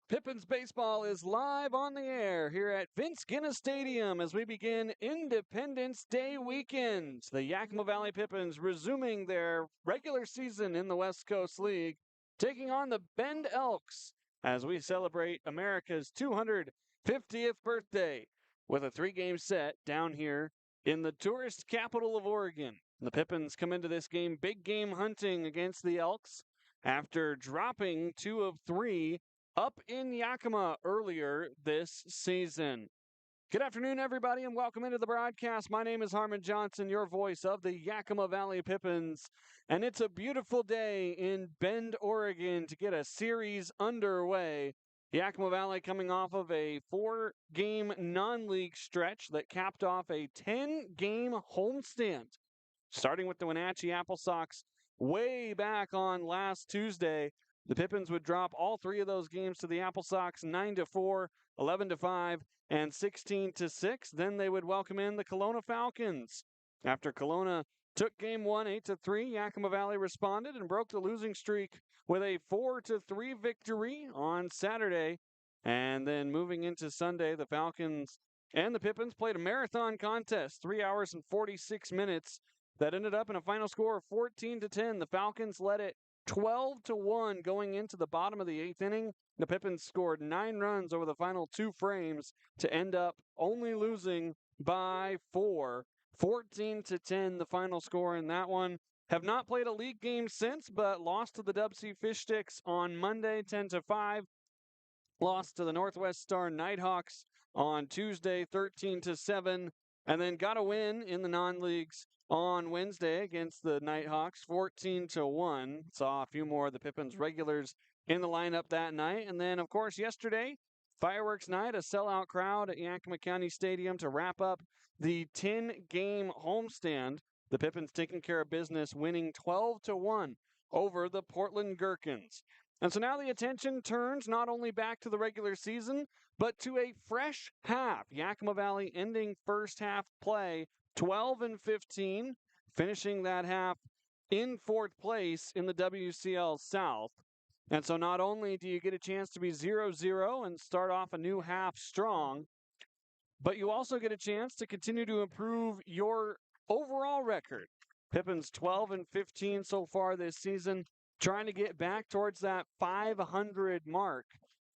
Pippins Baseball is live on the air here at Vince Genna Stadium as we begin Independence Day weekend. The Yakima Valley Pippins resuming their regular season in the West Coast League, taking on the Bend Elks as we celebrate America's 250th birthday with a 3-game set down here in the tourist capital of Oregon. The Pippins come into this game big game hunting against the Elks after dropping 2 of 3 up in Yakima earlier this season. Good afternoon, everybody, and welcome into the broadcast. My name is Harmon Johnsen, your voice of the Yakima Valley Pippins, and it's a beautiful day in Bend, Oregon to get a series underway. Yakima Valley coming off of a 4-game non-league stretch that capped off a 10-game homestand, starting with the Wenatchee Apple Sox way back on last Tuesday. The Pippins would drop all 3 of those games to the Apple Sox 9-4, 11-5, and 16-6. Then they would welcome in the Kelowna Falcons. After Kelowna took game 1 8-3, Yakima Valley responded and broke the losing streak with a 4-3 victory on Saturday. And then moving into Sunday, the Falcons and the Pippins played a marathon contest, 3 hours and 46 minutes, that ended up in a final score of 14-10. The Falcons led it 12-1 going into the bottom of the 8th inning. The Pippins scored 9 runs over the final 2 frames to end up only losing by 4. 14-10, the final score in that one. Have not played a league game since, but lost to the Dub C Fish Sticks on Monday 10-5. Lost to the Northwest Star Nighthawks on Tuesday 13-7. And then got a win in the non-leagues on Wednesday against the Nighthawks, 14-1. Saw a few more of the Pippins regulars in the lineup that night. And then, of course, yesterday, fireworks night, a sellout crowd at Yakima County Stadium to wrap up the 10-game homestand. The Pippins taking care of business, winning 12-1 over the Portland Gherkins. And so now the attention turns not only back to the regular season, but to a fresh half. Yakima Valley ending first half play 12-15, finishing that half in 4th place in the WCL South. And so not only do you get a chance to be 0-0 and start off a new half strong, but you also get a chance to continue to improve your overall record. Pippins 12-15 so far this season, trying to get back towards that 500 mark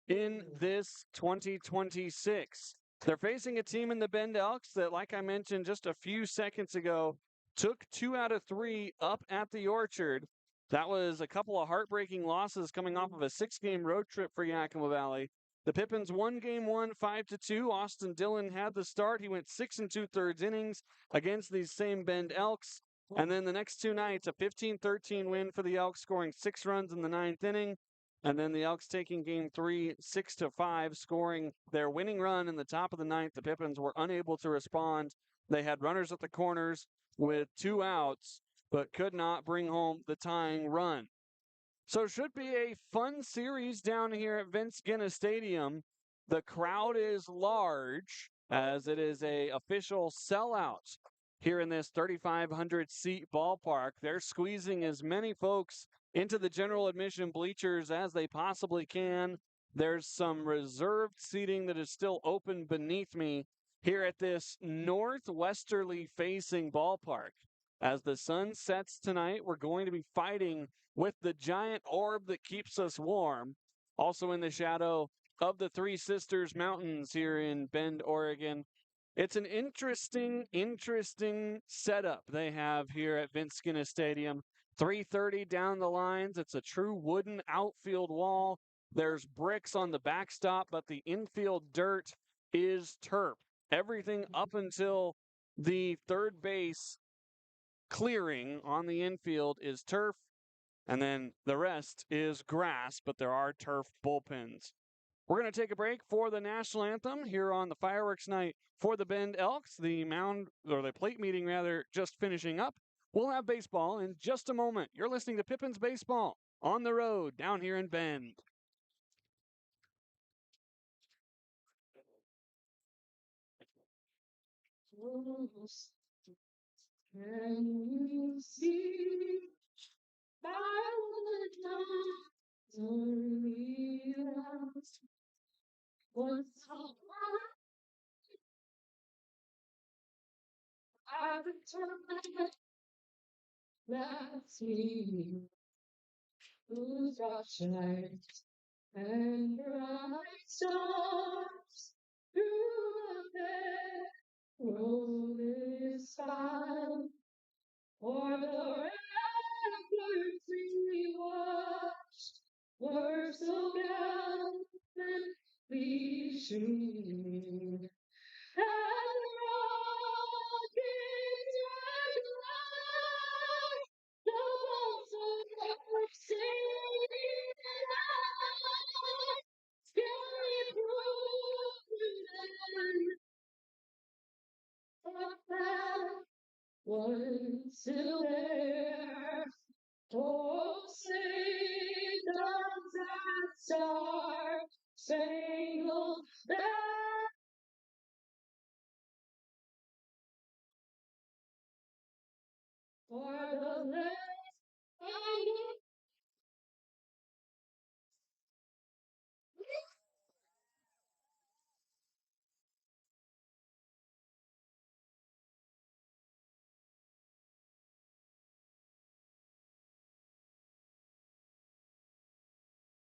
in this 2026. They're facing a team in the Bend Elks that, like I mentioned just a few seconds ago, took 2 out of 3 up at the Orchard. That was a couple of heartbreaking losses coming off of a 6-game road trip for Yakima Valley. The Pippins won game 1 5-2. Austin Dillon had the start. He went 6 2/3 innings against these same Bend Elks. And then the next 2 nights, a 15-13 win for the Elks, scoring 6 runs in the 9th inning. And then the Elks taking game 3, 6-5, scoring their winning run in the top of the 9th. The Pippins were unable to respond. They had runners at the corners with 2 outs, but could not bring home the tying run. So it should be a fun series down here at Vince Genna Stadium. The crowd is large as it is a official sellout here in this 3,500-seat ballpark. They're squeezing as many folks into the general admission bleachers as they possibly can. There's some reserved seating that is still open beneath me here at this northwesterly facing ballpark. As the sun sets tonight, we're going to be fighting with the giant orb that keeps us warm. Also in the shadow of the Three Sisters Mountains here in Bend, Oregon. It's an interesting setup they have here at Vince Genna Stadium. 330 down the lines. It's a true wooden outfield wall. There's bricks on the backstop, but the infield dirt is turf. Everything up until the third base clearing on the infield is turf, and then the rest is grass, but there are turf bullpens. We're going to take a break for the national anthem here on the fireworks night for the Bend Elks. The plate meeting, just finishing up. We'll have baseball in just a moment. You're listening to Pippins Baseball on the road down here in Bend. Can you see by the dawn's early light what's I've turned that's me who's shine and bright stars through the rolling sky for the ramparts we watched were so gallantly streaming. And rockets red light, the bolts of sailing high, scary proof was still there. Oh, say does that star spangled banner for the land.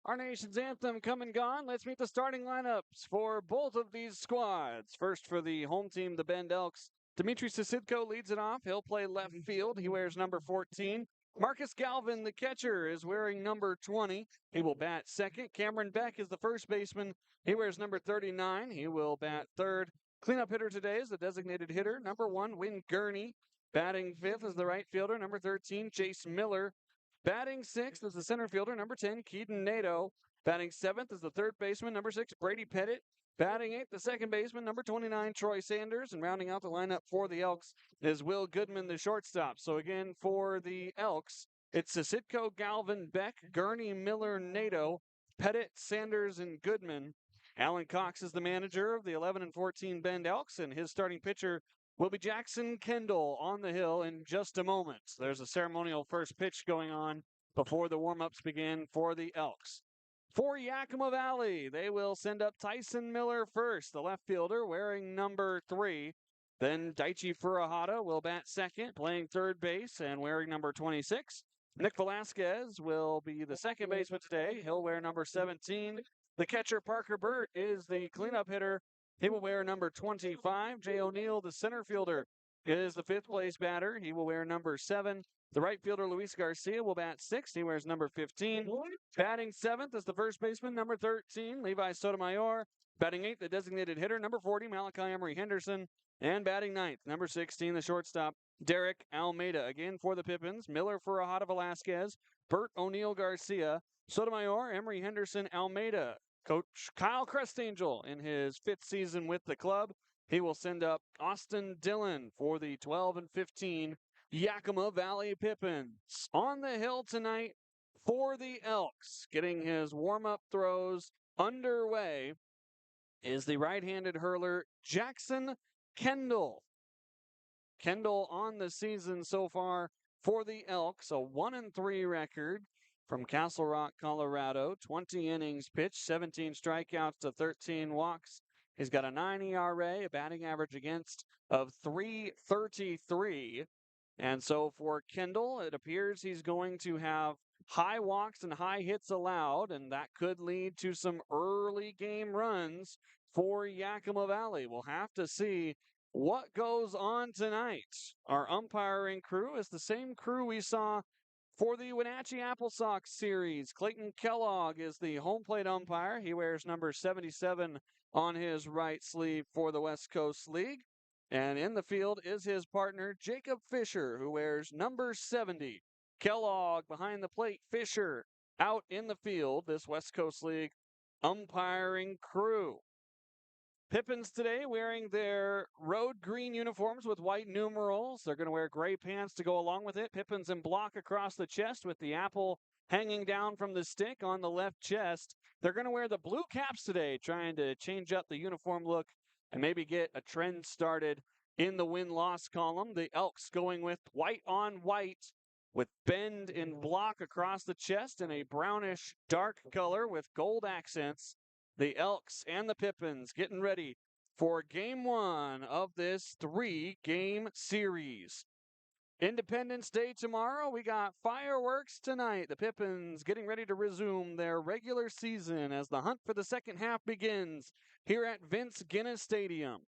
Our nation's anthem come and gone. Let's meet the starting lineups for both of these squads. First, for the home team, the Bend Elks. Dmitry Sisitko leads it off. He'll play left field. He wears number 14. Marcus Galvin, the catcher, is wearing number 20. He will bat second. Cameron Beck is the first baseman. He wears number 39. He will bat third. Cleanup hitter today is the designated hitter, number 1, Win Gurney. Batting fifth is the right fielder, number 13, Chase Miller. Batting sixth is the center fielder, number 10, Keaton Nato. Batting seventh is the third baseman, number 6, Brady Pettit. Batting eighth, the second baseman, number 29, Troy Sanders. And rounding out the lineup for the Elks is Will Goodman, the shortstop. So again, for the Elks, it's Sisitko, Galvin, Beck, Gurney, Miller, Nato, Pettit, Sanders, and Goodman. Alan Cox is the manager of the 11 and 14 Bend Elks, and his starting pitcher will be Jackson Kendall on the hill in just a moment. There's a ceremonial first pitch going on before the warm-ups begin for the Elks. For Yakima Valley, they will send up Tyson Miller first, the left fielder, wearing number 3. Then Daichi Furuhata will bat second, playing third base and wearing number 26. Nick Velasquez will be the second baseman today. He'll wear number 17. The catcher, Parker Burt, is the cleanup hitter. He will wear number 25. Jay O'Neill, the center fielder, is the fifth place batter. He will wear number 7. The right fielder, Luis Garcia, will bat sixth. He wears number 15. Batting seventh is the first baseman, number 13, Levi Sotomayor. Batting eighth, the designated hitter, number 40, Malachi Emery Henderson. And batting ninth, number 16, the shortstop, Derek Almeida. Again for the Pippins, Miller for Furuhata Velasquez, Burt O'Neill Garcia, Sotomayor, Emery Henderson, Almeida. Coach Kyle Crestangel in his 5th season with the club. He will send up Austin Dillon for the 12 and 15 Yakima Valley Pippins. On the hill tonight for the Elks, getting his warm-up throws underway, is the right-handed hurler Jackson Kendall. Kendall on the season so far for the Elks, a 1-3 record from Castle Rock, Colorado. 20 innings pitched, 17 strikeouts to 13 walks. He's got a 9 ERA, a batting average against of 333. And so for Kendall, it appears he's going to have high walks and high hits allowed, and that could lead to some early game runs for Yakima Valley. We'll have to see what goes on tonight. Our umpiring crew is the same crew we saw for the Wenatchee Apple Sox series. Clayton Kellogg is the home plate umpire. He wears number 77 on his right sleeve for the West Coast League. And in the field is his partner, Jacob Fisher, who wears number 70. Kellogg behind the plate, Fisher out in the field, this West Coast League umpiring crew. Pippins today wearing their road green uniforms with white numerals. They're going to wear gray pants to go along with it. Pippins in block across the chest with the apple hanging down from the stick on the left chest. They're going to wear the blue caps today, trying to change up the uniform look and maybe get a trend started in the win-loss column. The Elks going with white on white with Bend in block across the chest in a brownish dark color with gold accents. The Elks and the Pippins getting ready for game one of this 3-game series. Independence Day tomorrow. We got fireworks tonight. The Pippins getting ready to resume their regular season as the hunt for the second half begins here at Vince Genna Stadium.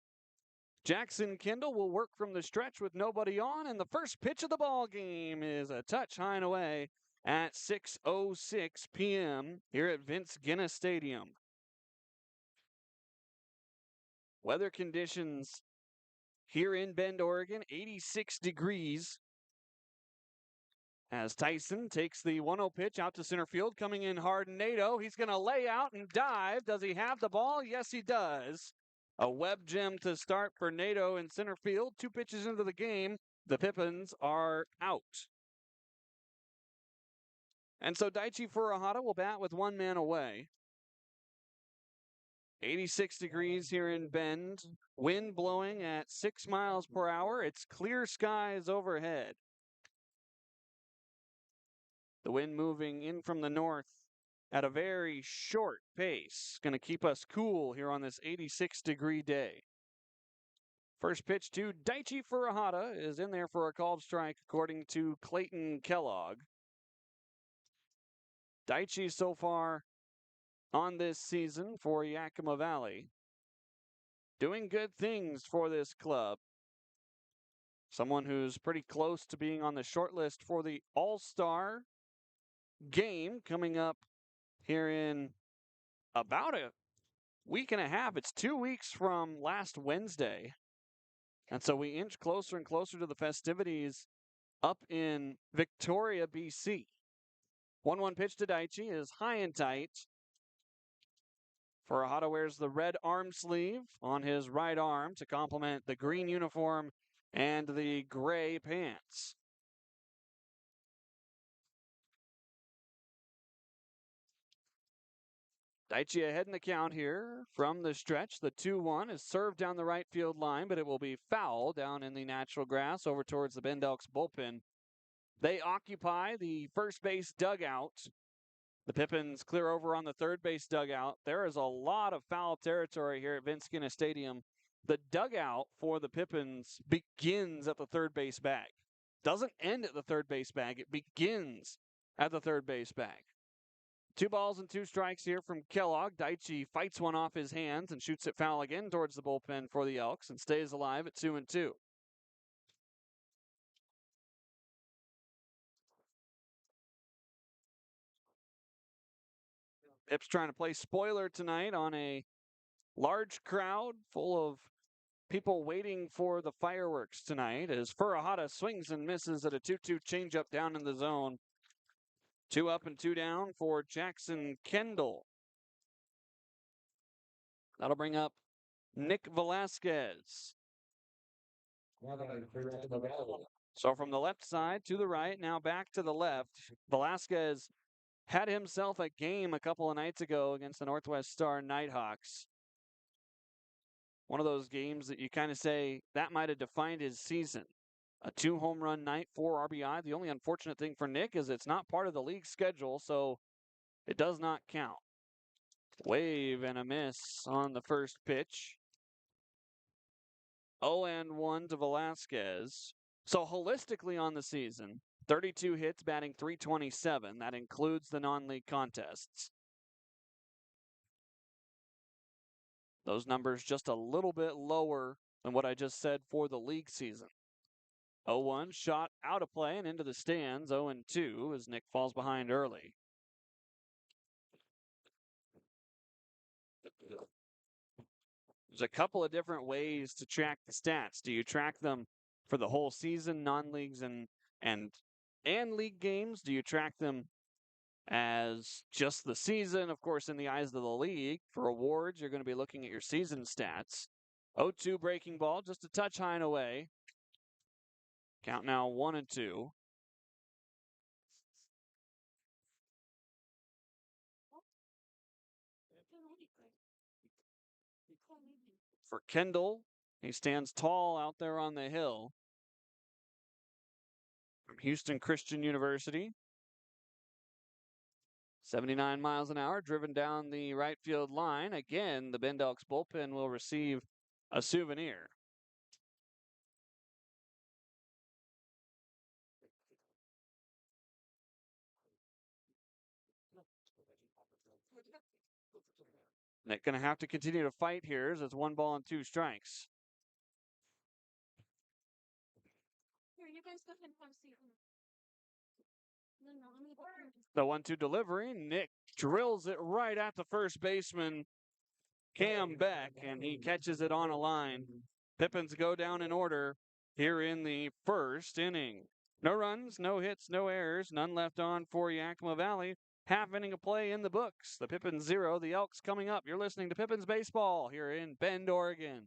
Jackson Kendall will work from the stretch with nobody on, and the first pitch of the ball game is a touch high and away at 6:06 p.m. here at Vince Genna Stadium. Weather conditions here in Bend, Oregon, 86 degrees. As Tyson takes the 1-0 pitch out to center field, coming in hard, Nato. He's going to lay out and dive. Does he have the ball? Yes, he does. A web gem to start for Nato in center field. 2 pitches into the game, the Pippins are out. And so Daichi Furuhata will bat with 1 man away. 86 degrees here in Bend. Wind blowing at 6 miles per hour. It's clear skies overhead. The wind moving in from the north at a very short pace. Going to keep us cool here on this 86-degree day. First pitch to Daichi Furuhata is in there for a called strike, according to Clayton Kellogg. Daichi so far on this season for Yakima Valley, doing good things for this club. Someone who's pretty close to being on the short list for the All-Star game coming up here in about a week and a half. It's 2 weeks from last Wednesday. And so we inch closer and closer to the festivities up in Victoria, BC. 1-1 pitch to Daichi is high and tight. Furuhata wears the red arm sleeve on his right arm to complement the green uniform and the gray pants. Daichi ahead in the count here from the stretch. The 2-1 is served down the right field line, but it will be foul down in the natural grass over towards the Bend Elks bullpen. They occupy the first base dugout. The Pippins clear over on the third base dugout. There is a lot of foul territory here at Vince Genna Stadium. The dugout for the Pippins begins at the third base bag. Doesn't end at the third base bag. It begins at the third base bag. 2 balls and 2 strikes here from Kellogg. Daichi fights one off his hands and shoots it foul again towards the bullpen for the Elks and stays alive at 2-2. Pipps trying to play spoiler tonight on a large crowd full of people waiting for the fireworks tonight as Furuhata swings and misses at a 2-2 changeup down in the zone. 2 up and 2 down for Jackson Kendall. That'll bring up Nick Velasquez. So from the left side to the right, now back to the left. Velasquez had himself a game a couple of nights ago against the Northwest Star Nighthawks. One of those games that you kind of say that might have defined his season. A 2 home run night, 4 RBI. The only unfortunate thing for Nick is it's not part of the league schedule, so it does not count. Wave and a miss on the first pitch. 0-1 to Velasquez. So holistically on the season, 32 hits, batting .327. That includes the non-league contests. Those numbers just a little bit lower than what I just said for the league season. 0-1 shot out of play and into the stands. 0-2 as Nick falls behind early. There's a couple of different ways to track the stats. Do you track them for the whole season, non-leagues and league games? Do you track them as just the season. Of course, in the eyes of the league, for awards, you're going to be looking at your season stats. 0-2 breaking ball, just a touch high and away. Count now 1-2. For Kendall, he stands tall out there on the hill. From Houston Christian University. 79 miles an hour, driven down the right field line. Again, the Bend Elks bullpen will receive a souvenir. They're going to have to continue to fight here as it's 1-2 strikes. Here, you guys go ahead and have a seat. The 1-2 delivery. Nick drills it right at the first baseman, Cam Beck, and he catches it on a line. Pippins go down in order here in the first inning. No runs, no hits, no errors, none left on for Yakima Valley. Half inning of play in the books. The Pippins 0, the Elks coming up. You're listening to Pippins Baseball here in Bend, Oregon.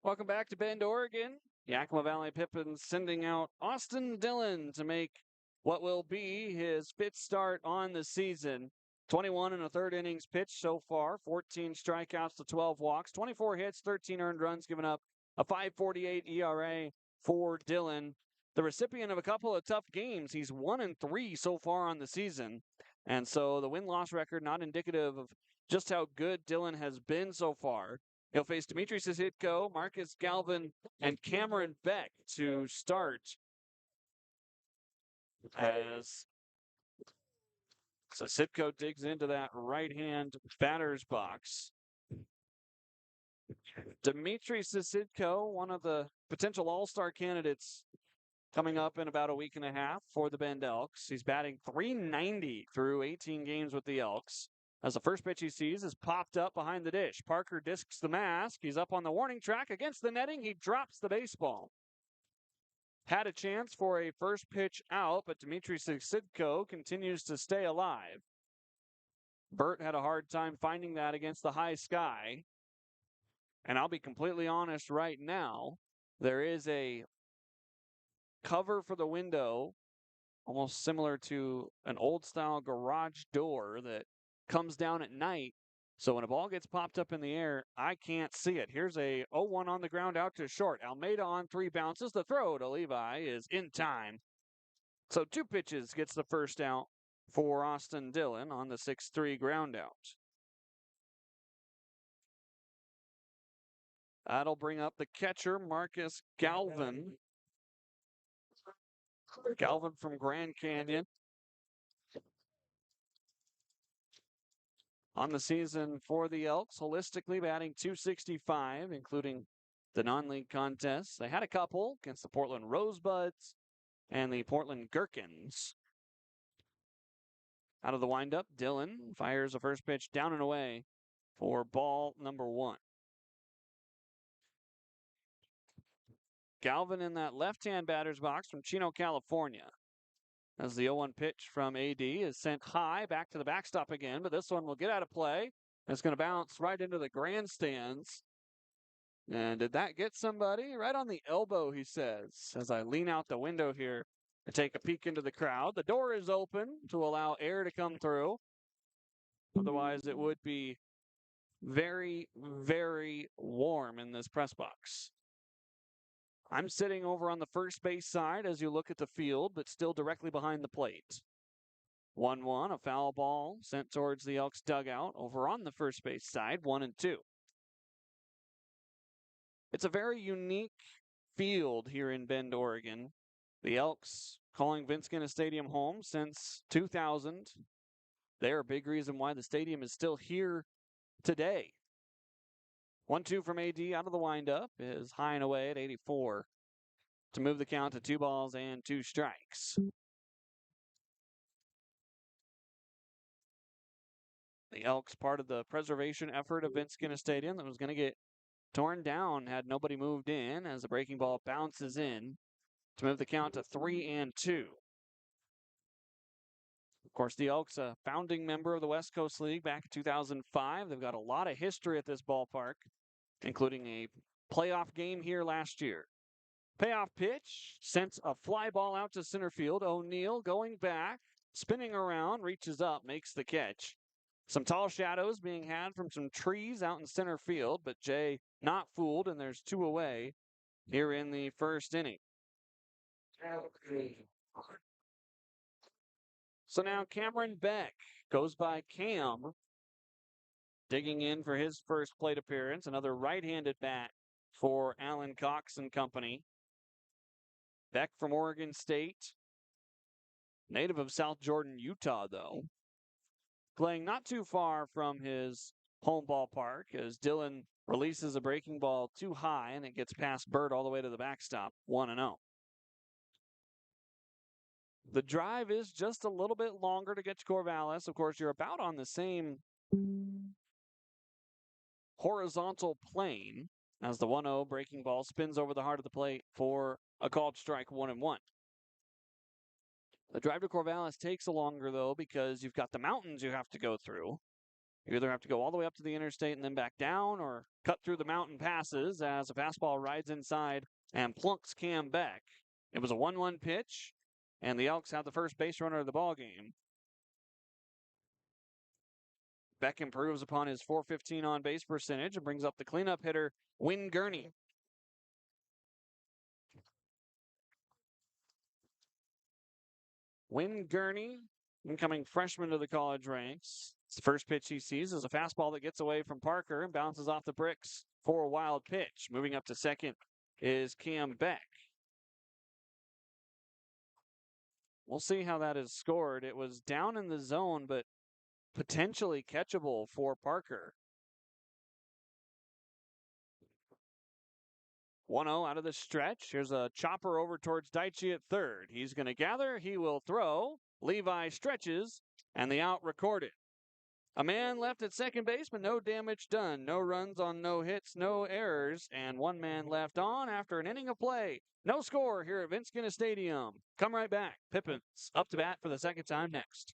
Welcome back to Bend, Oregon. Yakima Valley Pippins sending out Austin Dillon to make what will be his fifth start on the season. 21 and a third innings pitched so far, 14 strikeouts to 12 walks, 24 hits, 13 earned runs, given up a 5.48 ERA for Dillon. The recipient of a couple of tough games. He's 1-3 so far on the season. And so the win-loss record not indicative of just how good Dillon has been so far. He'll face Dimitri Sisitko, Marcus Galvin, and Cameron Beck to start as Sisitko digs into that right-hand batter's box. Dimitri Sisitko, one of the potential all-star candidates coming up in about a week and a half for the Bend Elks. He's batting .390 through 18 games with the Elks. As the first pitch he sees is popped up behind the dish. Parker discs the mask. He's up on the warning track against the netting. He drops the baseball. Had a chance for a first pitch out, but Dimitri Sisitko continues to stay alive. Bert had a hard time finding that against the high sky. And I'll be completely honest right now, there is a cover for the window, almost similar to an old-style garage door that comes down at night. So when a ball gets popped up in the air, I can't see it. Here's a 0-1 on the ground out to short. Almeida on 3 bounces. The throw to Levi is in time. So 2 pitches gets the first out for Austin Dillon on the 6-3 ground out. That'll bring up the catcher, Marcus Galvin. Galvin from Grand Canyon. On the season for the Elks, holistically batting .265, including the non-league contests. They had a couple against the Portland Rosebuds and the Portland Gherkins. Out of the windup, Dillon fires a first pitch down and away for ball number 1. Galvin in that left-hand batter's box from Chino, California. As the 0-1 pitch from AD is sent high back to the backstop again, but this one will get out of play. It's going to bounce right into the grandstands. And did that get somebody? Right on the elbow, he says, as I lean out the window here to take a peek into the crowd. The door is open to allow air to come through. Otherwise, it would be very, very warm in this press box. I'm sitting over on the first base side as you look at the field, but still directly behind the plate. 1-1, a foul ball sent towards the Elks dugout over on the first base side, 1-2. It's a very unique field here in Bend, Oregon. The Elks calling Vince Genna Stadium home since 2000. They're a big reason why the stadium is still here today. 1-2 from AD out of the windup is high and away at 84 to move the count to 2-2 strikes. The Elks part of the preservation effort of Vince Genna Stadium that was going to get torn down had nobody moved in as the breaking ball bounces in to move the count to 3-2. Of course, the Elks, a founding member of the West Coast League back in 2005. They've got a lot of history at this ballpark, including a playoff game here last year. Payoff pitch sends a fly ball out to center field. O'Neill going back, spinning around, reaches up, makes the catch. Some tall shadows being had from some trees out in center field, but Jay not fooled, and there's 2 away here in the first inning. So now Cameron Beck goes by Cam, digging in for his first plate appearance. Another right-handed bat for Alan Cox and company. Beck from Oregon State, native of South Jordan, Utah, though. Playing not too far from his home ballpark as Dylan releases a breaking ball too high and it gets past Bird all the way to the backstop, 1-0. The drive is just a little bit longer to get to Corvallis. Of course, you're about on the same horizontal plane as the 1-0 breaking ball spins over the heart of the plate for a called strike, 1-1. The drive to Corvallis takes longer, though, because you've got the mountains you have to go through. You either have to go all the way up to the interstate and then back down, or cut through the mountain passes as a fastball rides inside and plunks Cam Beck. It was a 1-1 pitch, and the Elks have the first base runner of the ballgame. Beck improves upon his .415 on-base percentage and brings up the cleanup hitter, Win Gurney. Win Gurney, incoming freshman to the college ranks. It's the first pitch he sees is a fastball that gets away from Parker and bounces off the bricks for a wild pitch. Moving up to second is Cam Beck. We'll see how that is scored. It was down in the zone, but potentially catchable for Parker. 1-0 out of the stretch. Here's a chopper over towards Daichi at third. He's going to gather. He will throw. Levi stretches, and the out recorded. A man left at second base, but no damage done. No runs on no hits, no errors, and 1 man left on after an inning of play. No score here at Vince Genna Stadium. Come right back. Pippins up to bat for the second time next.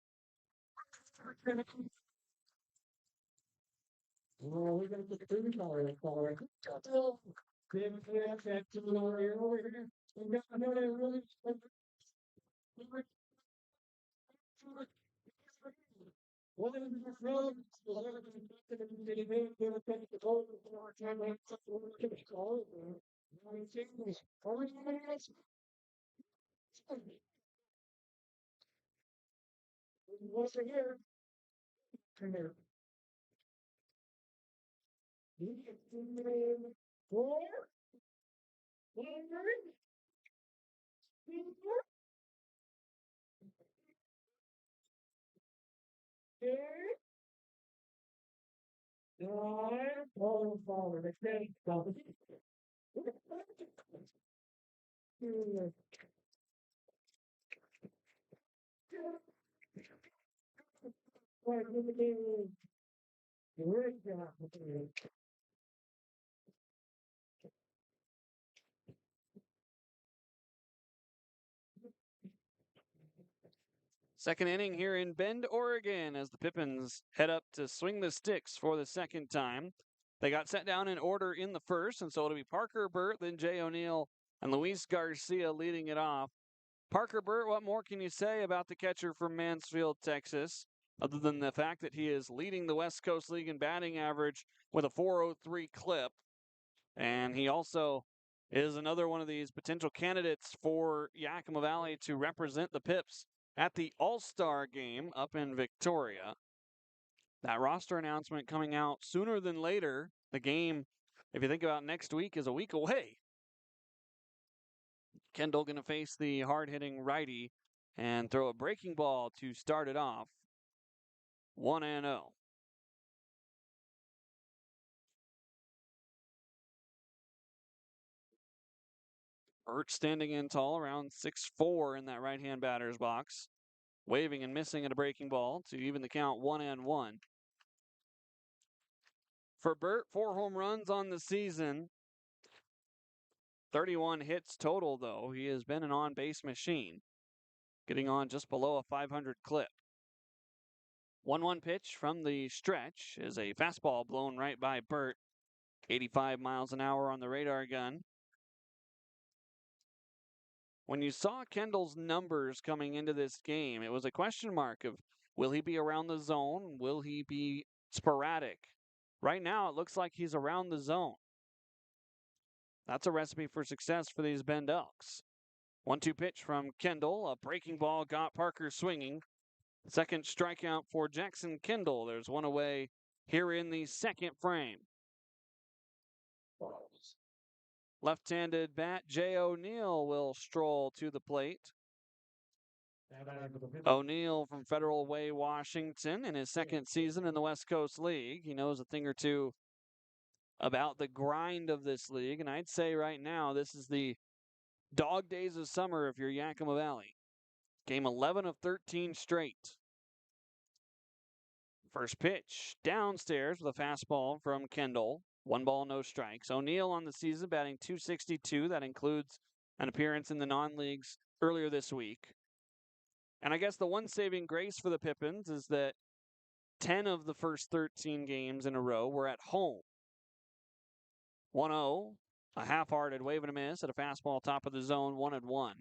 Second inning here in Bend, Oregon, as the Pippins head up to swing the sticks for the second time. They got set down in order in the first, and so it'll be Parker Burt, then Jay O'Neill, and Luis Garcia leading it off. Parker Burt, what more can you say about the catcher from Mansfield, Texas, other than the fact that he is leading the West Coast League in batting average with a 403 clip? And he also is another one of these potential candidates for Yakima Valley to represent the Pipps at the All-Star game up in Victoria. That roster announcement coming out sooner than later. The game, if you think about next week, is a week away. Kendall going to face the hard-hitting righty and throw a breaking ball to start it off. 1-0. Burt standing in tall, around 6'4" in that right-hand batter's box. Waving and missing at a breaking ball to even the count 1-1. For Burt, 4 home runs on the season. 31 hits total, though. He has been an on-base machine, getting on just below a 500 clip. 1-1 pitch from the stretch is a fastball blown right by Burt. 85 miles an hour on the radar gun. When you saw Kendall's numbers coming into this game, it was a question mark of, will he be around the zone? Will he be sporadic? Right now, it looks like he's around the zone. That's a recipe for success for these Bend Elks. 1-2 pitch from Kendall. A breaking ball got Parker swinging. Second strikeout for Jackson Kendall. There's one away here in the second frame. Left-handed bat Jay O'Neill will stroll to the plate. O'Neill from Federal Way, Washington, in his second season in the West Coast League. He knows a thing or two about the grind of this league, and I'd say right now this is the dog days of summer if you're Yakima Valley. Game 11 of 13 straight. First pitch downstairs with a fastball from Kendall. 1 ball, no strikes. O'Neill on the season batting .262. That includes an appearance in the non-leagues earlier this week. And I guess the one saving grace for the Pippins is that 10 of the first 13 games in a row were at home. 1-0, a half-hearted wave and a miss at a fastball top of the zone, 1-1.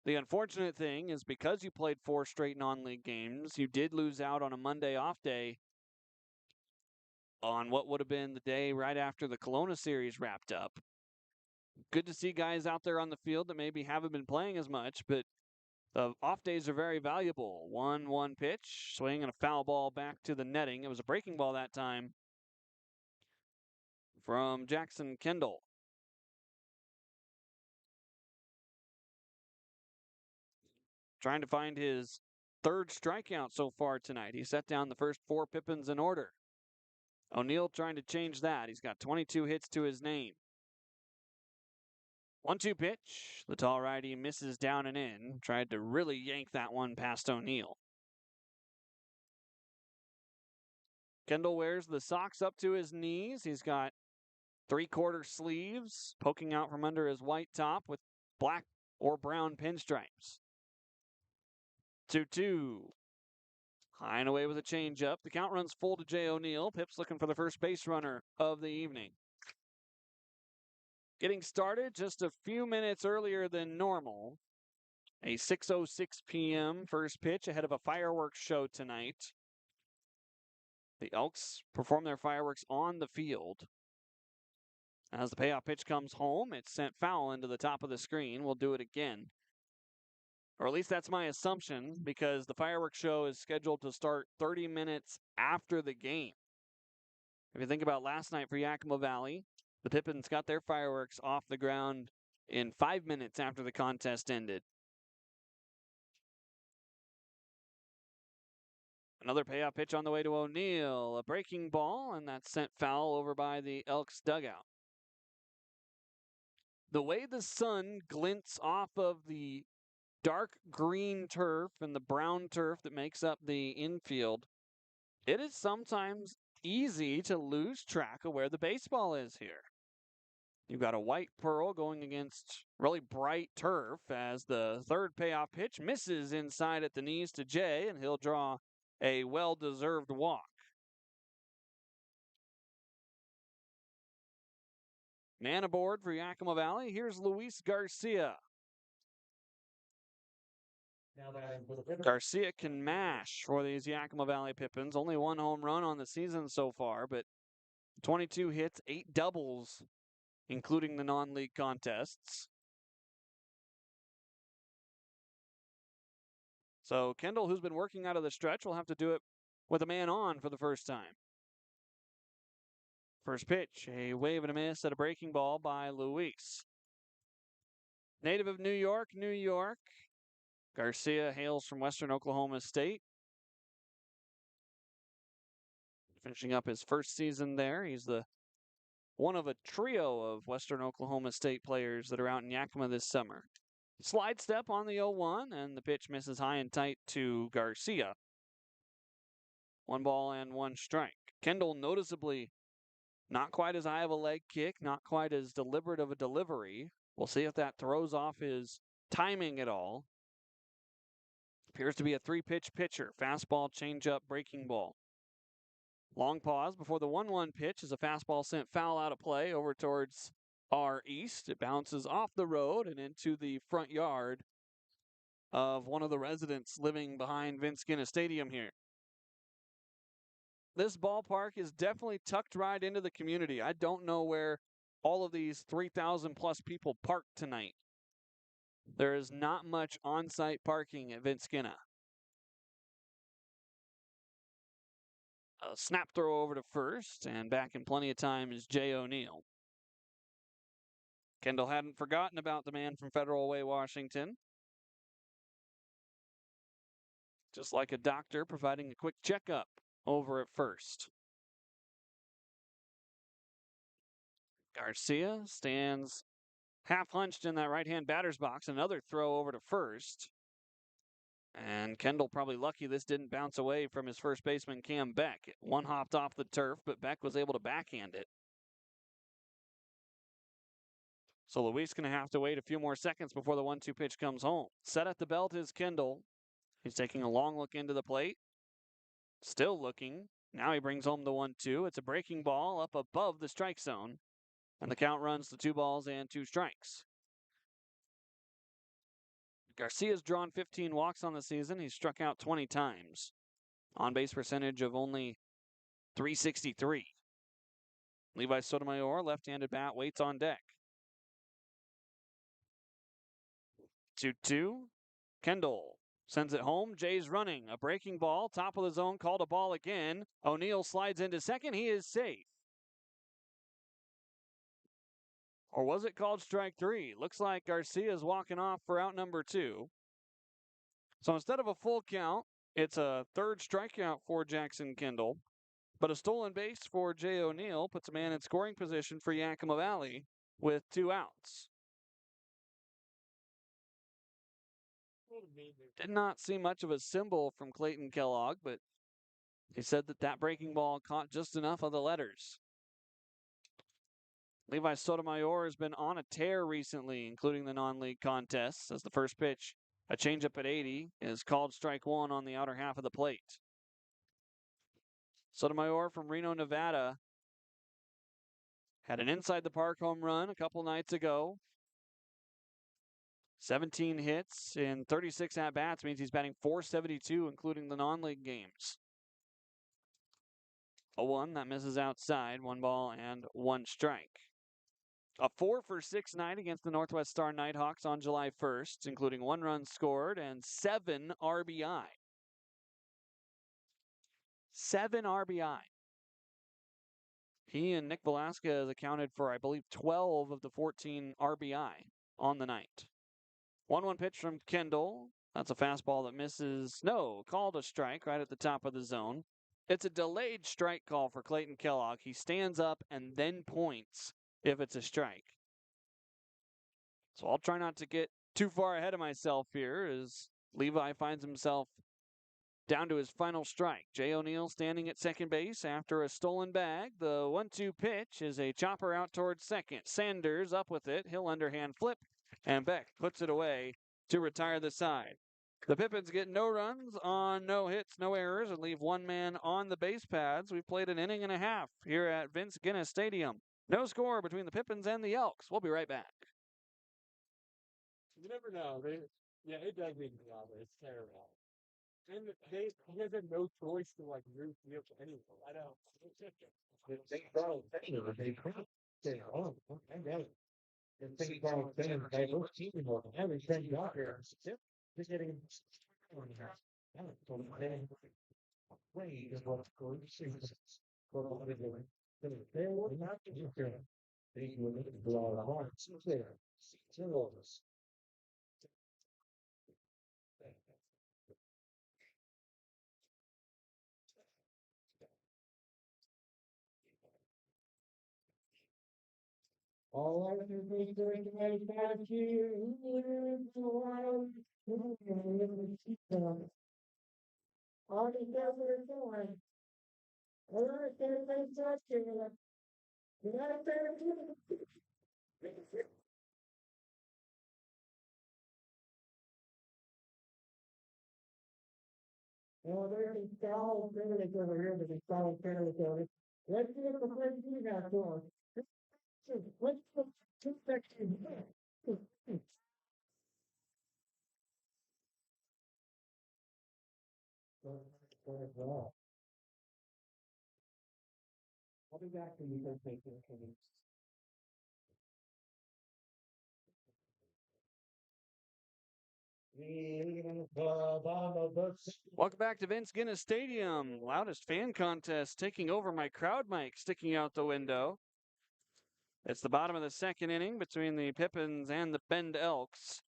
The unfortunate thing is because you played 4 straight non-league games, you did lose out on a Monday off day on what would have been the day right after the Kelowna series wrapped up. Good to see guys out there on the field that maybe haven't been playing as much, but the off days are very valuable. 1-1 pitch, swing and a foul ball back to the netting. It was a breaking ball that time from Jackson Kendall. Trying to find his 3rd strikeout so far tonight. He set down the first 4 Pippins in order. O'Neill trying to change that. He's got 22 hits to his name. 1-2 pitch. The tall righty misses down and in. Tried to really yank that one past O'Neill. Kendall wears the socks up to his knees. He's got 3/4 sleeves poking out from under his white top with black or brown pinstripes. 2-2. High and away with a changeup. The count runs full to Jay O'Neill. Pipps looking for the first base runner of the evening. Getting started just a few minutes earlier than normal. A 6:06 p.m. first pitch ahead of a fireworks show tonight. The Elks perform their fireworks on the field. As the payoff pitch comes home, it's sent foul into the top of the screen. We'll do it again. Or at least that's my assumption, because the fireworks show is scheduled to start 30 minutes after the game. If you think about last night for Yakima Valley, the Pippins got their fireworks off the ground in 5 minutes after the contest ended. Another payoff pitch on the way to O'Neill. A breaking ball, and that's sent foul over by the Elks dugout. The way the sun glints off of the dark green turf and the brown turf that makes up the infield, it is sometimes easy to lose track of where the baseball is here. You've got a white pearl going against really bright turf as the 3rd payoff pitch misses inside at the knees to Jay, and he'll draw a well-deserved walk. Man aboard for Yakima Valley. Here's Luis Garcia. Garcia can mash for these Yakima Valley Pippins. Only one home run on the season so far, but 22 hits, 8 doubles, including the non-league contests. So Kendall, who's been working out of the stretch, will have to do it with a man on for the first time. First pitch, a wave and a miss at a breaking ball by Luis. Native of New York, New York. Garcia hails from Western Oklahoma State. Finishing up his first season there. He's the one of a trio of Western Oklahoma State players that are out in Yakima this summer. Slide step on the 0-1, and the pitch misses high and tight to Garcia. 1-1 strike. Kendall noticeably not quite as high of a leg kick, not quite as deliberate of a delivery. We'll see if that throws off his timing at all. Appears to be a 3-pitch pitcher. Fastball, changeup, breaking ball. Long pause before the 1-1 pitch as a fastball sent foul out of play over towards our east. It bounces off the road and into the front yard of one of the residents living behind Vince Genna Stadium here. This ballpark is definitely tucked right into the community. I don't know where all of these 3,000 plus people park tonight. There is not much on-site parking at Vince Genna. A snap throw over to first, and back in plenty of time is Jay O'Neill. Kendall hadn't forgotten about the man from Federal Way, Washington. Just like a doctor providing a quick checkup over at first. Garcia stands half hunched in that right-hand batter's box. Another throw over to first. And Kendall probably lucky this didn't bounce away from his first baseman, Cam Beck. One hopped off the turf, but Beck was able to backhand it. So Luis going to have to wait a few more seconds before the 1-2 pitch comes home. Set at the belt is Kendall. He's taking a long look into the plate. Still looking. Now he brings home the 1-2. It's a breaking ball up above the strike zone. And the count runs to 2-2. Garcia's drawn 15 walks on the season. He's struck out 20 times. On base percentage of only .363. Levi Sotomayor, left-handed bat, waits on deck. 2-2. Kendall sends it home. Jay's running. A breaking ball. Top of the zone. Called a ball again. O'Neill slides into second. He is safe. Or was it called strike 3? Looks like Garcia's walking off for out number 2. So instead of a full count, it's a third strikeout for Jackson Kendall. But a stolen base for Jay O'Neill puts a man in scoring position for Yakima Valley with 2 outs. Did not see much of a symbol from Clayton Kellogg, but he said that breaking ball caught just enough of the letters. Levi Sotomayor has been on a tear recently, including the non-league contests, as the first pitch, a changeup at 80, is called strike 1 on the outer half of the plate. Sotomayor from Reno, Nevada, had an inside the park home run a couple nights ago. 17 hits in 36 at-bats means he's batting .472, including the non-league games. 0-1, that misses outside. 1-1 strike. A 4-for-6 night against the Northwest Star Nighthawks on July 1st, including 1 run scored and 7 RBI. 7 RBI. He and Nick Velasquez accounted for, I believe, 12 of the 14 RBI on the night. 1-1 pitch from Kendall. That's a fastball that misses. No, called a strike right at the top of the zone. It's a delayed strike call for Clayton Kellogg. He stands up and then points if it's a strike. So I'll try not to get too far ahead of myself here as Levi finds himself down to his final strike. Jay O'Neill standing at second base after a stolen bag. The 1-2 pitch is a chopper out towards second. Sanders up with it. He'll underhand flip, and Beck puts it away to retire the side. The Pippins get no runs on no hits, no errors, and leave one man on the base pads. We've played an inning and a half here at Vince Genna Stadium. No score between the Pippins and the Elks. We'll be right back. You never know. Yeah, it does make me laugh. It's terrible. And he has no choice to like root you for anything. I know. They brought they oh, I get it. They brought they both team more than everything got here. Just getting on here. So then play is what's going to see for what they're doing. They will not do here. They will need to draw the hearts there. Still this. All I can be doing is thank you. All the devil is doing. All the devil is doing. You gotta thank you. Well, there's a solid finish over here, but a solid finish over it. Let's see if the first team has scored. Let's put two sections. I'll be back to you guys making Welcome back to Vince Genna Stadium. Loudest fan contest taking over my crowd mic sticking out the window. It's the bottom of the second inning between the Pippins and the Bend Elks.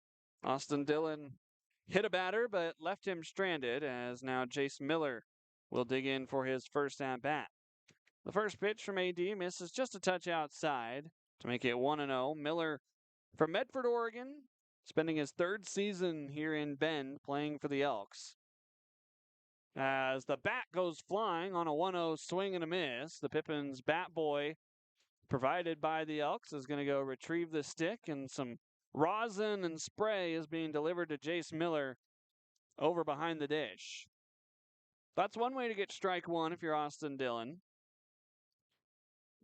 Austin Dillon hit a batter but left him stranded as now Jace Miller will dig in for his first at bat. The first pitch from AD misses just a touch outside to make it 1-0. Miller from Medford, Oregon, spending his third season here in Bend playing for the Elks. As the bat goes flying on a 1-0 swing and a miss, the Pippins bat boy, provided by the Elks, is going to go retrieve the stick, and some rosin and spray is being delivered to Jace Miller over behind the dish. That's one way to get strike one if you're Austin Dillon.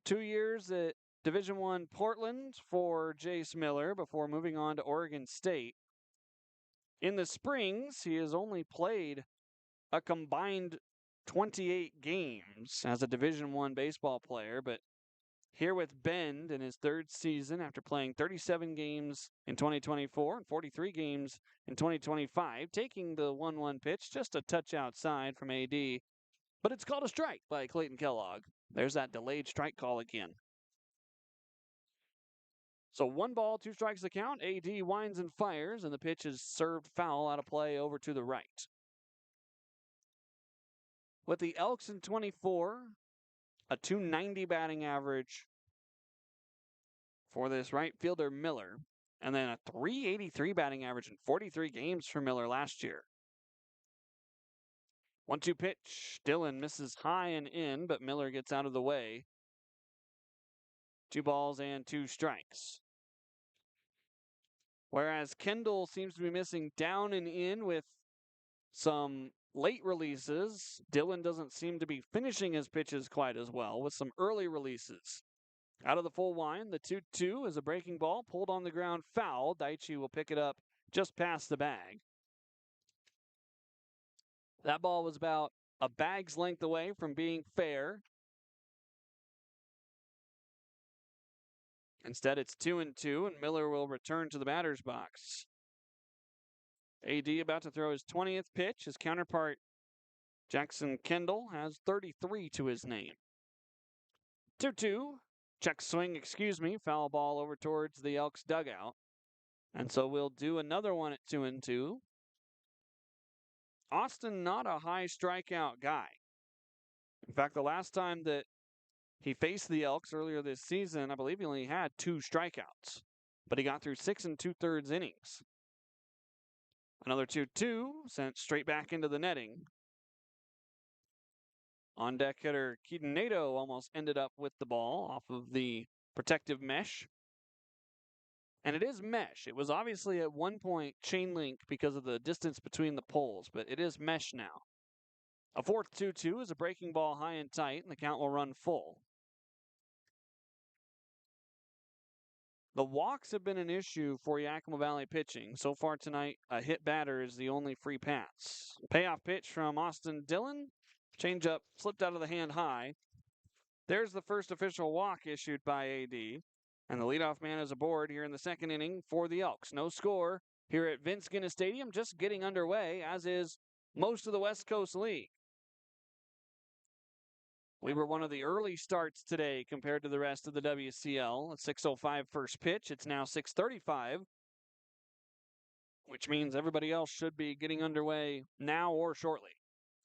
2 years at Division I Portland for Jace Miller before moving on to Oregon State. In the Springs, he has only played a combined 28 games as a Division I baseball player, but here with Bend in his third season after playing 37 games in 2024 and 43 games in 2025, taking the 1-1 pitch just a touch outside from AD, but it's called a strike by Clayton Kellogg. There's that delayed strike call again. So 1 ball, 2 strikes the count. AD winds and fires, and the pitch is served foul out of play over to the right. With the Elks in 24, a 290 batting average for this right fielder Miller, and then a 383 batting average in 43 games for Miller last year. 1-2 pitch. Dillon misses high and in, but Miller gets out of the way. 2 balls and 2 strikes. Whereas Kendall seems to be missing down and in with some late releases, Dillon doesn't seem to be finishing his pitches quite as well with some early releases. Out of the full line, the 2-2 is a breaking ball pulled on the ground foul. Daichi will pick it up just past the bag. That ball was about a bag's length away from being fair. Instead, it's 2-2, and Miller will return to the batter's box. AD about to throw his 20th pitch. His counterpart, Jackson Kendall, has 33 to his name. 2-2. Check swing, foul ball over towards the Elks dugout. And so we'll do another one at 2-2. Austin, not a high strikeout guy. In fact, the last time that he faced the Elks earlier this season, I believe he only had 2 strikeouts, but he got through 6 2/3 innings. Another 2-2 sent straight back into the netting. On deck hitter Keaton Nato almost ended up with the ball off of the protective mesh. And it is mesh. It was obviously at one point chain link because of the distance between the poles, but it is mesh now. A fourth 2-2 is a breaking ball high and tight, and the count will run full. The walks have been an issue for Yakima Valley pitching. So far tonight, a hit batter is the only free pass. Payoff pitch from Austin Dillon. Changeup slipped out of the hand high. There's the first official walk issued by AD. And the leadoff man is aboard here in the second inning for the Elks. No score here at Vince Genna Stadium, just getting underway, as is most of the West Coast League. We were one of the early starts today compared to the rest of the WCL. At 6:05 first pitch. It's now 6:35, which means everybody else should be getting underway now or shortly.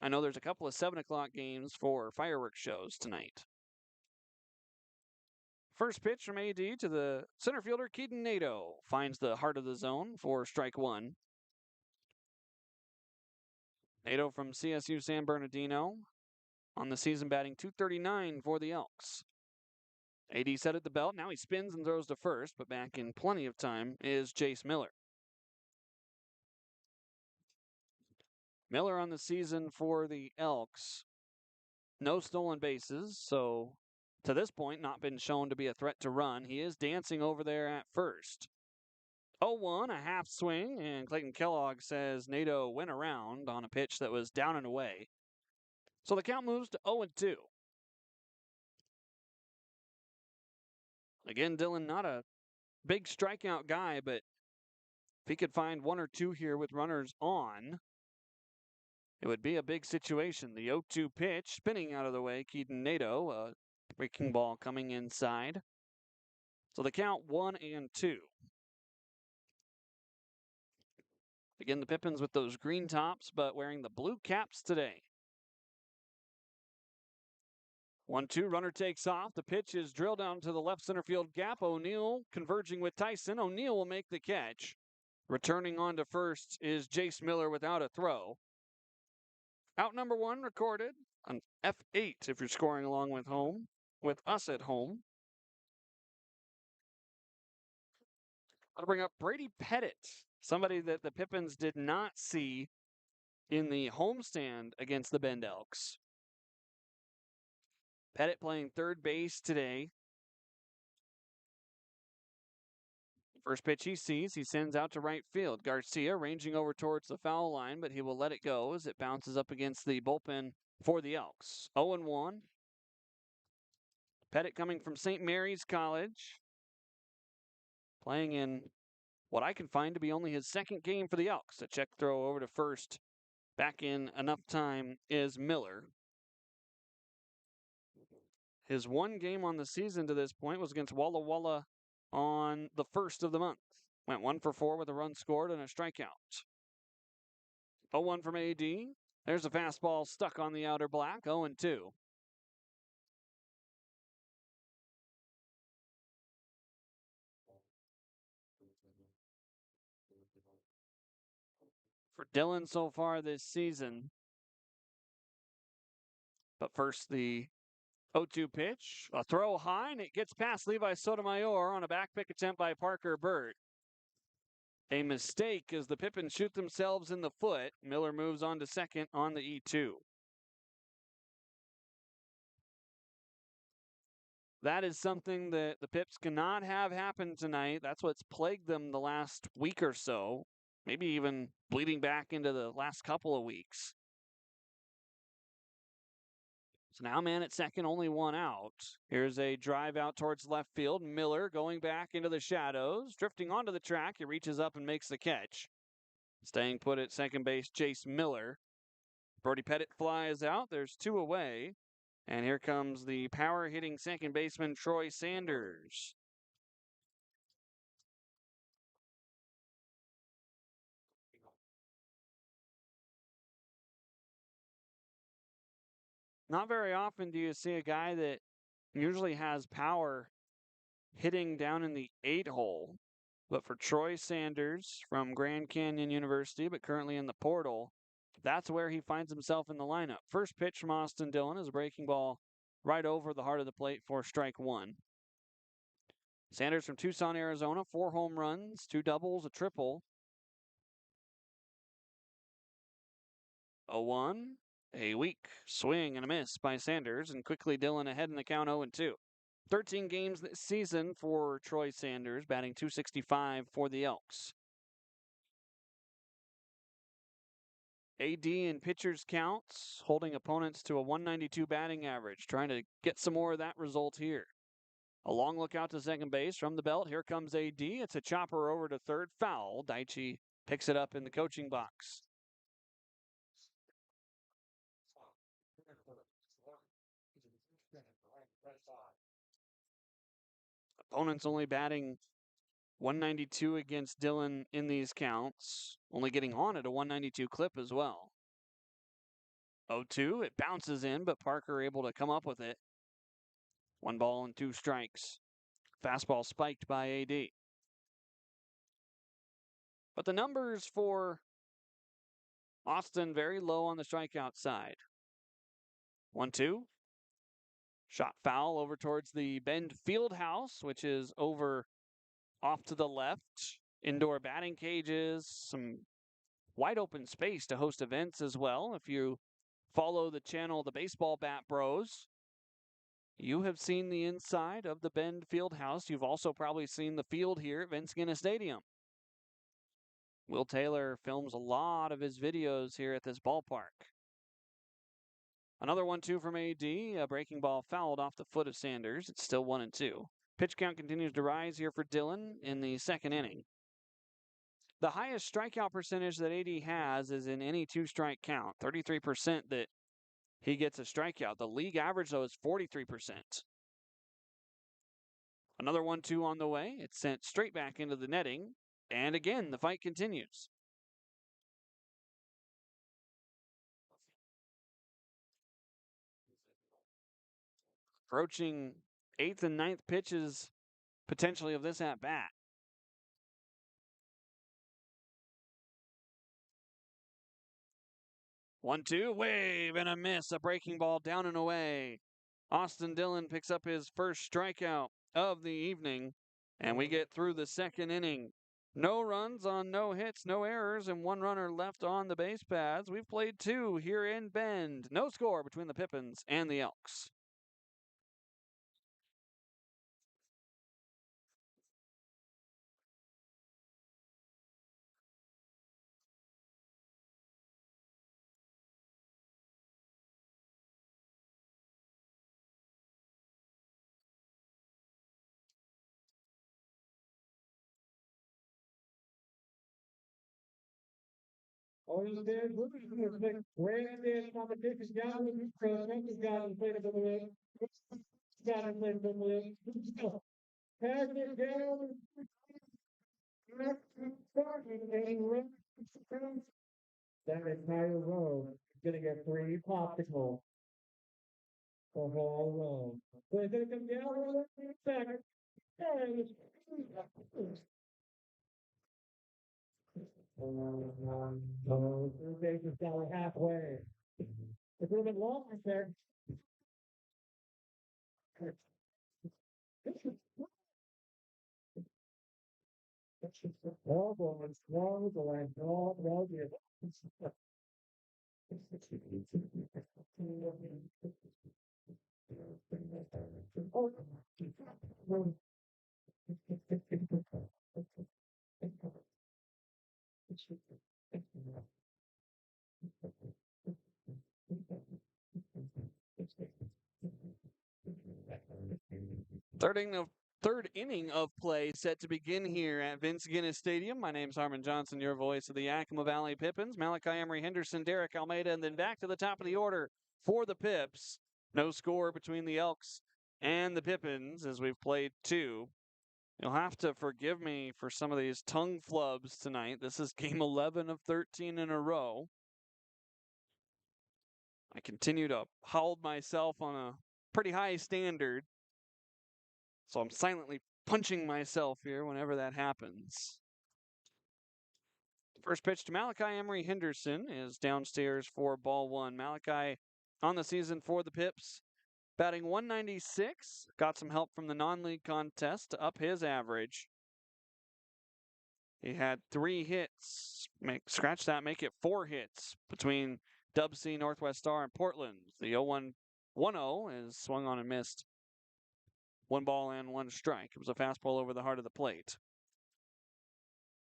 I know there's a couple of 7 o'clock games for fireworks shows tonight. First pitch from AD to the center fielder, Keaton Nadeau. Finds the heart of the zone for strike one. Nadeau from CSU San Bernardino. On the season, batting .239 for the Elks. AD set at the belt. Now he spins and throws to first, but back in plenty of time is Jace Miller. Miller on the season for the Elks. No stolen bases, so to this point, not been shown to be a threat to run. He is dancing over there at first. 0-1, a half swing, and Clayton Kellogg says Nadeau went around on a pitch that was down and away. So the count moves to 0-2. Again, Dillon, not a big strikeout guy, but if he could find one or two here with runners on, it would be a big situation. The 0-2 pitch, spinning out of the way, Keaton Nadeau, a breaking ball coming inside. So the count 1-2. Again, the Pippins with those green tops, but wearing the blue caps today. 1-2, runner takes off. The pitch is drilled down to the left center field gap. O'Neill converging with Tyson. O'Neill will make the catch. Returning on to first is Jace Miller without a throw. Out number one recorded on F8 if you're scoring along with us at home. I'll bring up Brady Pettit, somebody that the Pippins did not see in the homestand against the Bend Elks. Pettit playing third base today. First pitch he sees, he sends out to right field. Garcia ranging over towards the foul line, but he will let it go as it bounces up against the bullpen for the Elks. 0-1. Pettit coming from St. Mary's College. Playing in what I can find to be only his second game for the Elks. A check throw over to first. Back in enough time is Miller. His one game on the season to this point was against Walla Walla on the 1st of the month. Went 1 for 4 with a run scored and a strikeout. 0-1 from AD. There's a fastball stuck on the outer black. 0-2. For Dillon so far this season. But first, the 0-2 pitch. A throw high, and it gets past Levi Sotomayor on a back pick attempt by Parker Bird. A mistake as the Pippins shoot themselves in the foot. Miller moves on to second on the E2. That is something that the Pips cannot have happen tonight. That's what's plagued them the last week or so, maybe even bleeding back into the last couple of weeks. So now man at second, only one out. Here's a drive out towards left field. Miller going back into the shadows, drifting onto the track. He reaches up and makes the catch. Staying put at second base, Jace Miller. Brody Pettit flies out. There's two away. And here comes the power-hitting second baseman, Troy Sanders. Not very often do you see a guy that usually has power hitting down in the 8 hole. But for Troy Sanders from Grand Canyon University, but currently in the portal, that's where he finds himself in the lineup. First pitch from Austin Dillon is a breaking ball right over the heart of the plate for strike one. Sanders from Tucson, Arizona, 4 home runs, 2 doubles, a triple. 0-1, a weak swing and a miss by Sanders, and quickly Dillon ahead in the count 0-2. 13 games this season for Troy Sanders, batting .265 for the Elks. AD in pitchers counts, holding opponents to a 192 batting average, trying to get some more of that result here. A long look out to second base from the belt. Here comes AD. It's a chopper over to third, foul. Daichi picks it up in the coaching box. Opponents only batting 192 against Dillon in these counts, only getting on at a 192 clip as well. 0-2, it bounces in, but Parker able to come up with it. 1 ball and 2 strikes. Fastball spiked by AD. But the numbers for Austin very low on the strikeout side. 1-2. Shot foul over towards the Bend Fieldhouse, which is over off to the left. Indoor batting cages, some wide open space to host events as well. If you follow the channel, the Baseball Bat Bros, you have seen the inside of the Bend Fieldhouse. You've also probably seen the field here at Vince Genna Stadium. Will Taylor films a lot of his videos here at this ballpark. Another 1-2 from AD. A breaking ball fouled off the foot of Sanders. It's still 1-2. Pitch count continues to rise here for Dillon in the second inning. The highest strikeout percentage that AD has is in any 2-strike count, 33% that he gets a strikeout. The league average, though, is 43%. Another 1-2 on the way. It's sent straight back into the netting. And again, the fight continues. Approaching 8th and 9th pitches potentially of this at bat. 1-2, wave and a miss, a breaking ball down and away. Austin Dillon picks up his first strikeout of the evening, and we get through the second inning. No runs on no hits, no errors, and 1 runner left on the base paths. We've played 2 here in Bend. No score between the Pippins and the Elks. All you did was ran in competition, got with you, president, got and played the way, got and played the way. Pass it down. That entire row is gonna get 3 popsicles. The whole row. So it's gonna come down with it second. Third base is down halfway. It's a little bit longer there. Oh, boy, it's long, the line, all, well, yeah. Third inning of play set to begin here at Vince Genna Stadium. My name's Harmon Johnsen, your voice of the Yakima Valley Pippins. Malachi Emery Henderson, Derek Almeida, and then back to the top of the order for the Pipps. No score between the Elks and the Pippins as we've played 2. You'll have to forgive me for some of these tongue flubs tonight. This is game 11 of 13 in a row. I continue to hold myself on a pretty high standard. So I'm silently punching myself here whenever that happens. First pitch to Malachi Emery Henderson is downstairs for ball 1. Malachi on the season for the Pipps, batting 196. Got some help from the non-league contest to up his average. He had 3 hits. Scratch that, make it 4 hits between Dub C, Northwest Star, and Portland. The 0-1-1-0 is swung on and missed 1 ball and 1 strike. It was a fastball over the heart of the plate.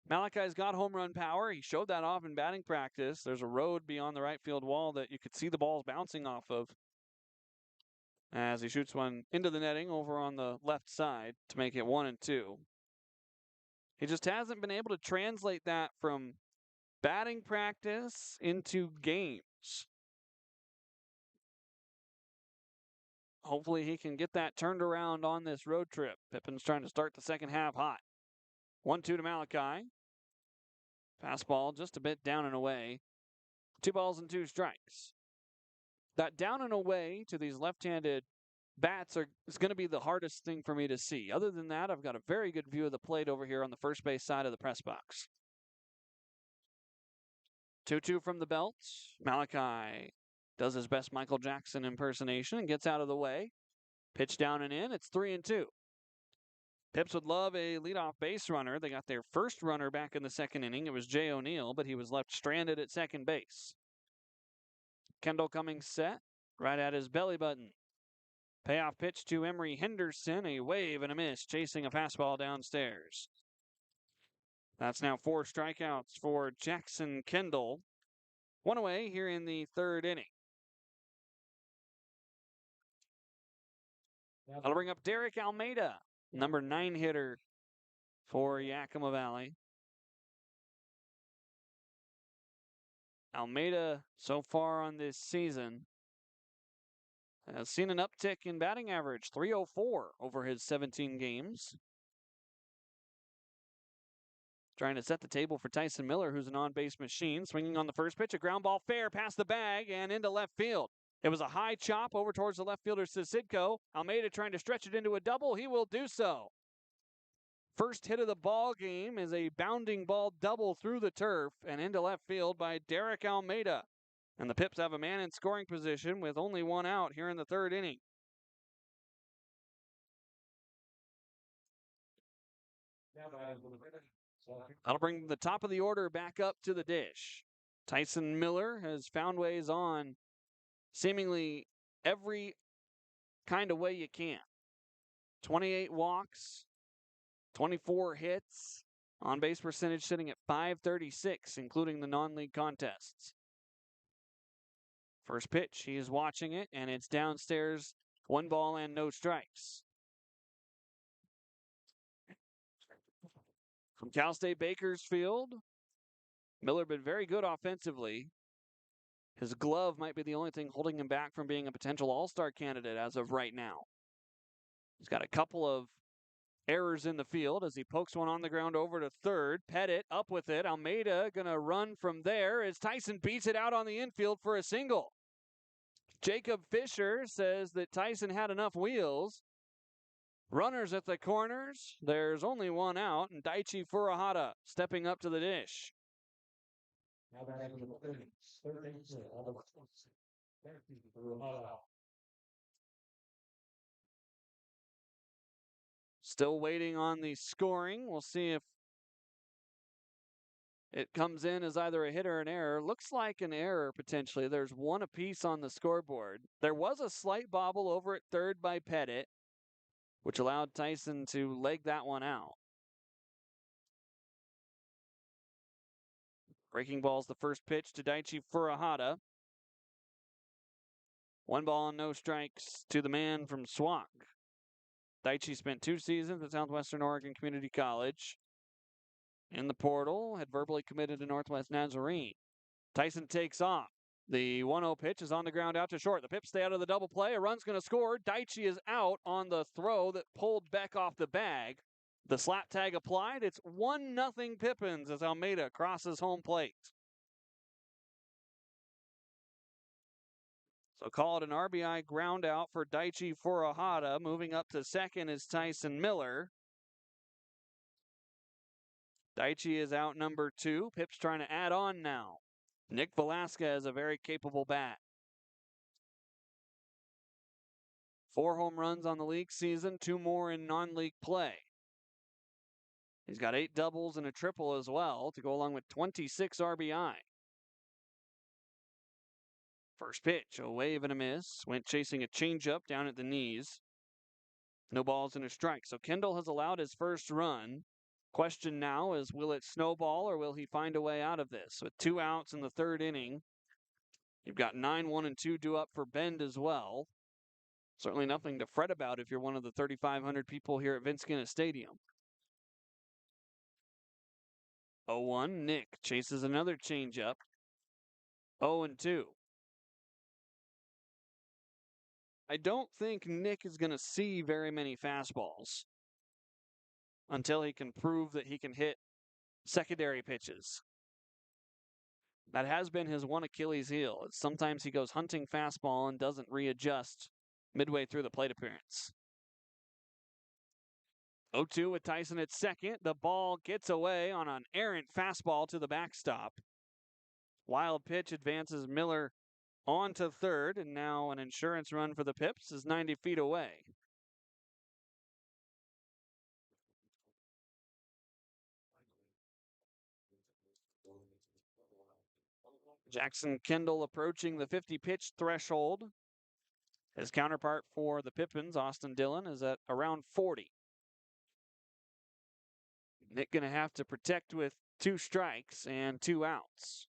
Malachi's got home run power. He showed that off in batting practice. There's a road beyond the right field wall that you could see the balls bouncing off of as he shoots one into the netting over on the left side to make it 1-2. He just hasn't been able to translate that from batting practice into games. Hopefully he can get that turned around on this road trip. Pippins trying to start the second half hot. 1-2 to Malachi. Fastball just a bit down and away. 2 balls and 2 strikes. That down and away to these left-handed bats is going to be the hardest thing for me to see. Other than that, I've got a very good view of the plate over here on the first base side of the press box. 2-2 from the belt. Malachi does his best Michael Jackson impersonation and gets out of the way. Pitch down and in. It's 3-2. Pipps would love a leadoff base runner. They got their first runner back in the second inning. It was Jay O'Neill, but he was left stranded at second base. Kendall Cummings set right at his belly button. Payoff pitch to Emery Henderson, a wave and a miss, chasing a fastball downstairs. That's now 4 strikeouts for Jackson Kendall. 1 away here in the third inning. I'll bring up Derek Almeida, number 9 hitter for Yakima Valley. Almeida, so far on this season, has seen an uptick in batting average, 304 over his 17 games. Trying to set the table for Tyson Miller, who's an on-base machine. Swinging on the first pitch, a ground ball fair past the bag and into left field. It was a high chop over towards the left fielder, Sisidko. Almeida trying to stretch it into a double. He will do so. First hit of the ball game is a bounding ball double through the turf and into left field by Derek Almeida. And the Pipps have a man in scoring position with only 1 out here in the third inning. That'll bring the top of the order back up to the dish. Tyson Miller has found ways on seemingly every kind of way you can. 28 walks, 24 hits, on-base percentage sitting at .536, including the non-league contests. First pitch, he is watching it, and it's downstairs, 1 ball and no strikes. From Cal State Bakersfield, Miller been very good offensively. His glove might be the only thing holding him back from being a potential all-star candidate as of right now. He's got a couple of errors in the field as he pokes one on the ground over to third. Pettit up with it. Almeida going to run from there as Tyson beats it out on the infield for a single. Jacob Fisher says that Tyson had enough wheels. Runners at the corners. There's only 1 out, and Daichi Furuhata stepping up to the dish. Still waiting on the scoring. We'll see if it comes in as either a hit or an error. Looks like an error potentially. There's 1 apiece on the scoreboard. There was a slight bobble over at third by Pettit, which allowed Tyson to leg that one out. Breaking ball's the first pitch to Daichi Furuhata. 1 ball and no strikes to the man from Swak. Daichi spent 2 seasons at Southwestern Oregon Community College. In the portal, had verbally committed to Northwest Nazarene. Tyson takes off. The 1-0 pitch is on the ground out to short. The Pipps stay out of the double play. A run's going to score. Daichi is out on the throw that pulled Beck off the bag. The slap tag applied. It's 1-0 Pippins as Almeida crosses home plate. So call it an RBI ground out for Daichi Furuhata. Moving up to second is Tyson Miller. Daichi is out number 2. Pipps trying to add on now. Nick Velasquez, a very capable bat. 4 home runs on the league season, 2 more in non-league play. He's got 8 doubles and a triple as well to go along with 26 RBI. First pitch, a wave and a miss. Went chasing a changeup down at the knees. No balls and a strike. So Kendall has allowed his first run. Question now is, will it snowball or will he find a way out of this? With 2 outs in the 3rd inning, you've got 9, 1, and 2 due up for Bend as well. Certainly nothing to fret about if you're one of the 3,500 people here at Vince Genna Stadium. 0-1, Nick chases another changeup. 0-2. I don't think Nick is going to see very many fastballs until he can prove that he can hit secondary pitches. That has been his one Achilles heel. Sometimes he goes hunting fastball and doesn't readjust midway through the plate appearance. 0-2 with Tyson at second. The ball gets away on an errant fastball to the backstop. Wild pitch advances Miller on to third, and now an insurance run for the Pipps is 90 feet away. Jackson Kendall approaching the 50-pitch threshold. His counterpart for the Pippins, Austin Dillon, is at around 40. Nick going to have to protect with 2 strikes and 2 outs.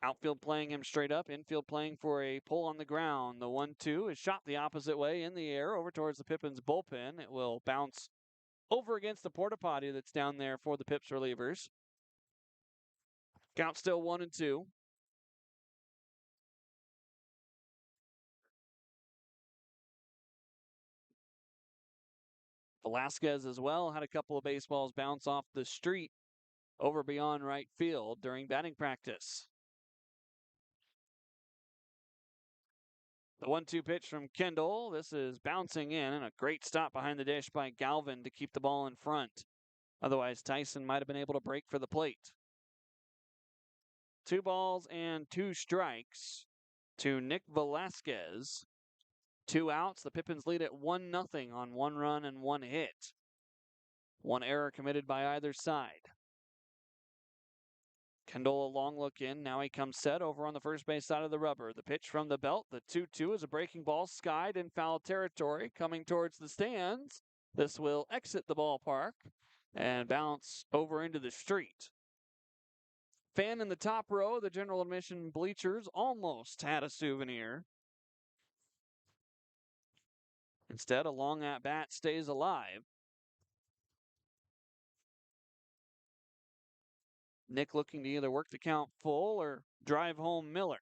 Outfield playing him straight up, infield playing for a pull on the ground. The 1-2 is shot the opposite way in the air over towards the Pippins bullpen. It will bounce over against the porta potty that's down there for the Pipps relievers. Count still 1-2. Velasquez as well had a couple of baseballs bounce off the street over beyond right field during batting practice. The 1-2 pitch from Kendall. This is bouncing in, and a great stop behind the dish by Galvin to keep the ball in front. Otherwise, Tyson might have been able to break for the plate. 2 balls and 2 strikes to Nick Velasquez. 2 outs. The Pippins lead at 1-0 on 1 run and 1 hit. 1 error committed by either side. Kendall a long look in. Now he comes set over on the first base side of the rubber. The pitch from the belt. The 2-2 is a breaking ball skied in foul territory coming towards the stands. This will exit the ballpark and bounce over into the street. Fan in the top row, the general admission bleachers, almost had a souvenir. Instead, a long at-bat stays alive. Nick looking to either work the count full or drive home Miller.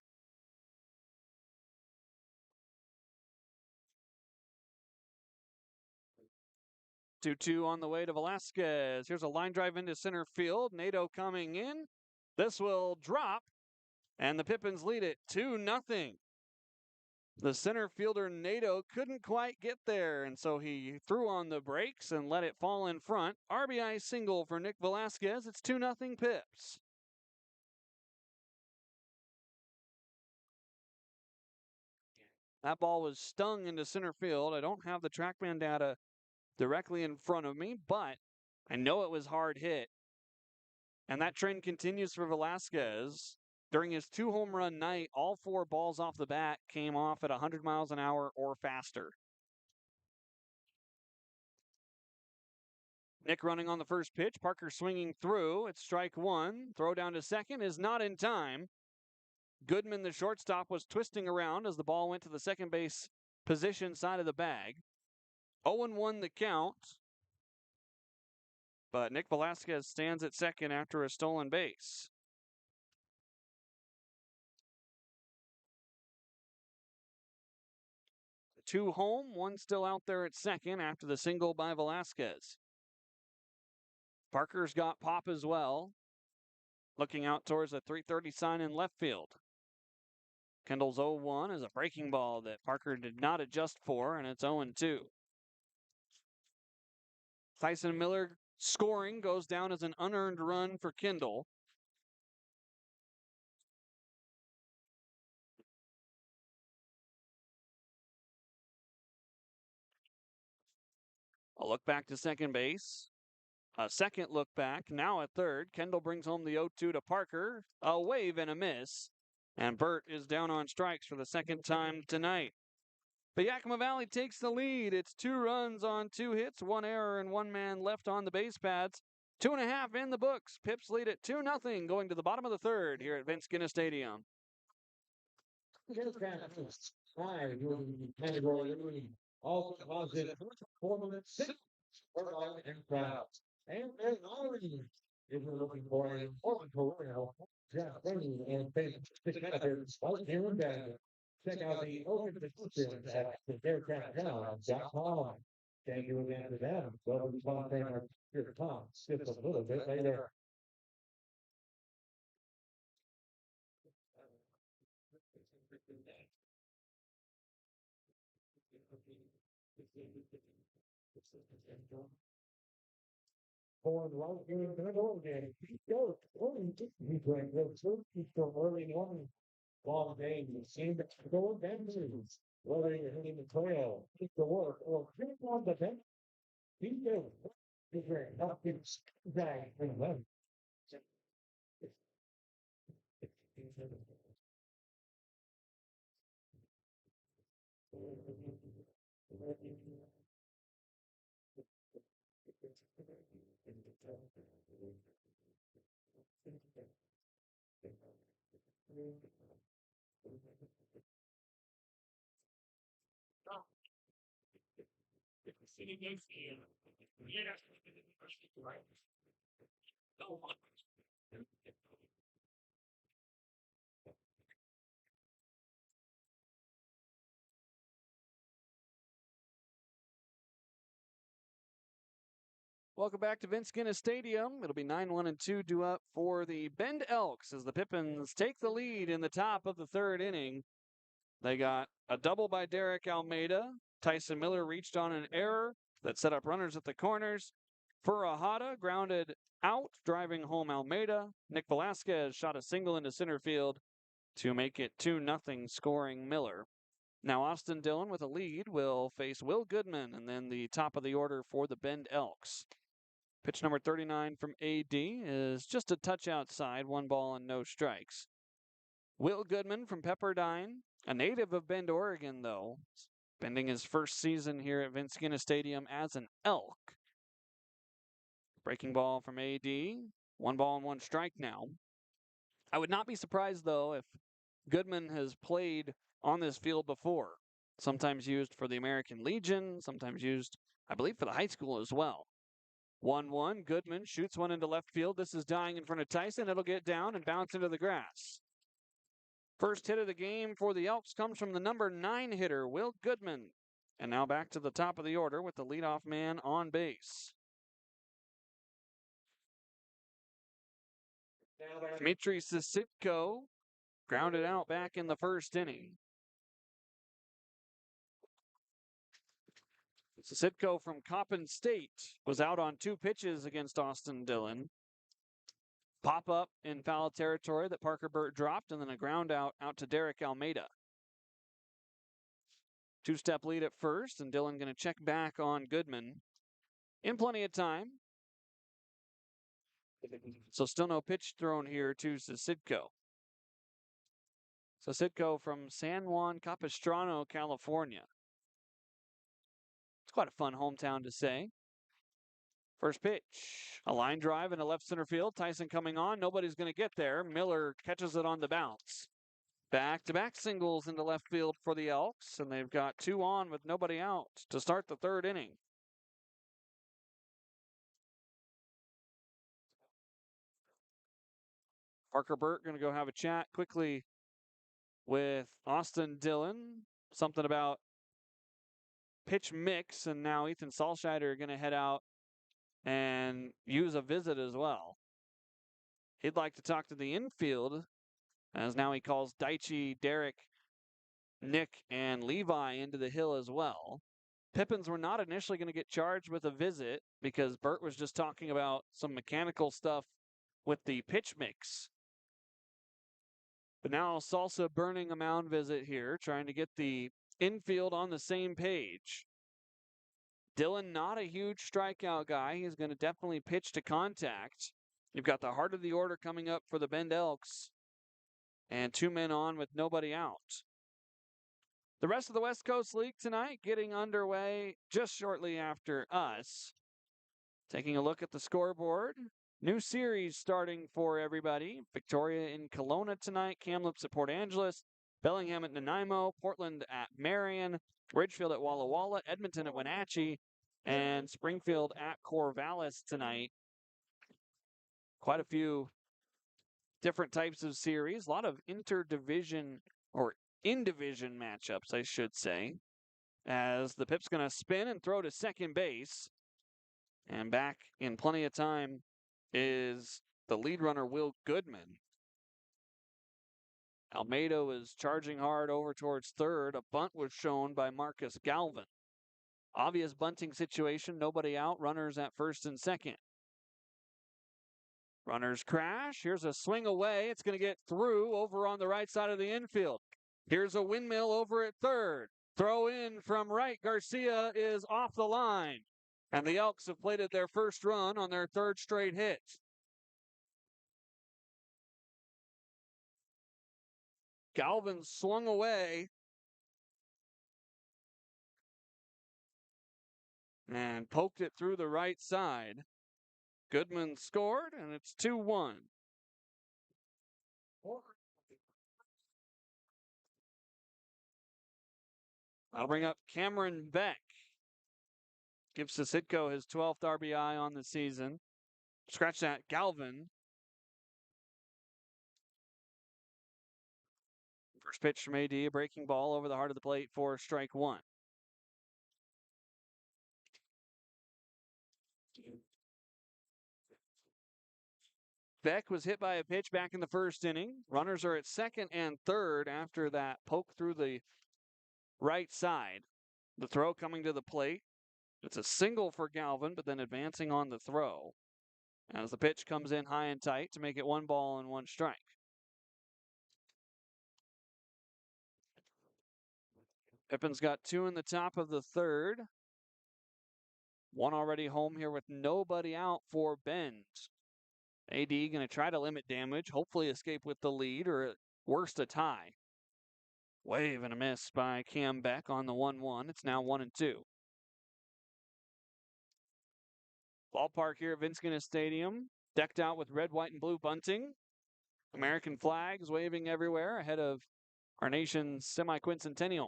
Two on the way to Velasquez. Here's a line drive into center field. Nato coming in. This will drop, and the Pippins lead it 2-0. The center fielder Nato couldn't quite get there, and so he threw on the brakes and let it fall in front. RBI single for Nick Velasquez. It's 2-0 Pipps. That ball was stung into center field. I don't have the TrackMan data directly in front of me, but I know it was hard hit. And that trend continues for Velasquez. During his 2 home run night, all 4 balls off the bat came off at 100 miles an hour or faster. Nick running on the first pitch. Parker swinging through. It's strike 1. Throw down to second is not in time. Goodman, the shortstop, was twisting around as the ball went to the second base position side of the bag. 0-1 the count. But Nick Velasquez stands at second after a stolen base. Two home, one still out there at second after the single by Velasquez. Parker's got pop as well. Looking out towards a 330 sign in left field. Kendall's 0-1 is a breaking ball that Parker did not adjust for, and it's 0-2. Tyson Miller scoring goes down as an unearned run for Kendall. A look back to second base. A second look back, now at third. Kendall brings home the 0-2 to Parker. A wave and a miss. And Burt is down on strikes for the second time tonight. But Yakima Valley takes the lead. It's 2 runs on 2 hits, 1 error, and 1 man left on the base pads. 2.5 in the books. Pipps lead at 2-0 going to the bottom of the third here at Vince Genna Stadium. Five, category all positive performance, and crowds. And then already, if you're looking for an important career, Japanese and Vince here in Bend. Check out the open positions at theaircraftground.com. Thank you again to them. So we want to thank our Tom just a little bit later. For the right here in the middle again. Go, he's going to go to early morning. Long day, you seem to go benches. Whether you're hitting the trail, keep the work, or keep on the bench, be good. He's very healthy, guy, and then. Welcome back to Vince Genna Stadium. It'll be 9-1-2 due up for the Bend Elks as the Pippins take the lead in the top of the third inning. They got a double by Derek Almeida. Tyson Miller reached on an error that set up runners at the corners. Furahada grounded out, driving home Almeida. Nick Velasquez shot a single into center field to make it 2-0, scoring Miller. Now Austin Dillon with a lead will face Will Goodman, and then the top of the order for the Bend Elks. Pitch number 39 from AD is just a touch outside, 1 ball and no strikes. Will Goodman from Pepperdine, a native of Bend, Oregon, though, spending his first season here at Vince Genna Stadium as an Elk. Breaking ball from AD, 1 ball and 1 strike now. I would not be surprised, though, if Goodman has played on this field before. Sometimes used for the American Legion, sometimes used, I believe, for the high school as well. 1-1, Goodman shoots one into left field. This is dying in front of Tyson. It'll get down and bounce into the grass. First hit of the game for the Elks comes from the number 9 hitter, Will Goodman. And now back to the top of the order with the leadoff man on base. Dmitry Sisitko grounded out back in the first inning. Sisitko from Coppin State was out on 2 pitches against Austin Dillon. Pop up in foul territory that Parker Burt dropped, and then a ground out to Derek Almeida. 2-step lead at first, and Dillon going to check back on Goodman in plenty of time. So still no pitch thrown here to Sisitko. Sisitko from San Juan Capistrano, California. It's quite a fun hometown to say. First pitch, a line drive into left center field. Tyson coming on. Nobody's going to get there. Miller catches it on the bounce. Back-to-back singles into left field for the Elks, and they've got 2 on with nobody out to start the third inning. Parker Burt going to go have a chat quickly with Austin Dillon. Something about pitch mix, and now Ethan Salscheider are going to head out and use a visit as well. He'd like to talk to the infield, as now he calls Daichi, Derek, Nick, and Levi into the hill as well. Pippins were not initially going to get charged with a visit because Burt was just talking about some mechanical stuff with the pitch mix. But now Salsa burning a mound visit here, trying to get the infield on the same page. Dillon, not a huge strikeout guy. He's going to definitely pitch to contact. You've got the heart of the order coming up for the Bend Elks. And 2 men on with nobody out. The rest of the West Coast League tonight getting underway just shortly after us. Taking a look at the scoreboard. New series starting for everybody. Victoria in Kelowna tonight. Kamloops at Port Angeles. Bellingham at Nanaimo. Portland at Marion. Ridgefield at Walla Walla. Edmonton at Wenatchee. And Springfield at Corvallis tonight. Quite a few different types of series. A lot of interdivision or in-division matchups, I should say. As the Pip's going to spin and throw to second base. And back in plenty of time is the lead runner, Will Goodman. Almeida was charging hard over towards third. A bunt was shown by Marcus Galvin. Obvious bunting situation, nobody out, runners at first and second. Runners crash. Here's a swing away. It's going to get through over on the right side of the infield. Here's a windmill over at third. Throw in from right. Garcia is off the line. And the Elks have plated their first run on their third straight hit. Galvin swung away and poked it through the right side. Goodman scored, and it's 2-1. I'll bring up Cameron Beck. Gives Sisitko his 12th RBI on the season. Scratch that, Galvin. First pitch from AD, a breaking ball over the heart of the plate for strike one. Beck was hit by a pitch back in the first inning. Runners are at second and third after that poke through the right side. The throw coming to the plate. It's a single for Galvin, but then advancing on the throw as the pitch comes in high and tight to make it 1-1 strike. Pippins got two in the top of the third. One already home here with nobody out for Bend. AD going to try to limit damage, hopefully escape with the lead or at worst a tie. Wave and a miss by Cam Beck on the 1-1. It's now 1-2. Ballpark here at Vince Genna Stadium, decked out with red, white, and blue bunting. American flags waving everywhere ahead of our nation's semi-quincentennial.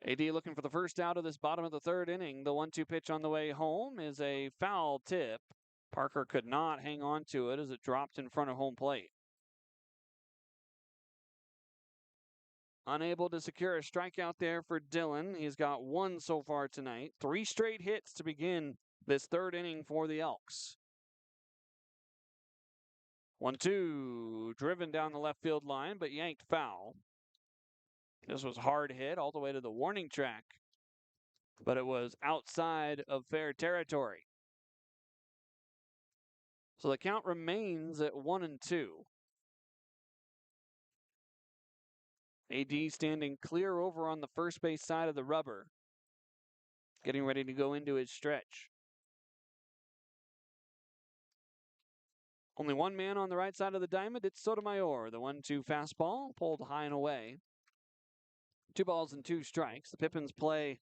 AD looking for the first out of this bottom of the third inning. The 1-2 pitch on the way home is a foul tip. Parker could not hang on to it as it dropped in front of home plate. Unable to secure a strikeout there for Dylan. He's got one so far tonight. 3 straight hits to begin this third inning for the Elks. 1-2, driven down the left field line, but yanked foul. This was hard hit all the way to the warning track, but it was outside of fair territory. So the count remains at 1-2. AD standing clear over on the first base side of the rubber, getting ready to go into his stretch. Only one man on the right side of the diamond. It's Sotomayor. The 1-2 fastball pulled high and away. 2 balls and 2 strikes. The Pippins play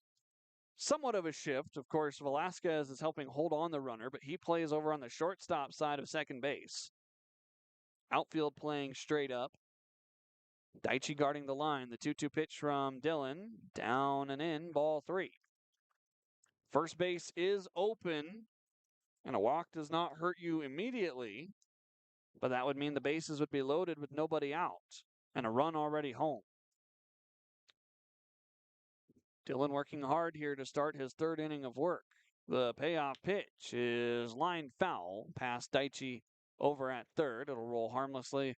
somewhat of a shift. Of course, Velasquez is helping hold on the runner, but he plays over on the shortstop side of second base. Outfield playing straight up. Daichi guarding the line. The 2-2 pitch from Dylan. Down and in, ball 3. First base is open, and a walk does not hurt you immediately, but that would mean the bases would be loaded with nobody out and a run already home. Dylan working hard here to start his third inning of work. The payoff pitch is line foul past Daichi over at third. It'll roll harmlessly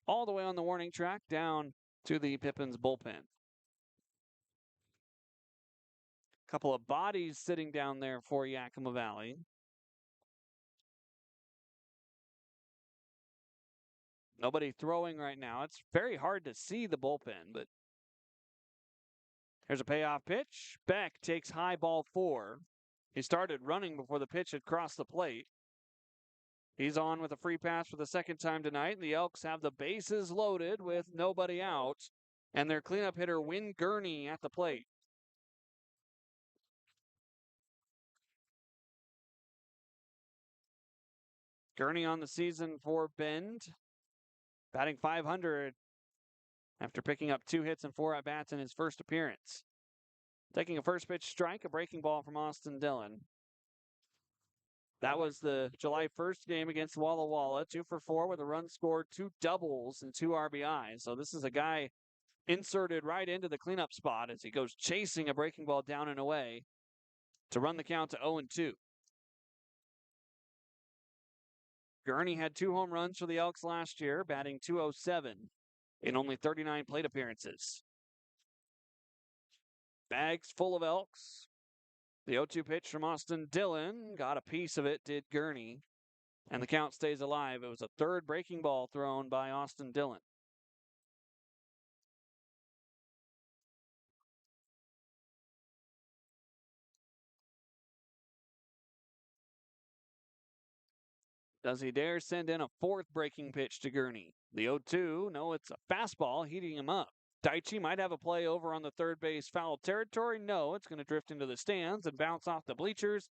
all the way on the warning track down to the Pippins bullpen. Couple of bodies sitting down there for Yakima Valley. Nobody throwing right now. It's very hard to see the bullpen, but here's a payoff pitch. Beck takes high, ball 4. He started running before the pitch had crossed the plate. He's on with a free pass for the second time tonight. The Elks have the bases loaded with nobody out And their cleanup hitter, Win Gurney, at the plate. Gurney on the season for Bend, batting .500 after picking up 2 hits and 4 at-bats in his first appearance. Taking a first pitch strike, a breaking ball from Austin Dillon. That was the July 1st game against Walla Walla, 2 for 4 with a run scored, 2 doubles, and 2 RBIs. So this is a guy inserted right into the cleanup spot as he goes chasing a breaking ball down and away to run the count to 0-2. Gurney had 2 home runs for the Elks last year, batting .207 in only 39 plate appearances. Bags full of Elks. The 0-2 pitch from Austin Dillon. Got a piece of it, did Gurney. And the count stays alive. It was a third breaking ball thrown by Austin Dillon. Does he dare send in a fourth breaking pitch to Gurney? The 0-2, no, it's a fastball heating him up. Daichi might have a play over on the third base foul territory. No, it's going to drift into the stands and bounce off the bleachers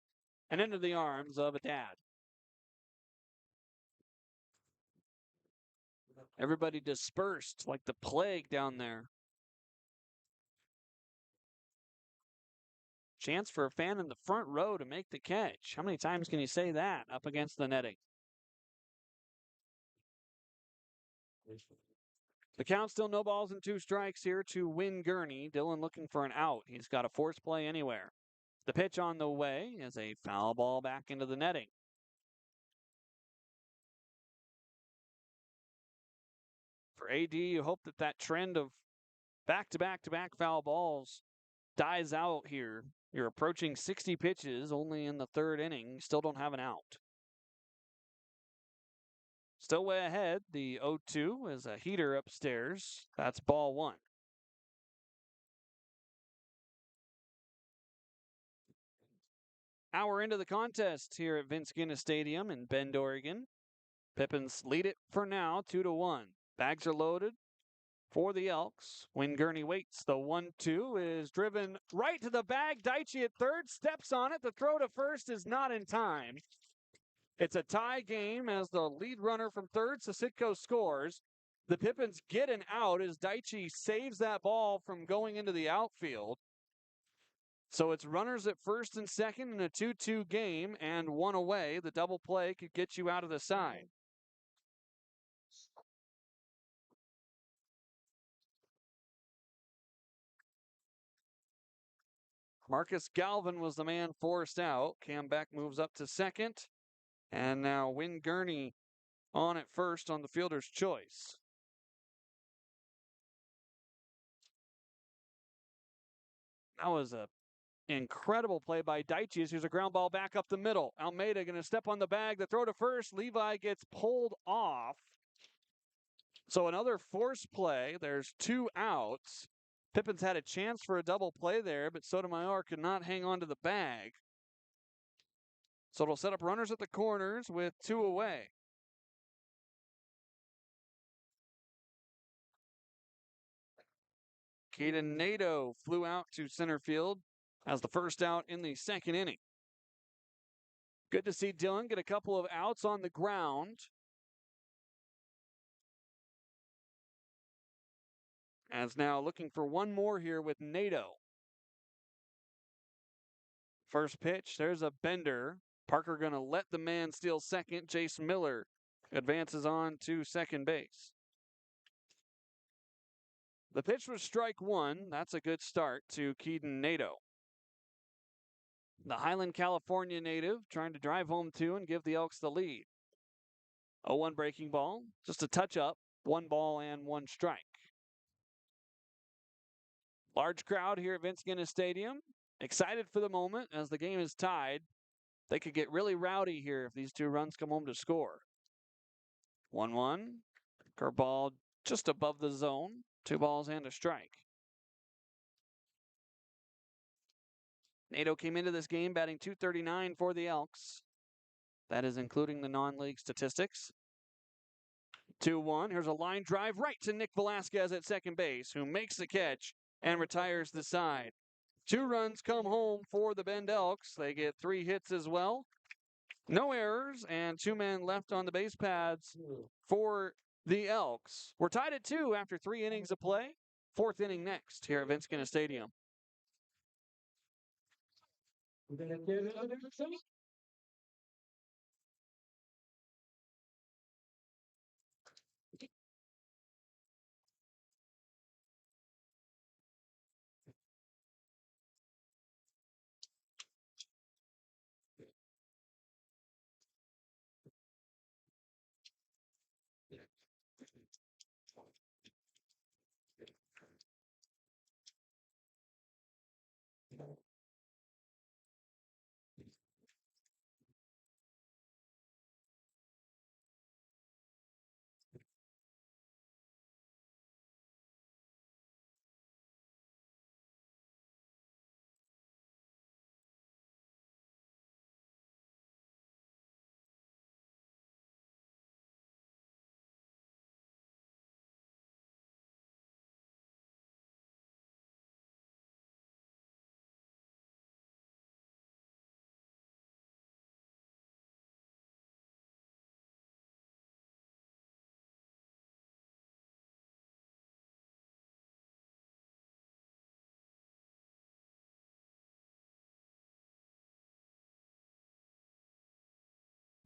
and into the arms of a dad. Everybody dispersed like the plague down there. Chance for a fan in the front row to make the catch. How many times can you say that up against the netting? The count still no balls and 2 strikes here to Win Gurney. Dillon looking for an out. He's got a force play anywhere. The pitch on the way is a foul ball back into the netting. For AD, you hope that that trend of back-to-back-to-back foul balls dies out here. You're approaching 60 pitches only in the 3rd inning. Still don't have an out. Still way ahead. The 0-2 is a heater upstairs. That's ball 1. Hour into the contest here at Vince Genna Stadium in Bend, Oregon. Pippins lead it for now, 2-1. Bags are loaded for the Elks. When Gurney waits, the 1-2 is driven right to the bag. Daichi at third, steps on it. The throw to first is not in time. It's a tie game as the lead runner from third, Sisitko, scores. The Pippins get an out as Daichi saves that ball from going into the outfield. So it's runners at first and second in a 2-2 game and 1 away. The double play could get you out of the side. Marcus Galvin was the man forced out. Cam Beck moves up to second. And now Win Gurney on at first on the fielder's choice. That was a incredible play by Daichi. Here's a ground ball back up the middle. Almeida going to step on the bag. The throw to first. Levi gets pulled off. So another force play. There's 2 outs. Pippins had a chance for a double play there, but Sotomayor could not hang on to the bag. So it'll set up runners at the corners with 2 away. Caden Nato flew out to center field as the first out in the 2nd inning. Good to see Dillon get a couple of outs on the ground. As now looking for one more here with Nato. First pitch, there's a bender. Parker going to let the man steal second. Jace Miller advances on to second base. The pitch was strike 1. That's a good start to Keaton Nato. The Highland, California native trying to drive home 2 and give the Elks the lead. 0-1 breaking ball, just a touch up, 1 ball and 1 strike. Large crowd here at Vince Genna Stadium. Excited for the moment as the game is tied. They could get really rowdy here if these 2 runs come home to score. 1-1. Curveball just above the zone. 2 balls and a strike. Nato came into this game batting .239 for the Elks. That is including the non-league statistics. 2-1. Here's a line drive right to Nick Velasquez at second base, who makes the catch and retires the side. 2 runs come home for the Bend Elks. They get 3 hits as well. No errors, and 2 men left on the base pads for the Elks. We're tied at 2 after 3 innings of play. 4th inning next here at Vince Genna Stadium.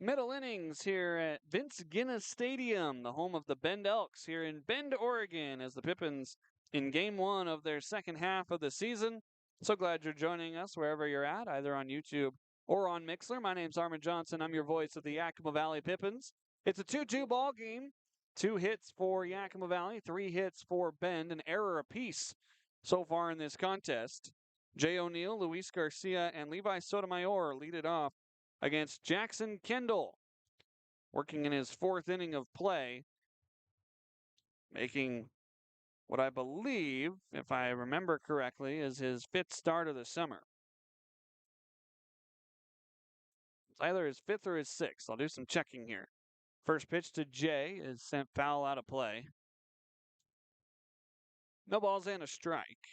Middle innings here at Vince Genna Stadium, the home of the Bend Elks here in Bend, Oregon, as the Pippins in game 1 of their second half of the season. So glad you're joining us wherever you're at, either on YouTube or on Mixler. My name's Harmon Johnsen. I'm your voice of the Yakima Valley Pippins. It's a 2-2 ball game. 2 hits for Yakima Valley, 3 hits for Bend, an error apiece so far in this contest. Jay O'Neill, Luis Garcia, and Levi Sotomayor lead it off against Jackson Kendall, working in his 4th inning of play, making what I believe, if I remember correctly, is his 5th start of the summer. It's either his 5th or his 6th. I'll do some checking here. First pitch to Jay is sent foul out of play. No balls and a strike.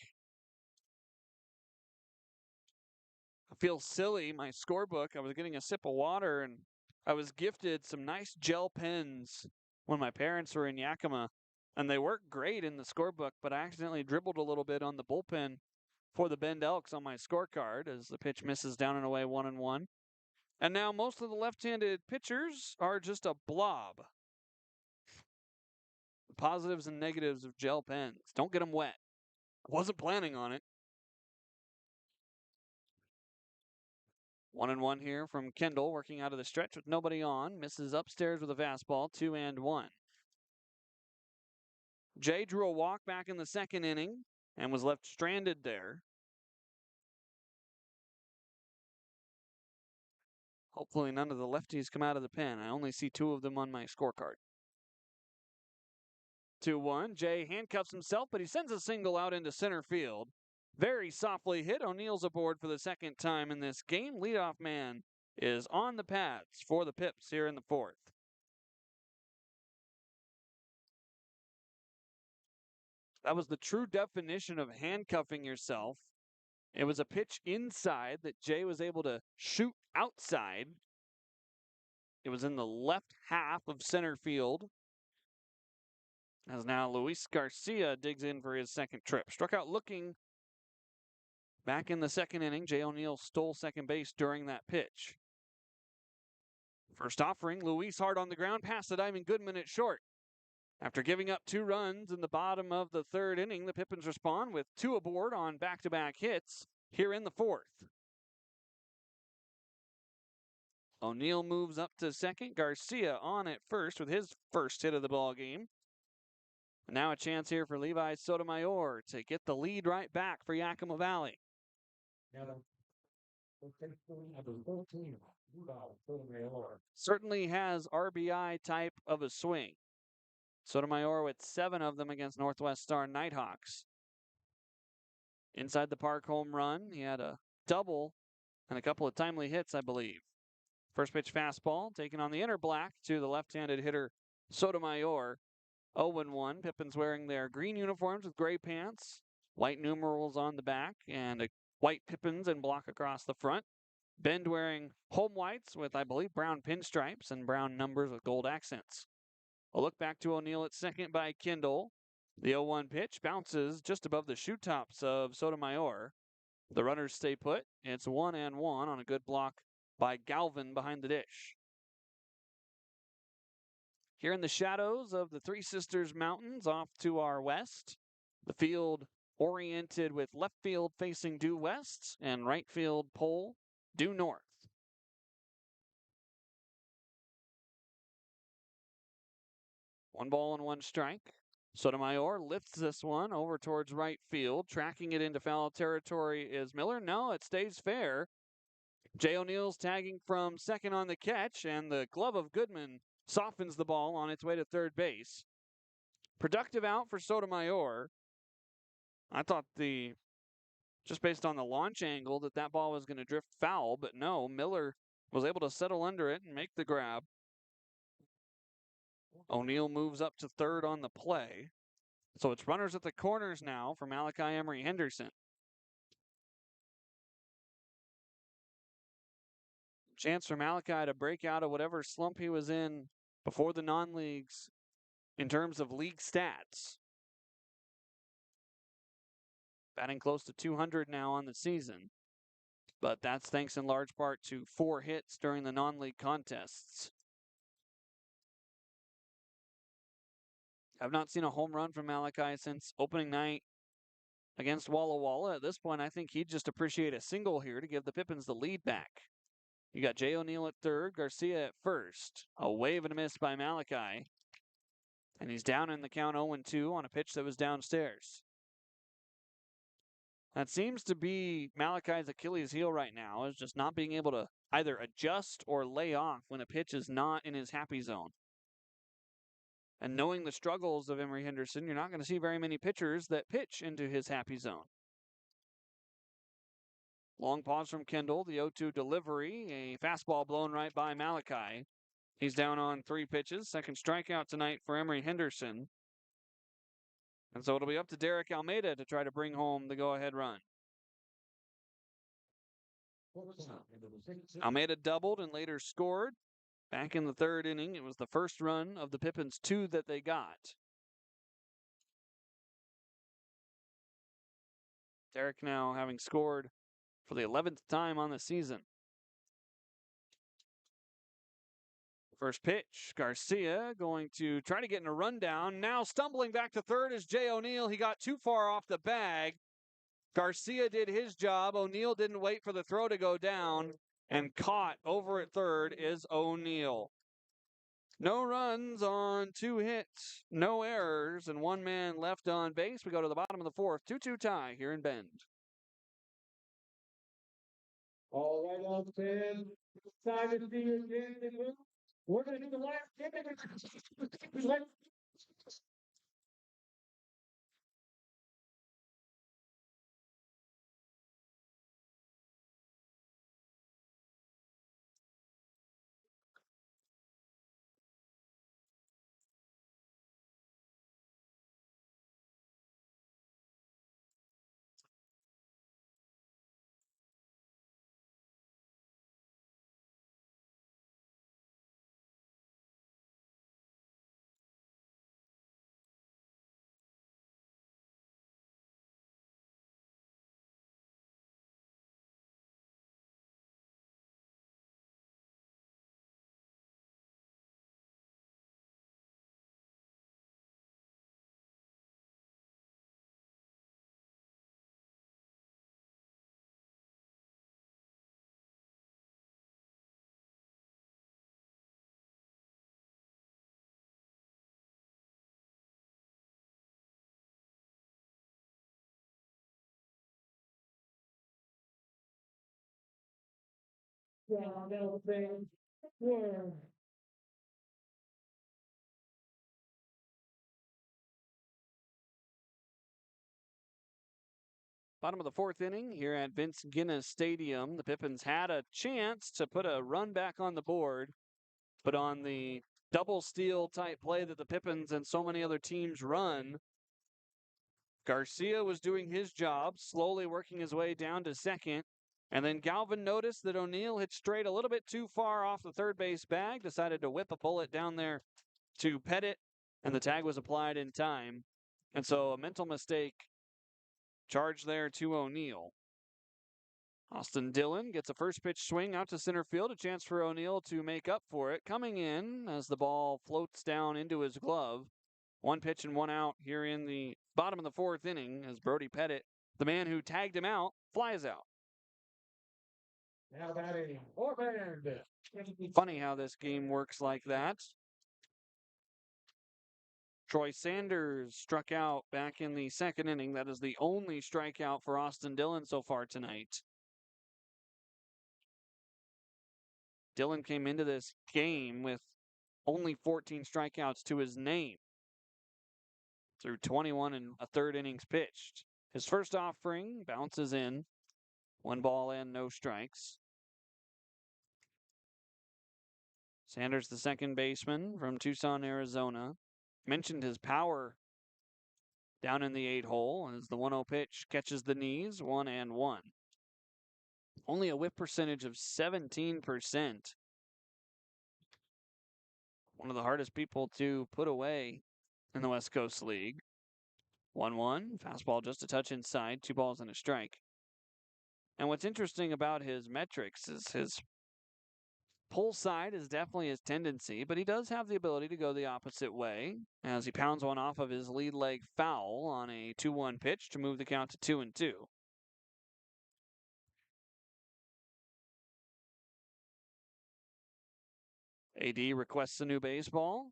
I feel silly. My scorebook, I was getting a sip of water and I was gifted some nice gel pens when my parents were in Yakima. And they work great in the scorebook, but I accidentally dribbled a little bit on the bullpen for the Bend Elks on my scorecard as the pitch misses down and away 1-1. And now most of the left-handed pitchers are just a blob. The positives and negatives of gel pens. Don't get them wet. I wasn't planning on it. 1-1 here from Kendall, working out of the stretch with nobody on. Misses upstairs with a fastball, 2-1. Jay drew a walk back in the 2nd inning and was left stranded there. Hopefully none of the lefties come out of the pen. I only see 2 of them on my scorecard. 2-1. Jay handcuffs himself, but he sends a single out into center field. Very softly hit. O'Neill's aboard for the 2nd time in this game. Leadoff man is on the pads for the Pipps here in the 4th. That was the true definition of handcuffing yourself. It was a pitch inside that Jay was able to shoot outside. It was in the left half of center field. As now Luis Garcia digs in for his 2nd trip. Struck out looking back in the 2nd inning. Jay O'Neill stole second base during that pitch. First offering, Luis hard on the ground, past the diamond, Goodman at short. After giving up 2 runs in the bottom of the 3rd inning, the Pippins respond with 2 aboard on back-to-back hits here in the 4th. O'Neill moves up to 2nd. Garcia on at 1st with his first hit of the ball game. Now a chance here for Levi Sotomayor to get the lead right back for Yakima Valley. Certainly has RBI type of a swing. Sotomayor with 7 of them against Northwest Star Nighthawks. Inside the park home run, he had a double and a couple of timely hits, I believe. First pitch fastball taken on the inner black to the left-handed hitter Sotomayor, 0-1. Pippins wearing their green uniforms with gray pants, white numerals on the back, and a white Pippins and block across the front. Bend wearing home whites with, I believe, brown pinstripes and brown numbers with gold accents. A look back to O'Neill at second by Kindle. The 0-1 pitch bounces just above the shoe tops of Sotomayor. The runners stay put. It's 1-1 on a good block by Galvin behind the dish. Here in the shadows of the Three Sisters Mountains off to our west, the field oriented with left field facing due west and right field pole due north. 1-1 strike. Sotomayor lifts this one over towards right field. Tracking it into foul territory is Miller. No, it stays fair. Jay O'Neill's tagging from second on the catch, and the glove of Goodman softens the ball on its way to third base. Productive out for Sotomayor. I thought just based on the launch angle that ball was going to drift foul, but no, Miller was able to settle under it and make the grab. O'Neill moves up to third on the play. So it's runners at the corners now for Malachi Emery Henderson. Chance for Malachi to break out of whatever slump he was in before the non-leagues in terms of league stats. Batting close to 200 now on the season. But that's thanks in large part to 4 hits during the non-league contests. I've not seen a home run from Malachi since opening night against Walla Walla. At this point, I think he'd just appreciate a single here to give the Pippins the lead back. You got Jay O'Neill at third, Garcia at first. A wave and a miss by Malachi. And he's down in the count 0-2 on a pitch that was downstairs. That seems to be Malachi's Achilles heel right now, is just not being able to either adjust or lay off when a pitch is not in his happy zone. And knowing the struggles of Emery Henderson, you're not going to see very many pitchers that pitch into his happy zone. Long pause from Kendall, the 0-2 delivery, a fastball blown right by Malachi. He's down on 3 pitches, second strikeout tonight for Emery Henderson. And so it'll be up to Derek Almeida to try to bring home the go-ahead run. Almeida doubled and later scored. Back in the third inning, it was the first run of the Pippins 2 that they got. Derek now having scored for the 11th time on the season. First pitch, Garcia going to try to get in a rundown. Now stumbling back to third is Jay O'Neill. He got too far off the bag. Garcia did his job. O'Neill didn't wait for the throw to go down, and caught over at third is O'Neill. No runs on 2 hits, no errors, and 1 man left on base. We go to the bottom of the 4th, 2-2 tie here in Bend. All right, on Bend. Time to see you again. We're going to do the last game. Bottom of the 4th inning here at Vince Genna Stadium. The Pippins had a chance to put a run back on the board, but on the double steal type play that the Pippins and so many other teams run. Garcia was doing his job, slowly working his way down to second. And then Galvin noticed that O'Neill had strayed a little bit too far off the third base bag, decided to whip a bullet down there to Pettit, and the tag was applied in time. And so a mental mistake charged there to O'Neill. Austin Dillon gets a first pitch swing out to center field, a chance for O'Neill to make up for it. Coming in as the ball floats down into his glove. One pitch and one out here in the bottom of the fourth inning as Brody Pettit, the man who tagged him out, flies out. Now batting, Orland. Funny how this game works like that. Troy Sanders struck out back in the second inning. That is the only strikeout for Austin Dillon so far tonight. Dillon came into this game with only 14 strikeouts to his name through 21 and a third innings pitched. His first offering bounces in. 1 ball and no strikes. Sanders, the second baseman from Tucson, Arizona, mentioned his power down in the 8 hole as the 1-0 pitch catches the knees, 1-1. Only a whip percentage of 17%. One of the hardest people to put away in the West Coast League. 1-1, fastball just a touch inside, 2 balls and a strike. And what's interesting about his metrics is his pull side is definitely his tendency, but he does have the ability to go the opposite way as he pounds one off of his lead leg foul on a 2-1 pitch to move the count to 2-2. AD requests a new baseball.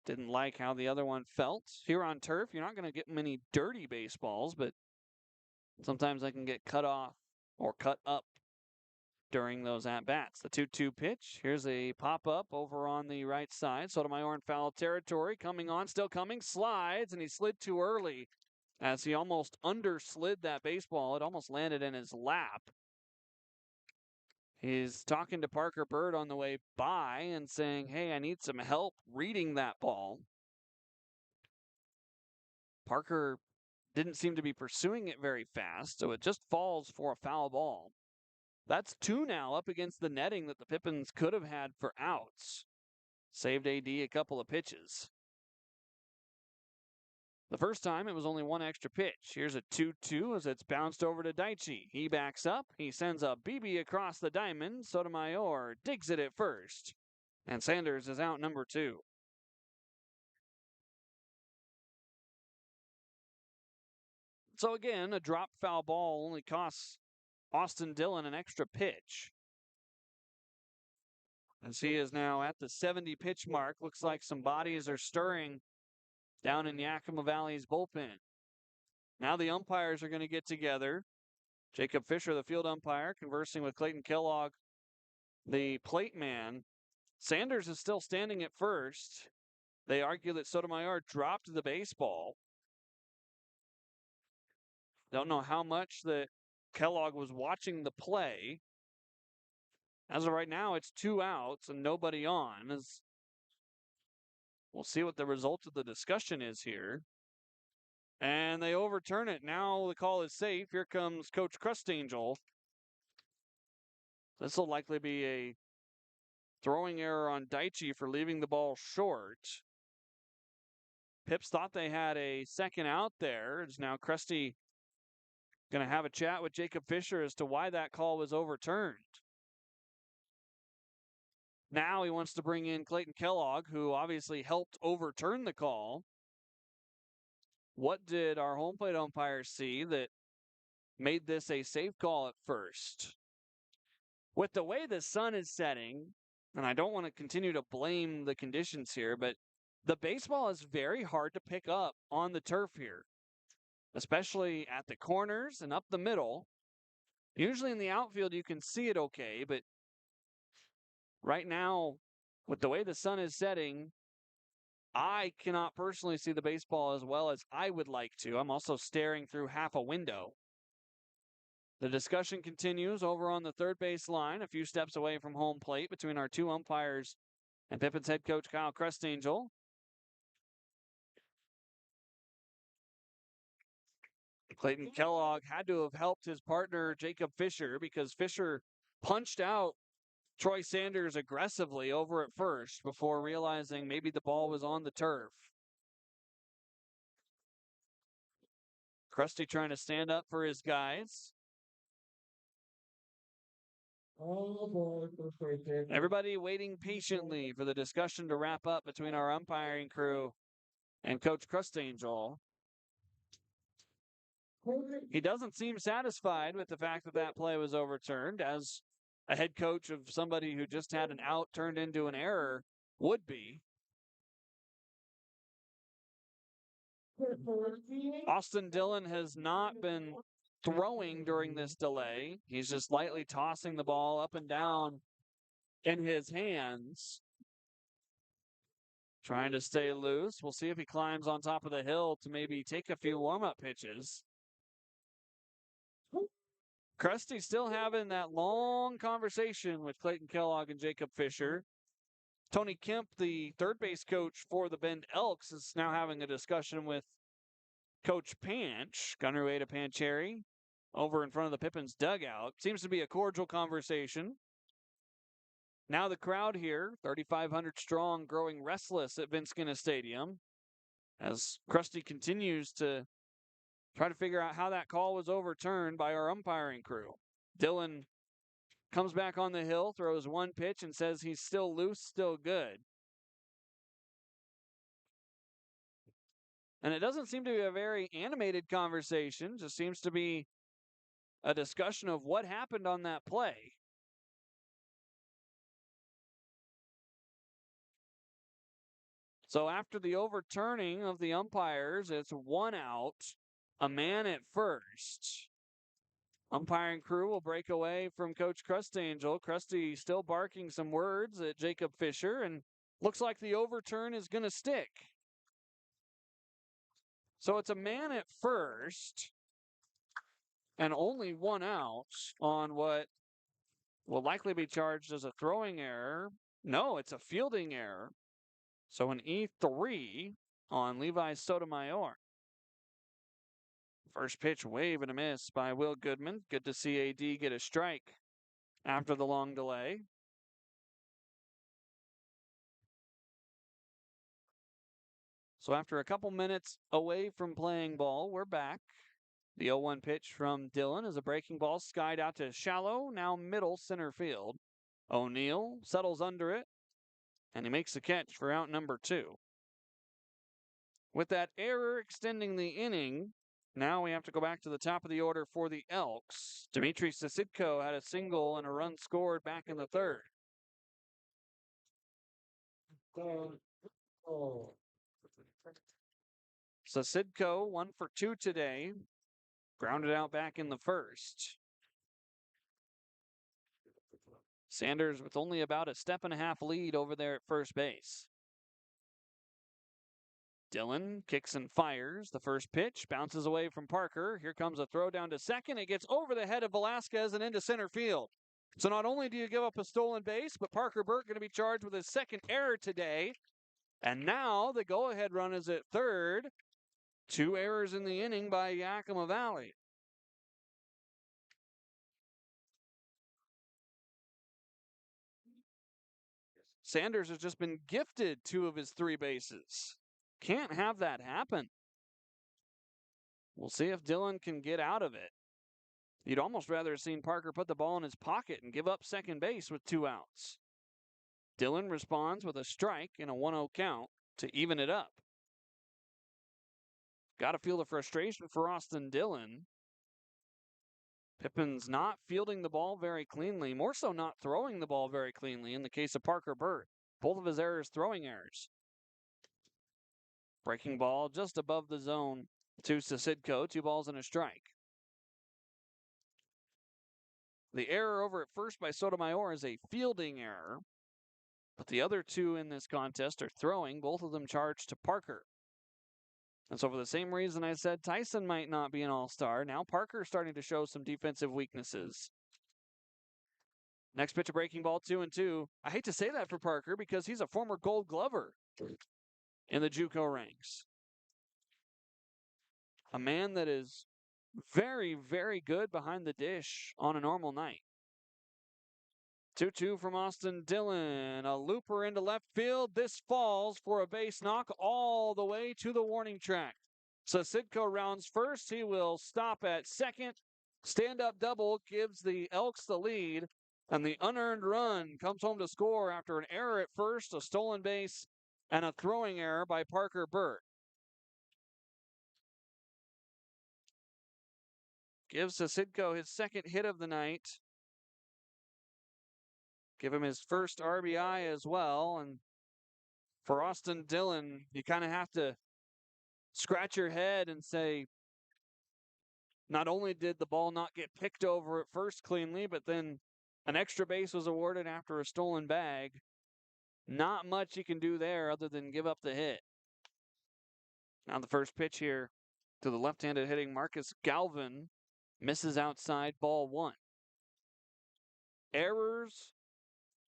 Didn't like how the other one felt. Here on turf, you're not going to get many dirty baseballs, but sometimes they can get cut off or cut up during those at-bats. The 2-2 pitch. Here's a pop-up over on the right side. Sotomayor in foul territory. Coming on, still coming. Slides, and he slid too early as he almost underslid that baseball. It almost landed in his lap. He's talking to Parker Bird on the way by and saying, hey, I need some help reading that ball. Parker didn't seem to be pursuing it very fast, so it just falls for a foul ball. That's 2 now up against the netting that the Pippins could have had for outs. Saved AD a couple of pitches. The first time, it was only 1 extra pitch. Here's a 2-2 as it's bounced over to Daichi. He backs up. He sends a BB across the diamond. Sotomayor digs it at first. And Sanders is out number 2. So again, a drop foul ball only costs Austin Dillon an extra pitch. As he is now at the 70 pitch mark, looks like some bodies are stirring down in Yakima Valley's bullpen. Now the umpires are going to get together. Jacob Fisher, the field umpire, conversing with Clayton Kellogg, the plate man. Sanders is still standing at first. They argue that Sotomayor dropped the baseball. Don't know how much that Kellogg was watching the play. As of right now, it's 2 outs and nobody on. We'll see what the result of the discussion is here. And they overturn it. Now the call is safe. Here comes Coach Crustangel. This will likely be a throwing error on Daichi for leaving the ball short. Pipps thought they had a second out there. It's now Krusty going to have a chat with Jacob Fisher as to why that call was overturned. Now he wants to bring in Clayton Kellogg, who obviously helped overturn the call. What did our home plate umpire see that made this a safe call at first? With the way the sun is setting, and I don't want to continue to blame the conditions here, but the baseball is very hard to pick up on the turf here, especially at the corners and up the middle. Usually in the outfield, you can see it okay, but right now, with the way the sun is setting, I cannot personally see the baseball as well as I would like to. I'm also staring through half a window. The discussion continues over on the third base line, a few steps away from home plate between our 2 umpires And Pippins head coach Kyle Crustangel. Clayton Kellogg had to have helped his partner Jacob Fisher because Fisher punched out Troy Sanders aggressively over at first before realizing maybe the ball was on the turf. Krusty trying to stand up for his guys. Everybody waiting patiently for the discussion to wrap up between our umpiring crew and Coach Crustangel. He doesn't seem satisfied with the fact that that play was overturned, as a head coach of somebody who just had an out turned into an error would be. Austin Dillon has not been throwing during this delay. He's just lightly tossing the ball up and down in his hands, trying to stay loose. We'll see if he climbs on top of the hill to maybe take a few warm-up pitches. Krusty still having that long conversation with Clayton Kellogg and Jacob Fisher. Tony Kemp, the third base coach for the Bend Elks, is now having a discussion with Coach Panch, Gunner Way to Pancheri, over in front of the Pippins dugout. Seems to be a cordial conversation. Now the crowd here, 3,500 strong, growing restless at Vince Genna Stadium, as Krusty continues to try to figure out how that call was overturned by our umpiring crew. Dillon comes back on the hill, throws one pitch, and says he's still loose, still good. And it doesn't seem to be a very animated conversation, just seems to be a discussion of what happened on that play. So after the overturning of the umpires, it's one out, a man at first. Umpiring crew will break away from Coach Crustangel. Krusty still barking some words at Jacob Fisher, and looks like the overturn is going to stick. So it's a man at first and only one out on what will likely be charged as a throwing error. No, it's a fielding error. So an E3 on Levi Sotomayor. First pitch, wave and a miss by Will Goodman. Good to see AD get a strike after the long delay. So after a couple minutes away from playing ball, we're back. The 0-1 pitch from Dillon is a breaking ball skied out to shallow, now middle center field. O'Neill settles under it, and he makes the catch for out number 2. With that error extending the inning, now we have to go back to the top of the order for the Elks. Dmitry Sasidko had a single and a run scored back in the third. Sasidko 1 for 2 today. Grounded out back in the first. Sanders with only about a step and a half lead over there at first base. Dillon kicks and fires. The first pitch bounces away from Parker. Here comes a throw down to second. It gets over the head of Velasquez and into center field. So not only do you give up a stolen base, but Parker Burke going to be charged with his second error today. And now the go-ahead run is at third. 2 errors in the inning by Yakima Valley. Sanders has just been gifted 2 of his 3 bases. Can't have that happen. We'll see if Dillon can get out of it. You'd almost rather have seen Parker put the ball in his pocket and give up second base with 2 outs. Dillon responds with a strike and a 1-0 count to even it up. Got to feel the frustration for Austin Dillon. Pippins not fielding the ball very cleanly, more so not throwing the ball very cleanly in the case of Parker Burke. Both of his errors throwing errors. Breaking ball just above the zone to Sasidko. 2 balls and a strike. The error over at first by Sotomayor is a fielding error, but the other 2 in this contest are throwing, both of them charged to Parker. And so for the same reason I said Tyson might not be an all-star, now Parker's starting to show some defensive weaknesses. Next pitch, a breaking ball, 2-2. I hate to say that for Parker because he's a former Gold Glover in the JUCO ranks. A man that is very, very good behind the dish on a normal night. 2-2 from Austin Dillon. A looper into left field. This falls for a base knock all the way to the warning track. So Sidko rounds first. He will stop at second. Stand-up double gives the Elks the lead. And the unearned run comes home to score after an error at first, a stolen base, and a throwing error by Parker Burt. Gives Sidko his second hit of the night. Give him his first RBI as well. And for Austin Dillon, you kind of have to scratch your head and say, not only did the ball not get picked over at first cleanly, but then an extra base was awarded after a stolen bag. Not much you can do there other than give up the hit. Now the first pitch here to the left-handed hitting Marcus Galvin misses outside, ball one. Errors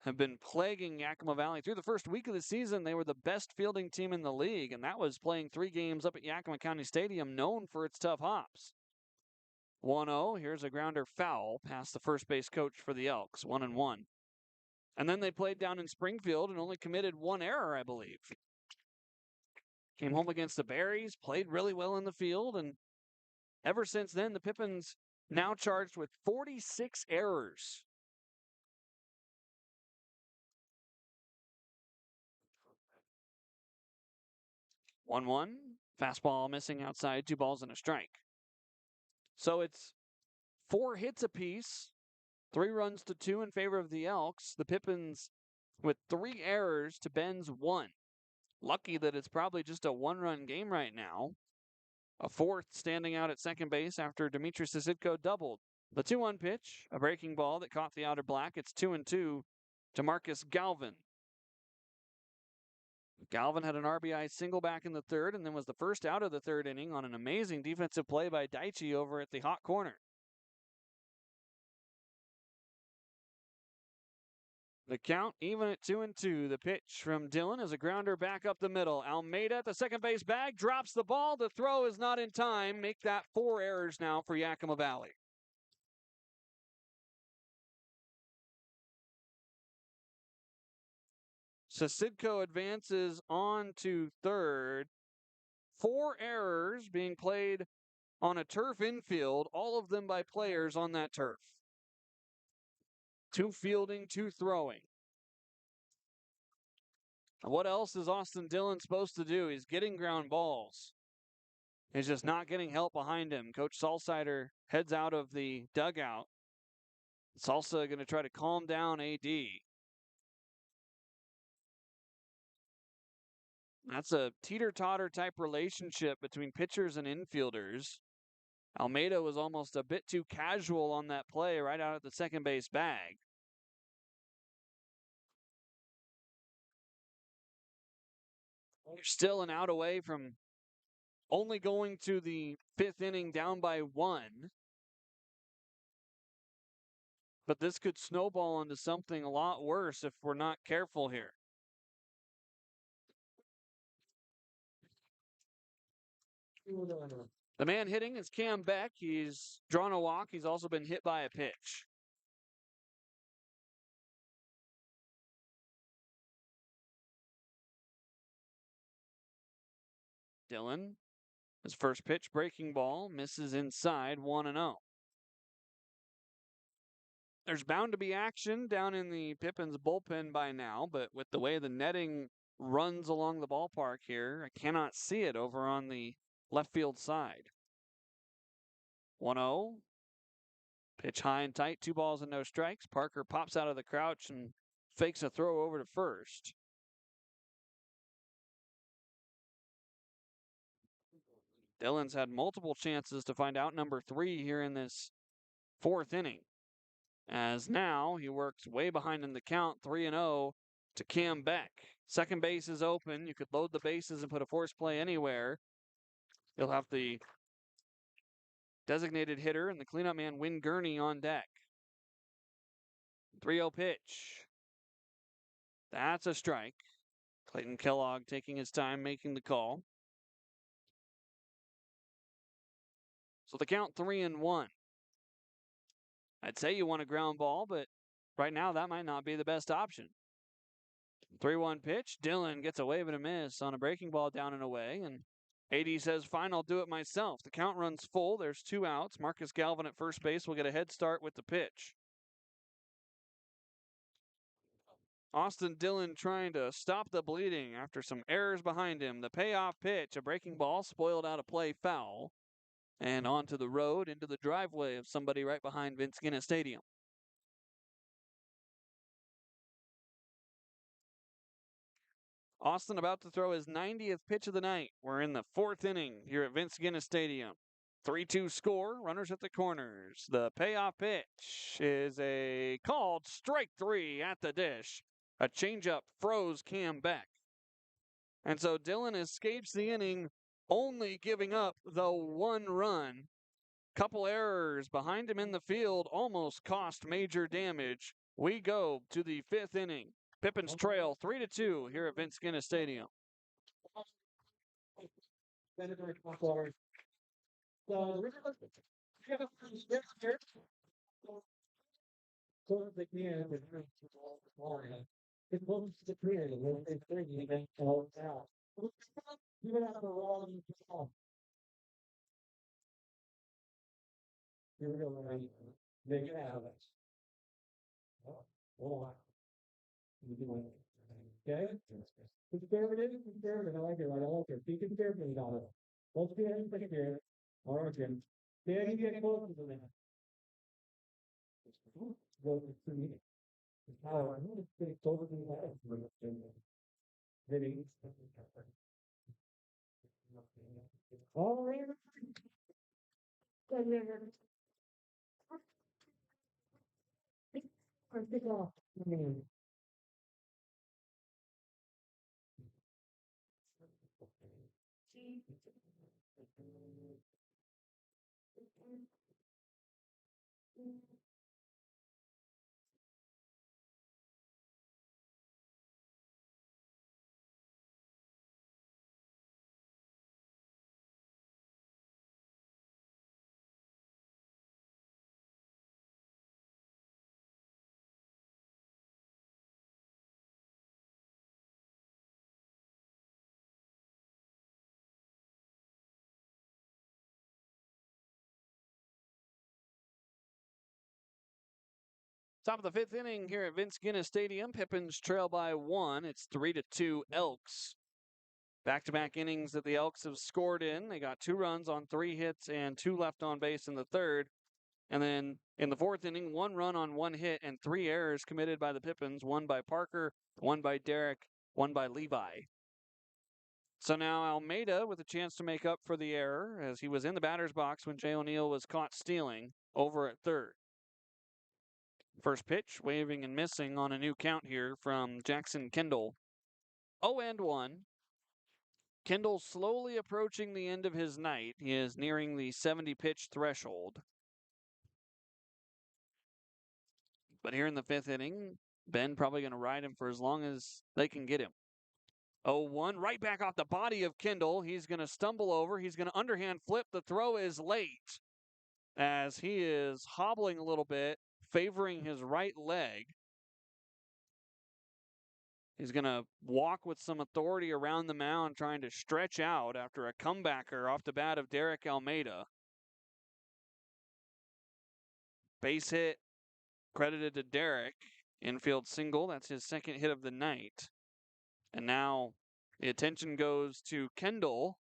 have been plaguing Yakima Valley. Through the first week of the season, they were the best fielding team in the league, and that was playing 3 games up at Yakima County Stadium, known for its tough hops. 1-0, here's a grounder foul past the first base coach for the Elks, 1-1. And then they played down in Springfield and only committed 1 error, I believe. Came home against the Berries, played really well in the field, and ever since then, the Pippins now charged with 46 errors. One, fastball missing outside, 2 balls and a strike. So it's 4 hits apiece, 3 runs to 2 in favor of the Elks. The Pippins with 3 errors to Ben's 1. Lucky that it's probably just a 1-run game right now. A 4th standing out at second base after Dimitri Sidko doubled. The 2-1 pitch, a breaking ball that caught the outer black. It's 2-2 to Marcus Galvin. Galvin had an RBI single back in the third and then was the first out of the third inning on an amazing defensive play by Daichi over at the hot corner. The count even at 2-2. The pitch from Dillon is a grounder back up the middle. Almeida at the second base bag drops the ball. The throw is not in time. Make that 4 errors now for Yakima Valley. Sidko advances on to third. 4 errors being played on a turf infield, all of them by players on that turf. 2 fielding, 2 throwing. What else is Austin Dillon supposed to do? He's getting ground balls. He's just not getting help behind him. Coach Salsider heads out of the dugout. Salsa going to try to calm down AD. That's a teeter-totter type relationship between pitchers and infielders. Almeida was almost a bit too casual on that play right out at the second base bag. You're still an out away from only going to the 5th inning down by 1. But this could snowball into something a lot worse if we're not careful here. The man hitting is Cam Beck. He's drawn a walk. He's also been hit by a pitch. Dillon, his first pitch, breaking ball, misses inside, 1-0. There's bound to be action down in the Pippins bullpen by now, but with the way the netting runs along the ballpark here, I cannot see it over on the left field side. 1-0. Pitch high and tight, 2 balls and no strikes. Parker pops out of the crouch and fakes a throw over to first. Dillon's had multiple chances to find out number 3 here in this 4th inning. As now he works way behind in the count, 3-0 to Cam Beck. Second base is open. You could load the bases and put a force play anywhere. You'll have the designated hitter and the cleanup man Win Gurney on deck. 3-0 pitch. That's a strike. Clayton Kellogg taking his time making the call. So the count 3-1. I'd say you want a ground ball, but right now that might not be the best option. 3-1 pitch. Dillon gets a wave and a miss on a breaking ball down and away, and AD says, fine, I'll do it myself. The count runs full. There's 2 outs. Marcus Galvin at first base will get a head start with the pitch. Austin Dillon trying to stop the bleeding after some errors behind him. The payoff pitch, a breaking ball, spoiled out a play foul. And onto the road, into the driveway of somebody right behind Vince Genna Stadium. Austin about to throw his 90th pitch of the night. We're in the 4th inning here at Vince Genna Stadium. 3-2 score, runners at the corners. The payoff pitch is a called strike 3 at the dish. A changeup froze Cam Beck. And so Dillon escapes the inning, only giving up the 1 run. Couple errors behind him in the field almost cost major damage. We go to the 5th inning. Pippins trail 3-2 here at Vince Genna Stadium. Here we go, right? Make it happen. Okay? Conservative, I like it, right? I like it. Be conservative about it. Let's be anything here. All right, Jim. Then you get closer to that. Go to 2 minutes. Power. I'm going to stay closer to that. Maybe. All right. Pick off. Top of the 5th inning here at Vince Genna Stadium. Pippins trail by 1. It's 3-2 Elks. Back-to-back innings that the Elks have scored in. They got 2 runs on 3 hits and 2 left on base in the 3rd. And then in the 4th inning, 1 run on 1 hit and 3 errors committed by the Pippins. 1 by Parker, 1 by Derek, 1 by Levi. So now Almeida with a chance to make up for the error, as he was in the batter's box when Jay O'Neill was caught stealing over at 3rd. First pitch, waving and missing on a new count here from Jackson Kendall. 0-1. Kendall slowly approaching the end of his night. He is nearing the 70 pitch threshold. But here in the 5th inning, Ben probably going to ride him for as long as they can get him. 0-1, right back off the body of Kendall. He's going to stumble over. He's going to underhand flip. The throw is late as he is hobbling a little bit, favoring his right leg. He's going to walk with some authority around the mound, trying to stretch out after a comebacker off the bat of Derek Almeida. Base hit credited to Derek. Infield single. That's his 2nd hit of the night. And now the attention goes to Kendall,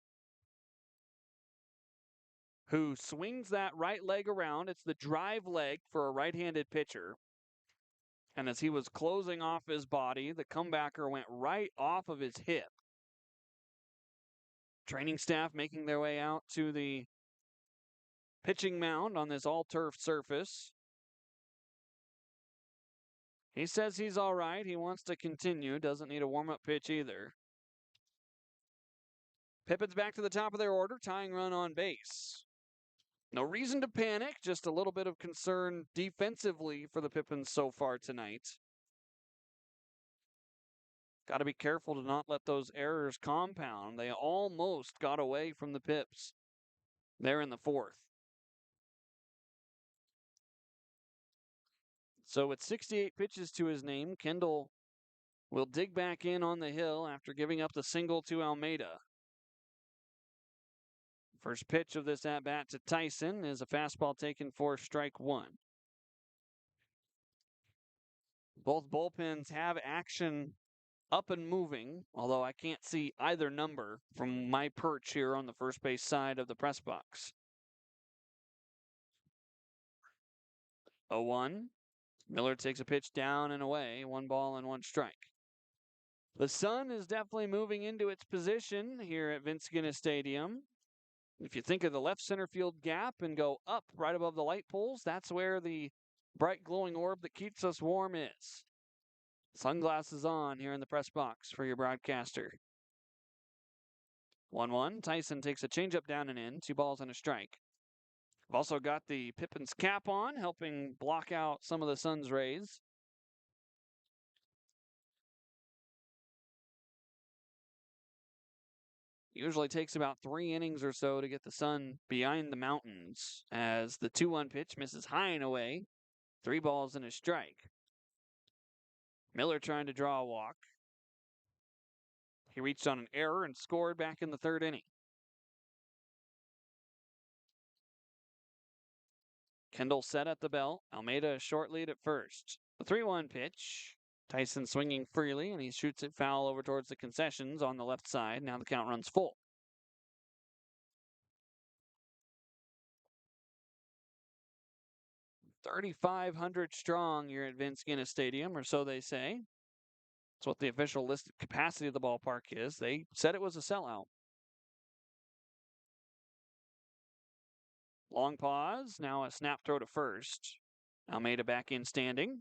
who swings that right leg around. It's the drive leg for a right-handed pitcher. And as he was closing off his body, the comebacker went right off of his hip. Training staff making their way out to the pitching mound on this all-turf surface. He says he's all right. He wants to continue. Doesn't need a warm-up pitch either. Pippins back to the top of their order, tying run on base. No reason to panic, just a little bit of concern defensively for the Pippins so far tonight. Got to be careful to not let those errors compound. They almost got away from the Pipps there in the fourth. So with 68 pitches to his name, Kendall will dig back in on the hill after giving up the single to Almeida. First pitch of this at-bat to Tyson is a fastball taken for strike one. Both bullpens have action up and moving, although I can't see either number from my perch here on the first base side of the press box. 0-1. Miller takes a pitch down and away, 1 ball and 1 strike. The sun is definitely moving into its position here at Vince Genna Stadium. If you think of the left center field gap and go up right above the light poles, that's where the bright glowing orb that keeps us warm is. Sunglasses on here in the press box for your broadcaster. 1-1. Tyson takes a changeup down and in, 2 balls and a strike. I've also got the Pippins cap on, helping block out some of the sun's rays. Usually takes about 3 innings or so to get the sun behind the mountains as the 2-1 pitch misses high and away. 3 balls and a strike. Miller trying to draw a walk. He reached on an error and scored back in the 3rd inning. Kendall set at the belt. Almeida a short lead at first. The 3-1 pitch. Tyson swinging freely, and he shoots it foul over towards the concessions on the left side. Now the count runs full. 3,500 strong here at Vince Genna Stadium, or so they say. That's what the official listed capacity of the ballpark is. They said it was a sellout. Long pause. Now a snap throw to first. Almeida back in standing.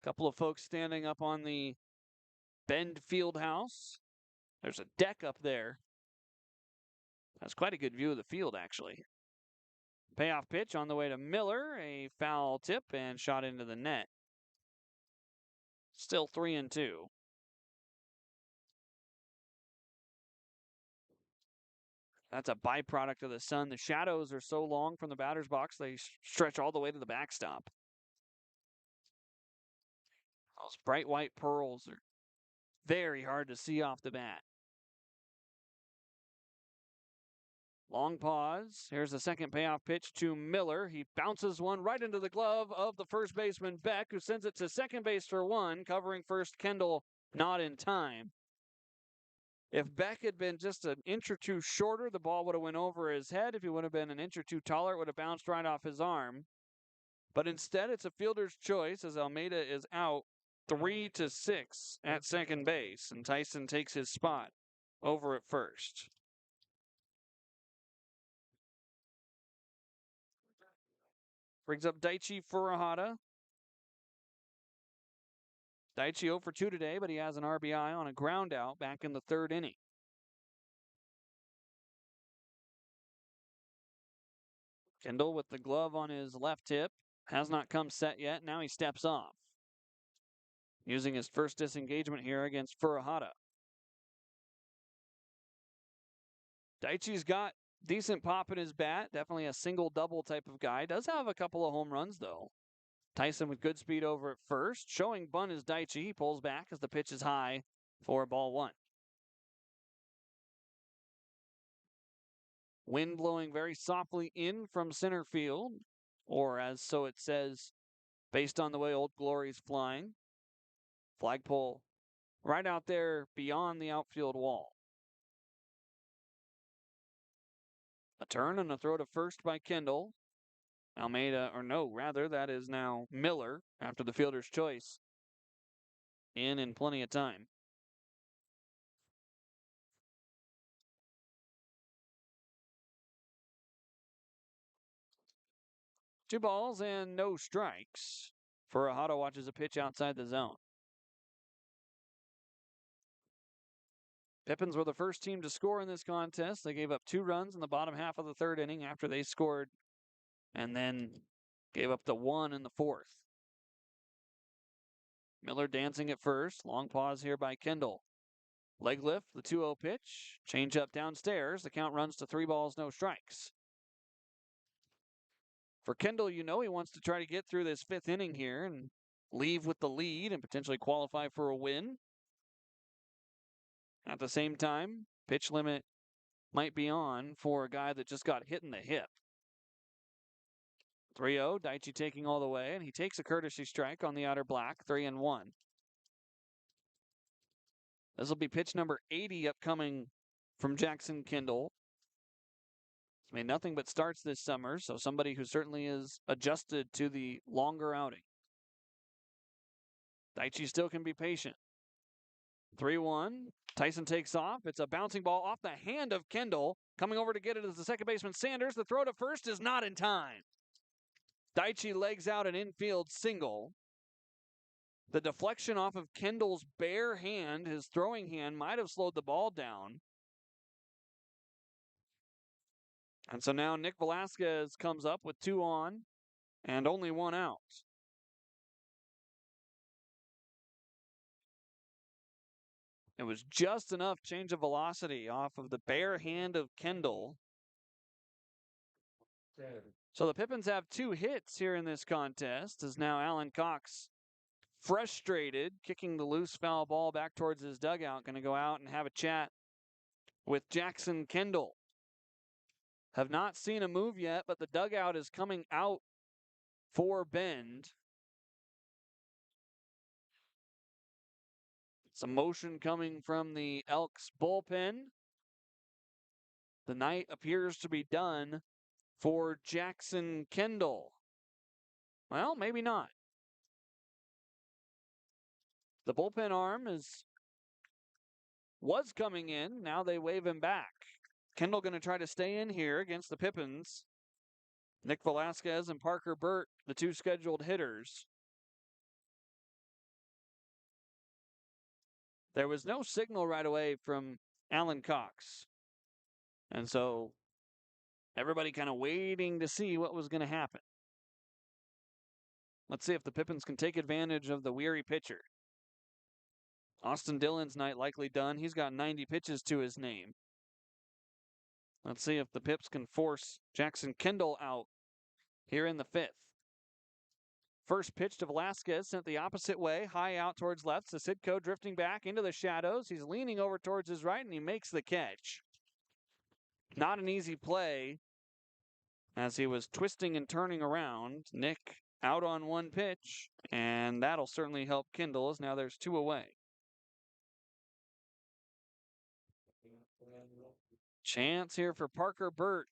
Couple of folks standing up on the Bend field house. There's a deck up there. That's quite a good view of the field, actually. Payoff pitch on the way to Miller. A foul tip and shot into the net. Still 3-2. That's a byproduct of the sun. The shadows are so long from the batter's box, they stretch all the way to the backstop. Those bright white pearls are very hard to see off the bat. Long pause. Here's the second payoff pitch to Miller. He bounces one right into the glove of the first baseman, Beck, who sends it to second base for 1, covering first Kendall not in time. If Beck had been just an inch or 2 shorter, the ball would have went over his head. If he would have been an inch or 2 taller, it would have bounced right off his arm. But instead, it's a fielder's choice as Almeida is out 3-6 at second base, and Tyson takes his spot over at first. Brings up Daichi Furuhata. Daichi 0 for 2 today, but he has an RBI on a ground out back in the 3rd inning. Kendall with the glove on his left hip. Has not come set yet. Now he steps off. Using his first disengagement here against Furuhata. Daichi's got decent pop in his bat. Definitely a single-double type of guy. Does have a couple of home runs, though. Tyson with good speed over at first. Showing bunt is Daichi. He pulls back as the pitch is high for ball 1. Wind blowing very softly in from center field, or as so it says, based on the way Old Glory's flying. Flagpole right out there beyond the outfield wall. A turn and a throw to first by Kendall. Almeida, or no, rather, that is now Miller after the fielder's choice. In plenty of time. Two balls and no strikes. Furuhata watches a pitch outside the zone. Pippins were the first team to score in this contest. They gave up 2 runs in the bottom half of the 3rd inning after they scored and then gave up the 1 in the 4th. Miller dancing at first. Long pause here by Kendall. Leg lift, the 2-0 pitch. Change up downstairs. The count runs to 3 balls, no strikes. For Kendall, you know he wants to try to get through this 5th inning here and leave with the lead and potentially qualify for a win. At the same time, pitch limit might be on for a guy that just got hit in the hip. 3-0, Daichi taking all the way, and he takes a courtesy strike on the outer black, 3-1. This will be pitch number 80 upcoming from Jackson Kendall. He's made nothing but starts this summer, so somebody who certainly is adjusted to the longer outing. Daichi still can be patient. 3-1. Tyson takes off. It's a bouncing ball off the hand of Kendall. Coming over to get it is the second baseman Sanders. The throw to first is not in time. Daichi legs out an infield single. The deflection off of Kendall's bare hand, his throwing hand, might have slowed the ball down. And so now Nick Velasquez comes up with 2 on and only 1 out. It was just enough change of velocity off of the bare hand of Kendall. So the Pippins have 2 hits here in this contest, as now Alan Cox, frustrated, kicking the loose foul ball back towards his dugout, going to go out and have a chat with Jackson Kendall. Have not seen a move yet, but the dugout is coming out for Bend. Some motion coming from the Elks bullpen. The night appears to be done for Jackson Kendall. Well, maybe not. The bullpen arm was coming in. Now they wave him back. Kendall going to try to stay in here against the Pippins. Nick Velasquez and Parker Burt, the 2 scheduled hitters. There was no signal right away from Alan Cox. And so everybody kind of waiting to see what was going to happen. Let's see if the Pippins can take advantage of the weary pitcher. Austin Dillon's night likely done. He's got 90 pitches to his name. Let's see if the Pips can force Jackson Kendall out here in the 5th. First pitch to Velasquez, sent the opposite way, high out towards left. Sisitko drifting back into the shadows. He's leaning over towards his right, and he makes the catch. Not an easy play as he was twisting and turning around. Nick out on 1 pitch, and that'll certainly help Kendall as now there's 2 away. Chance here for Parker Burt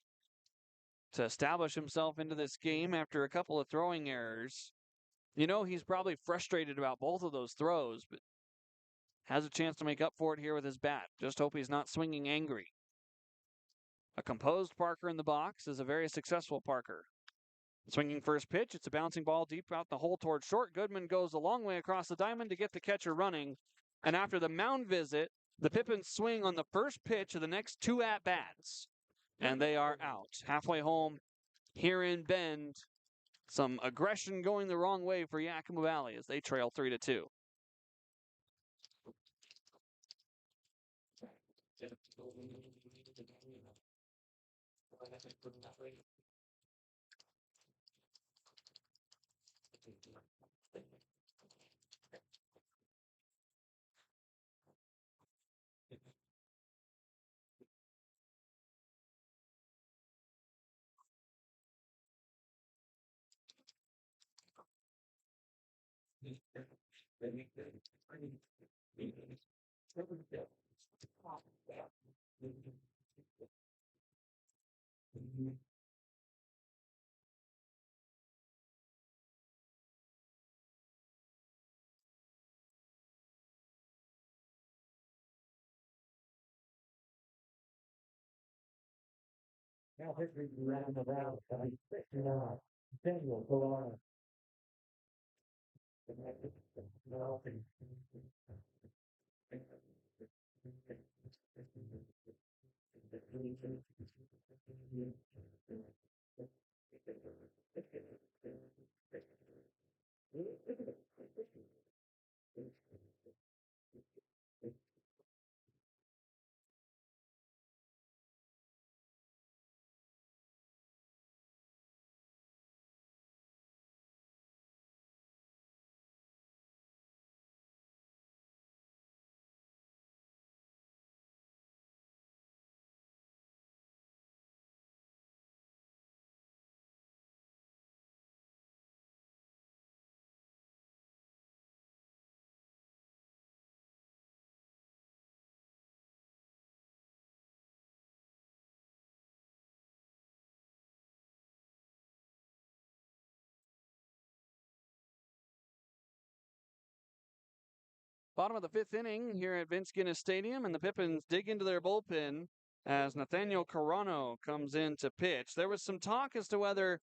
to establish himself into this game after a couple of throwing errors. You know, he's probably frustrated about both of those throws, but has a chance to make up for it here with his bat. Just hope he's not swinging angry. A composed Parker in the box is a very successful Parker. Swinging first pitch, it's a bouncing ball deep out the hole towards short. Goodman goes a long way across the diamond to get the catcher running. And after the mound visit, the Pippins swing on the first pitch of the next 2 at-bats. And they are out. Halfway home here in Bend. Some aggression going the wrong way for Yakima Valley as they trail 3-2. Now, history around the round, then we'll go on. Bottom of the fifth inning here at Vince Genna Stadium, and the Pippins dig into their bullpen as Nathaniel Carano comes in to pitch. There was some talk as to whether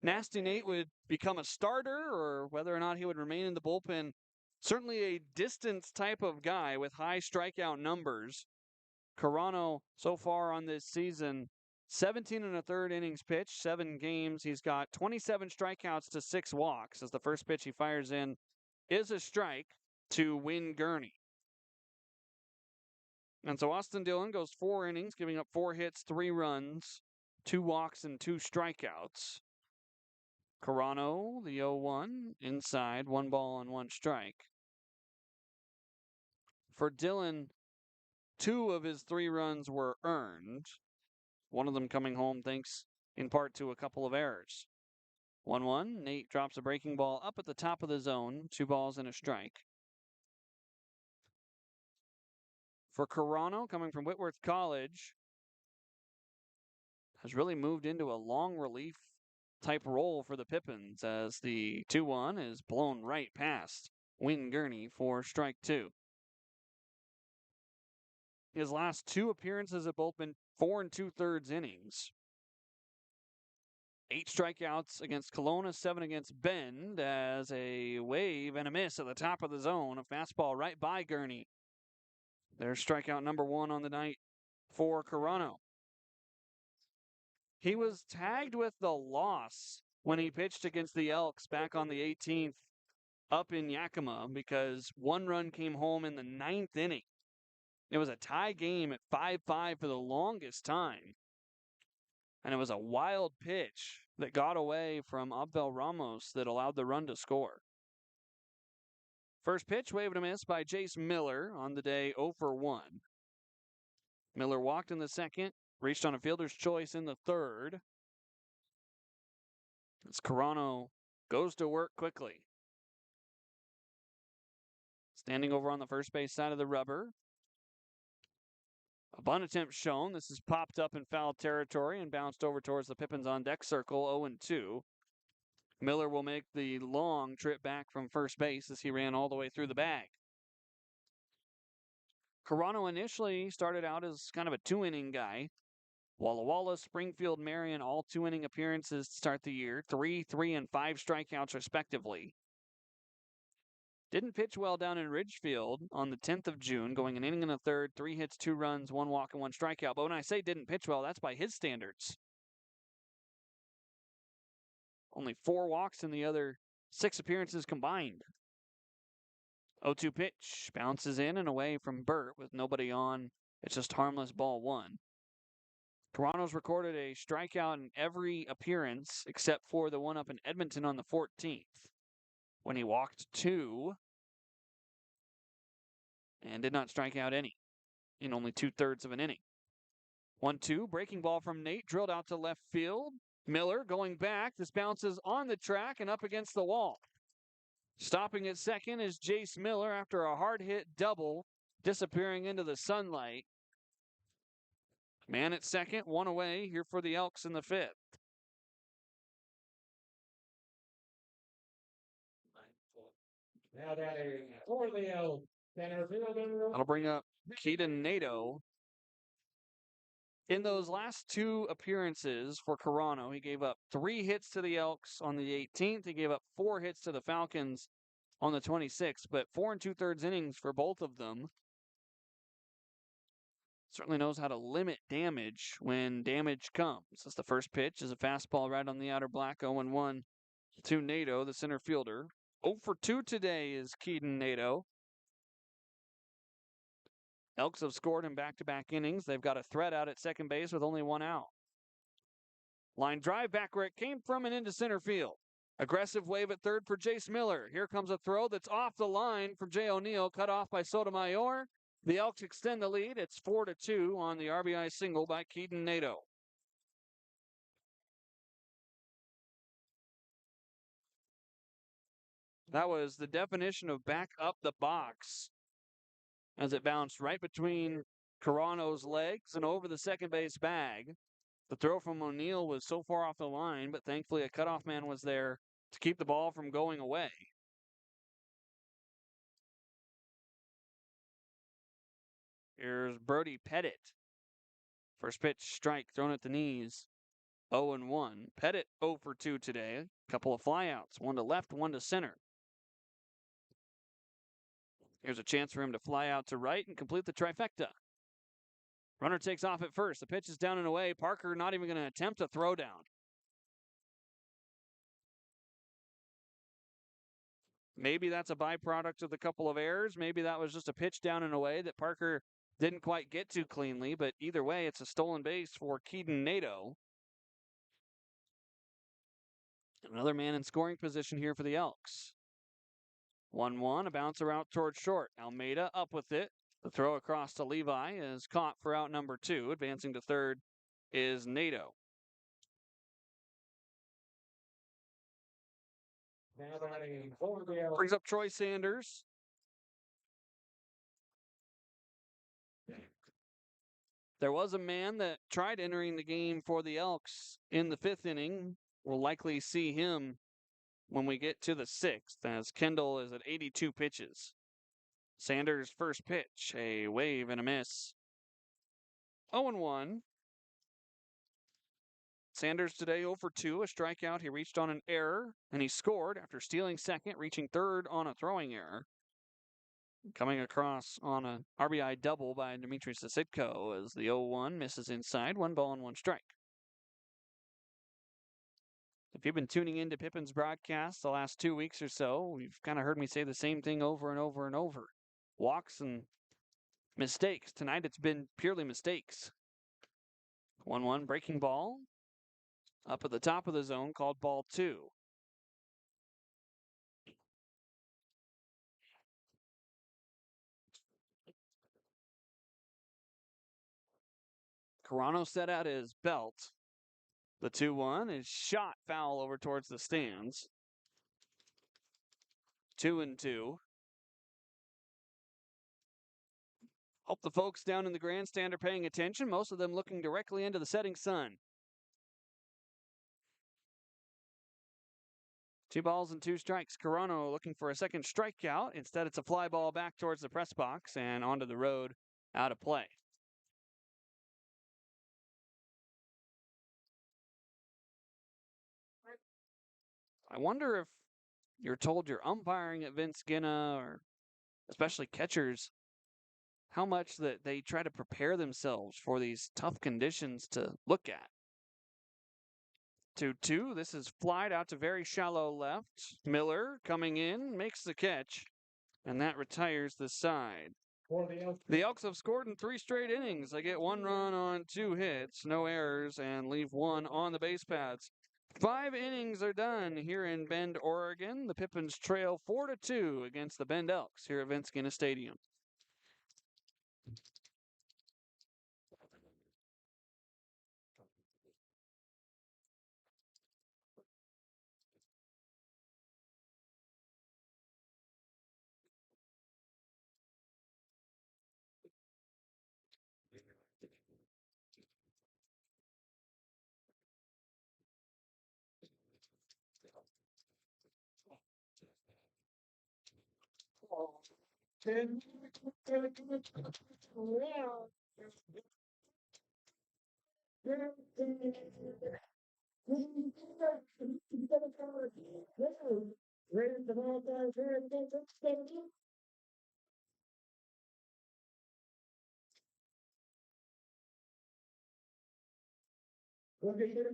Nasty Nate would become a starter or whether or not he would remain in the bullpen. Certainly a distance type of guy with high strikeout numbers. Carano, so far on this season, 17 and a third innings pitched, 7 games. He's got 27 strikeouts to 6 walks, as the first pitch he fires in is a strike to Win Gurney. And so Austin Dillon goes 4 innings, giving up 4 hits, 3 runs, 2 walks, and 2 strikeouts. Carano, the 0-1, inside, 1 ball and 1 strike. For Dillon, 2 of his 3 runs were earned, one of them coming home thanks in part to a couple of errors. 1-1, Nate drops a breaking ball up at the top of the zone, 2 balls and a strike. For Carano, coming from Whitworth College, has really moved into a long relief type role for the Pippins as the 2-1 is blown right past Win Gurney for strike 2. His last 2 appearances have both been 4 2/3 innings. 8 strikeouts against Kelowna, 7 against Bend, as a wave and a miss at the top of the zone. A fastball right by Gurney. There's strikeout number 1 on the night for Carano. He was tagged with the loss when he pitched against the Elks back on the 18th up in Yakima because 1 run came home in the 9th inning. It was a tie game at 5-5 for the longest time. And it was a wild pitch that got away from Abel Ramos that allowed the run to score. First pitch, wave and a miss by Jace Miller on the day 0-for-1. Miller walked in the second, reached on a fielder's choice in the third. As Carano goes to work quickly. Standing over on the first base side of the rubber. A bunt attempt shown. This is popped up in foul territory and bounced over towards the Pippins on deck circle, 0-2. Miller will make the long trip back from first base as he ran all the way through the bag. Carano initially started out as kind of a 2-inning guy. Walla Walla, Springfield, Marion, all 2-inning appearances to start the year. 3, 3, and 5 strikeouts respectively. Didn't pitch well down in Ridgefield on the 10th of June, going an inning and a third, 3 hits, 2 runs, 1 walk, and 1 strikeout. But when I say didn't pitch well, that's by his standards. Only 4 walks in the other 6 appearances combined. 0-2 pitch, bounces in and away from Burt with nobody on. It's just harmless, ball 1. Carano's recorded a strikeout in every appearance except for the one up in Edmonton on the 14th, when he walked 2 and did not strike out any in only 2/3 of an inning. 1-2, breaking ball from Nate, drilled out to left field. Miller going back. This bounces on the track and up against the wall. Stopping at second is Jace Miller after a hard-hit double, disappearing into the sunlight. Man at second, 1 away here for the Elks in the 5th. Now that for the Elks. That'll bring up Keaton Nato. In those last 2 appearances for Carano, he gave up 3 hits to the Elks on the 18th. He gave up 4 hits to the Falcons on the 26th, but 4 2/3 innings for both of them. Certainly knows how to limit damage when damage comes. As the first pitch is a fastball right on the outer black, 0-1 to Nato, the center fielder. 0 for 2 today is Keaton Nato. Elks have scored in back-to-back innings. They've got a threat out at second base with only one out. Line drive back where it came from and into center field. Aggressive wave at third for Jace Miller. Here comes a throw that's off the line from Jay O'Neill, cut off by Sotomayor. The Elks extend the lead. It's 4-2 on the RBI single by Keaton Nato. That was the definition of back up the box as it bounced right between Carano's legs and over the second base bag. The throw from O'Neill was so far off the line, but thankfully a cutoff man was there to keep the ball from going away. Here's Brody Pettit. First pitch, strike, thrown at the knees. 0-1. Pettit 0 for 2 today. A couple of flyouts, one to left, one to center. Here's a chance for him to fly out to right and complete the trifecta. Runner takes off at first. The pitch is down and away. Parker not even going to attempt a throw down. Maybe that's a byproduct of the couple of errors. Maybe that was just a pitch down and away that Parker didn't quite get to cleanly. But either way, it's a stolen base for Keaton Nato. Another man in scoring position here for the Elks. 1-1, a bouncer out towards short. Almeida up with it. The throw across to Levi is caught for out number 2. Advancing to third is Nato. Brings up Troy Sanders. There was a man that tried entering the game for the Elks in the 5th inning. We'll likely see him when we get to the 6th, as Kendall is at 82 pitches. Sanders' first pitch, a wave and a miss. 0-1. Sanders today 0 for 2, a strikeout. He reached on an error, and he scored after stealing second, reaching third on a throwing error. Coming across on an RBI double by Dmitry Sisitko as the 0-1 misses inside, 1 ball and 1 strike. If you've been tuning into Pippins broadcast the last 2 weeks or so, you've kind of heard me say the same thing over and over and over. Walks and mistakes. Tonight it's been purely mistakes. 1-1 breaking ball. Up at the top of the zone, called ball 2. Carano set out his belt. The 2-1 is shot foul over towards the stands. 2-2. Hope the folks down in the grandstand are paying attention, most of them looking directly into the setting sun. 2 balls and 2 strikes. Carano looking for a second strikeout. Instead, it's a fly ball back towards the press box and onto the road, out of play. I wonder if you're told you're umpiring at Vince Genna, or especially catchers, how much that they try to prepare themselves for these tough conditions to look at. 2-2. This is flied out to very shallow left. Miller coming in, makes the catch, and that retires the side. The Elks have scored in 3 straight innings. They get 1 run on 2 hits, no errors, and leave 1 on the base paths. 5 innings are done here in Bend, Oregon. The Pippins trail 4-2 against the Bend Elks here at Vince Genna Stadium. What are you going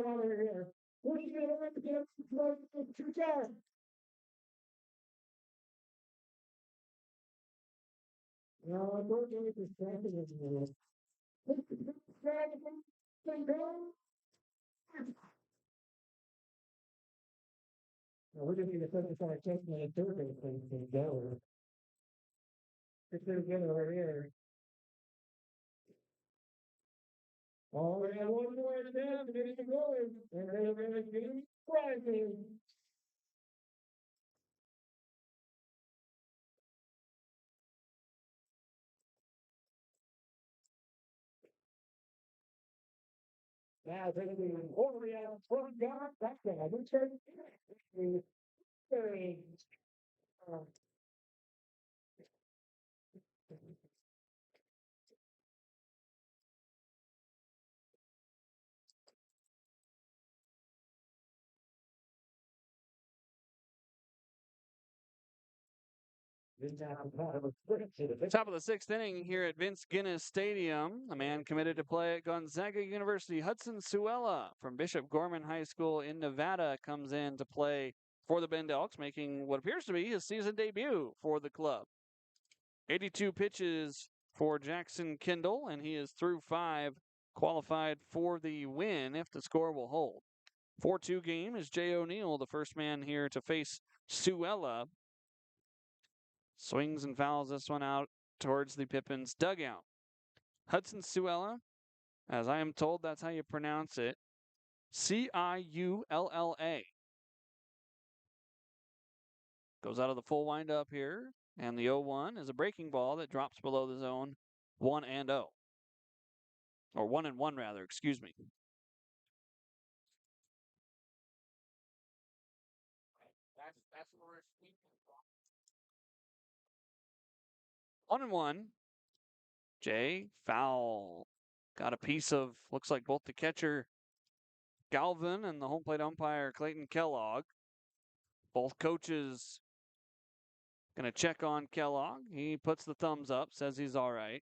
on over here? What are you going to get? Two times. No, I'm not going to distract you. We're going to need a 75 check and a survey thing to go. It's going to get over here. Oh, we have one more down, getting going. And they're going to be rising. Now, they're going to be already out front, God, back there. We're turning. Top of the sixth inning here at Vince Genna Stadium. A man committed to play at Gonzaga University, Hudson Suella from Bishop Gorman High School in Nevada, comes in to play for the Bend Elks, making what appears to be his season debut for the club. 82 pitches for Jackson Kindle, and he is through 5, qualified for the win if the score will hold. 4-2 game is Jay O'Neill, the first man here to face Suella. Swings and fouls this one out towards the Pippins dugout. Hudson Suella, as I am told that's how you pronounce it, Ciulla. Goes out of the full windup here, and the 0-1 is a breaking ball that drops below the zone 1-0. Or 1-1 rather, excuse me. That's where it's weak. 1-1. Jay, foul. Got a piece of, looks like both the catcher Galvin and the home plate umpire Clayton Kellogg. Both coaches going to check on Kellogg. He puts the thumbs up, says he's all right.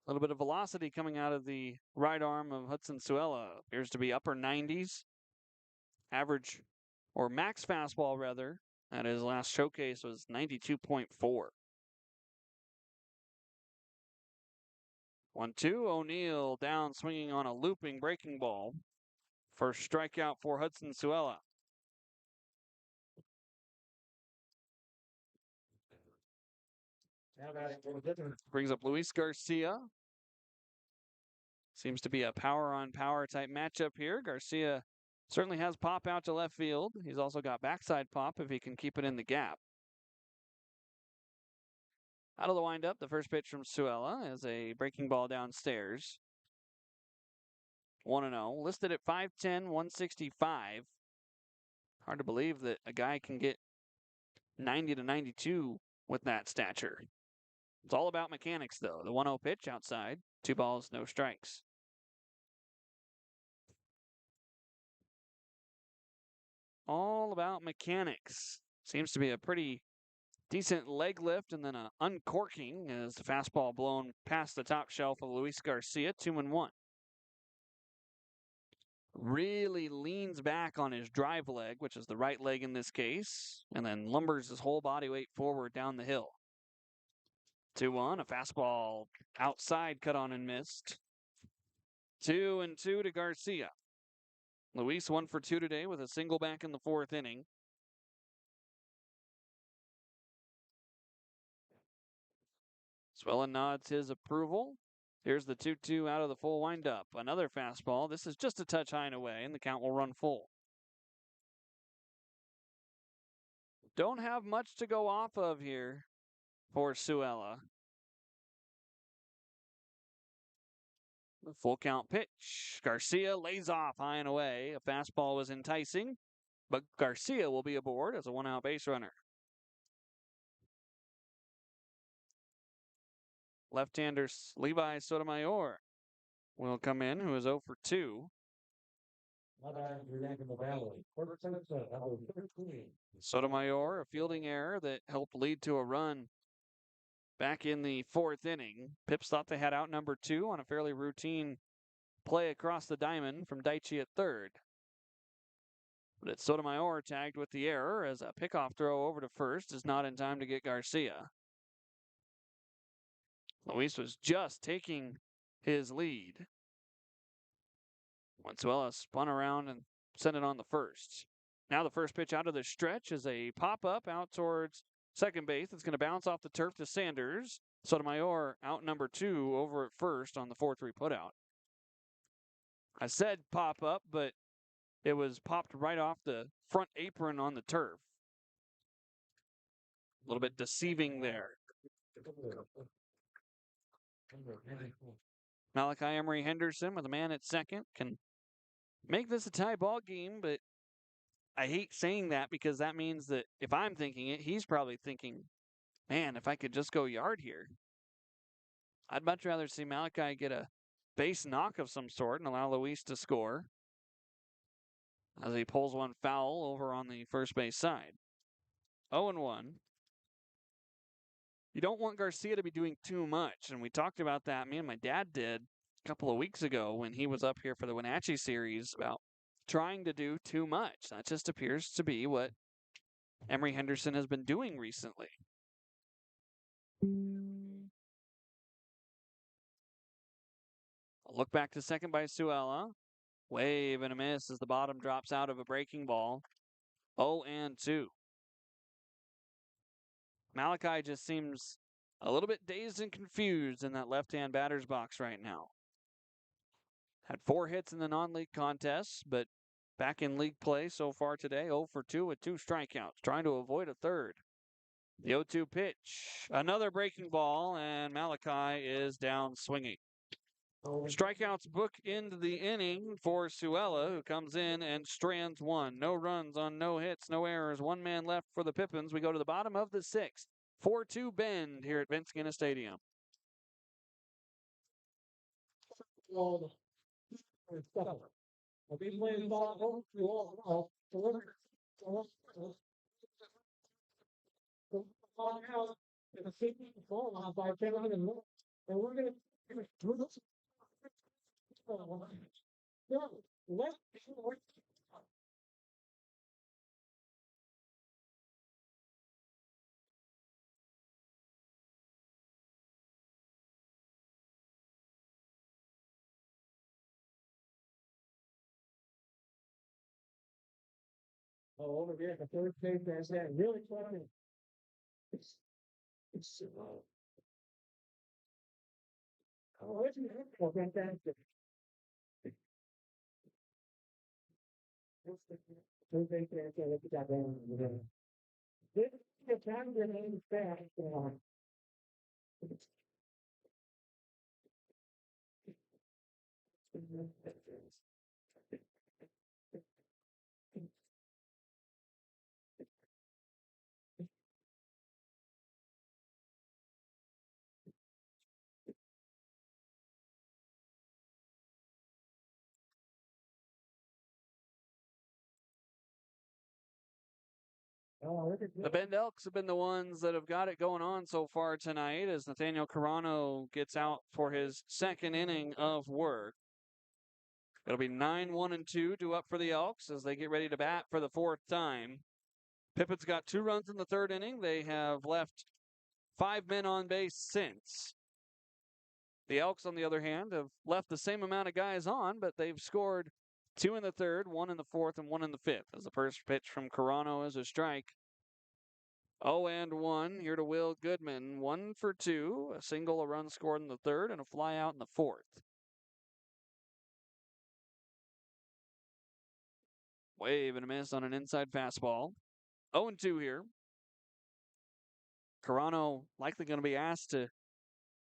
A little bit of velocity coming out of the right arm of Hudson Suella. Appears to be upper 90s. Average, or max fastball rather, at his last showcase was 92.4. 1-2, O'Neill down swinging on a looping breaking ball. First strikeout for Hudson Suella. Brings up Luis Garcia. Seems to be a power on power type matchup here. Garcia certainly has pop out to left field. He's also got backside pop if he can keep it in the gap. Out of the windup, the first pitch from Suella is a breaking ball downstairs. 1-0. Listed at 5'10", 165. Hard to believe that a guy can get 90 to 92 with that stature. It's all about mechanics, though. The 1-0 pitch outside. 2 balls, no strikes. All about mechanics. Seems to be a pretty decent leg lift and then an uncorking as the fastball blown past the top shelf of Luis Garcia. 2-1. Really leans back on his drive leg, which is the right leg in this case, and then lumbers his whole body weight forward down the hill. 2-1, a fastball outside, cut on and missed. 2-2 to Garcia. Luis 1 for 2 today with a single back in the 4th inning. Suella nods his approval. Here's the 2-2 out of the full windup. Another fastball. This is just a touch high and away, and the count will run full. Don't have much to go off of here for Suella. The full count pitch. Garcia lays off high and away. A fastball was enticing, but Garcia will be aboard as a 1-out base runner. Left-hander Levi Sotomayor will come in, who is 0 for 2. Yakima Valley. Number 13. Sotomayor, a fielding error that helped lead to a run back in the fourth inning. Pipps thought they had out number 2 on a fairly routine play across the diamond from Daichi at third. But it's Sotomayor tagged with the error as a pickoff throw over to first is not in time to get Garcia. Luis was just taking his lead. Wenzuela spun around and sent it on the first. Now the first pitch out of the stretch is a pop-up out towards second base. It's going to bounce off the turf to Sanders. Sotomayor out number 2 over at first on the 4-3 putout. I said pop-up, but it was popped right off the front apron on the turf. A little bit deceiving there. Malachi Emery Henderson with a man at second can make this a tie ball game, but I hate saying that because that means that if I'm thinking it, he's probably thinking, man, if I could just go yard here. I'd much rather see Malachi get a base knock of some sort and allow Luis to score as he pulls one foul over on the first base side. 0-1. You don't want Garcia to be doing too much, and we talked about that. Me and my dad did a couple of weeks ago when he was up here for the Wenatchee series about trying to do too much. That just appears to be what Emery Henderson has been doing recently. A look back to second by Suella. Wave and a miss as the bottom drops out of a breaking ball. 0-2. Malachi just seems a little bit dazed and confused in that left-hand batter's box right now. Had 4 hits in the non-league contests, but back in league play so far today, 0 for 2 with 2 strikeouts, trying to avoid a third. The 0-2 pitch, another breaking ball, and Malachi is down swinging. Strikeouts book into the inning for Suella, who comes in and strands 1. No runs on no hits, no errors. 1 man left for the Pippins. We go to the bottom of the 6th. 4-2 Bend here at Vince Genna Stadium. Over here, the third base is that really funny. It's what's fantastic. Third base is that look at that. This is a time to name fast. The Bend Elks have been the ones that have got it going on so far tonight as Nathaniel Carano gets out for his second inning of work. It'll be 9-1-2 due up for the Elks as they get ready to bat for the 4th time. Pippins got 2 runs in the 3rd inning. They have left 5 men on base since. The Elks, on the other hand, have left the same amount of guys on, but they've scored 2 in the 3rd, 1 in the 4th, and 1 in the 5th. As the first pitch from Carano is a strike. 0-1 here to Will Goodman. 1 for 2, a single, a run scored in the 3rd, and a fly out in the 4th. Wave and a miss on an inside fastball. 0-2 here. Carano likely going to be asked to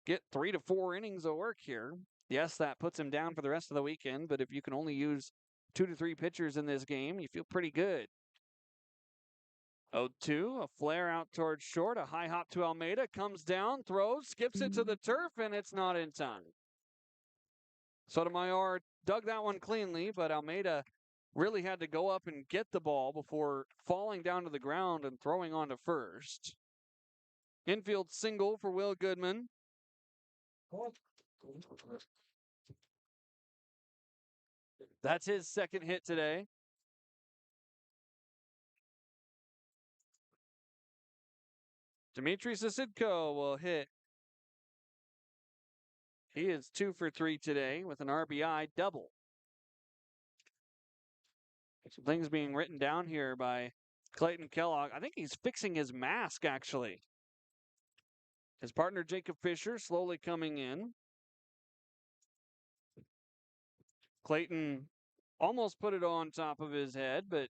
get 3 to 4 innings of work here. Yes, that puts him down for the rest of the weekend, but if you can only use 2 to 3 pitchers in this game, you feel pretty good. 0-2, a flare out towards short, a high hop to Almeida, comes down, throws, skips it to the turf, and it's not in time. Sotomayor dug that one cleanly, but Almeida really had to go up and get the ball before falling down to the ground and throwing on to first. Infield single for Will Goodman. That's his second hit today. Dmitry Sasidko will hit. He is 2 for 3 today with an RBI double. Some things being written down here by Clayton Kellogg. I think he's fixing his mask, actually. His partner, Jacob Fisher, slowly coming in. Clayton almost put it on top of his head, but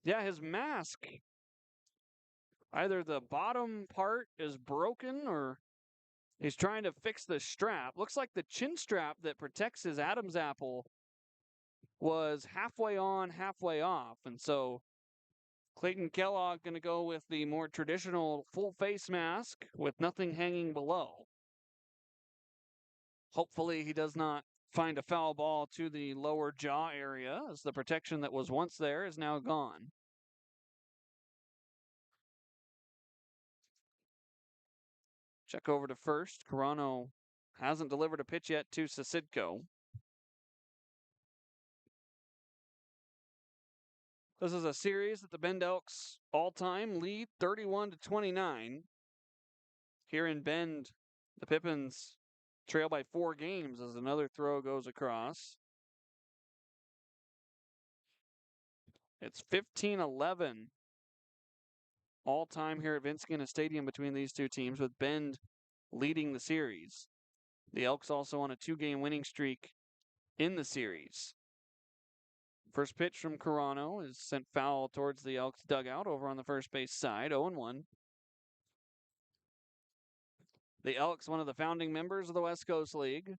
yeah, his mask. Either the bottom part is broken or he's trying to fix the strap. Looks like the chin strap that protects his Adam's apple was halfway on, halfway off. And so Clayton Kellogg going to go with the more traditional full face mask with nothing hanging below. Hopefully he does not find a foul ball to the lower jaw area, as the protection that was once there is now gone. Check over to first. Carano hasn't delivered a pitch yet to Sasidko. This is a series that the Bend Elks all-time lead 31-29. Here in Bend, the Pippins trail by 4 games as another throw goes across. It's 15-11 all-time here at Vince Genna Stadium between these two teams, with Bend leading the series. The Elks also on a 2-game winning streak in the series. First pitch from Carano is sent foul towards the Elks dugout over on the first base side, 0-1. The Elks, one of the founding members of the West Coast League.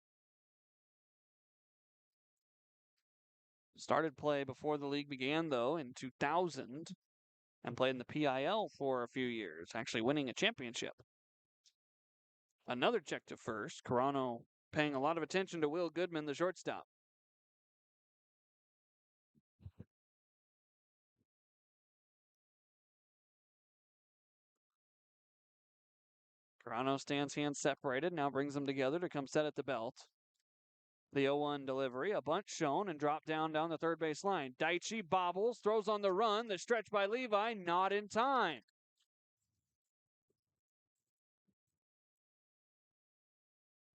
Started play before the league began, though, in 2000, and played in the PIL for a few years, actually winning a championship. Another check to first. Carano paying a lot of attention to Will Goodman, the shortstop. Carano stands hands separated, now brings them together to come set at the belt. The 0-1 delivery, a bunt shown and dropped down the third base line. Daichi bobbles, throws on the run, the stretch by Levi, not in time.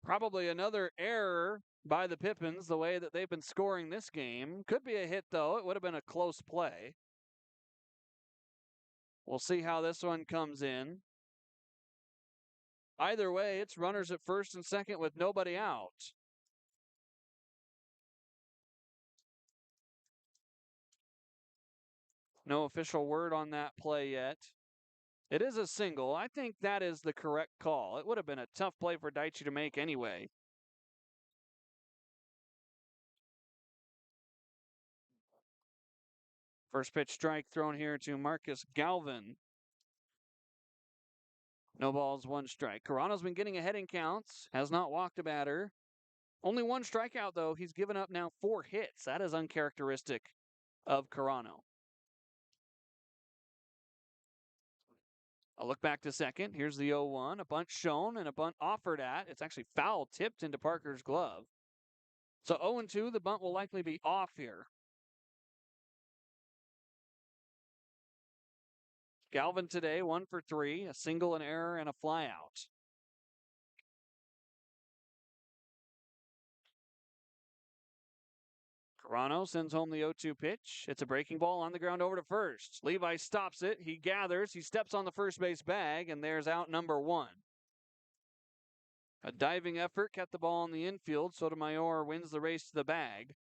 Probably another error by the Pippins, the way that they've been scoring this game. Could be a hit, though. It would have been a close play. We'll see how this one comes in. Either way, it's runners at first and second with nobody out. No official word on that play yet. It is a single. I think that is the correct call. It would have been a tough play for Daichi to make anyway. First pitch strike thrown here to Marcus Galvin. No balls, 1 strike. Carano's been getting ahead in counts, has not walked a batter. Only 1 strikeout, though. He's given up now 4 hits. That is uncharacteristic of Carano. A look back to second. Here's the 0-1. A bunt shown and a bunt offered at. It's actually foul tipped into Parker's glove. So 0-2, the bunt will likely be off here. Galvin today, 1 for 3, a single, an error, and a flyout. Carano sends home the 0-2 pitch. It's a breaking ball on the ground over to first. Levi stops it. He gathers. He steps on the first base bag, and there's out number 1. A diving effort kept the ball in the infield. Sotomayor wins the race to the bag.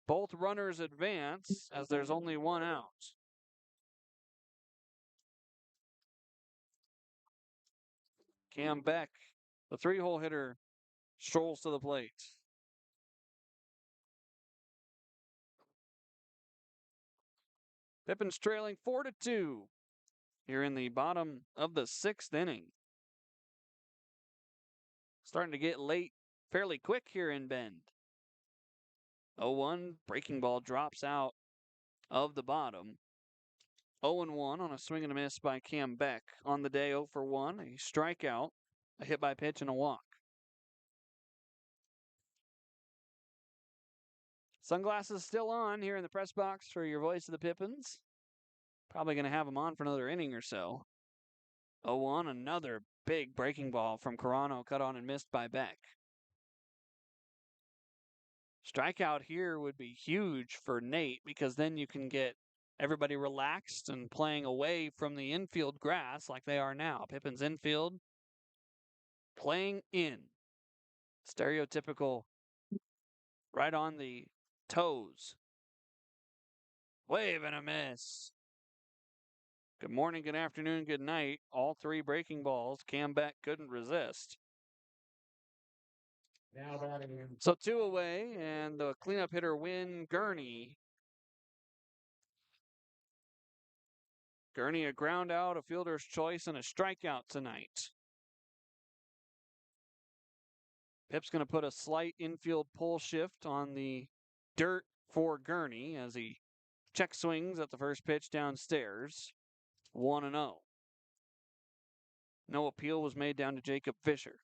Both runners advance as there's only 1 out. Cam Beck, the 3-hole hitter, strolls to the plate. Pippins trailing 4-2 here in the bottom of the 6th inning. Starting to get late fairly quick here in Bend. 0-1, breaking ball drops out of the bottom. 0-1 on a swing and a miss by Cam Beck. On the day, 0 for 1, a strikeout, a hit by pitch, and a walk. Sunglasses still on here in the press box for your voice of the Pippins. Probably going to have them on for another inning or so. 0-1, another big breaking ball from Carano, cut on and missed by Beck. Strikeout here would be huge for Nate because then you can get everybody relaxed and playing away from the infield grass like they are now. Pippins infield playing in. Stereotypical right on the toes. Wave and a miss. Good morning, good afternoon, good night. All three breaking balls. Cam Beck couldn't resist. Now batting in. So 2 away, and the cleanup hitter Win Gurney. Gurney a ground out, a fielder's choice, and a strikeout tonight. Pip's going to put a slight infield pull shift on the dirt for Gurney as he check swings at the first pitch downstairs. 1-0. No appeal was made down to Jacob Fisher.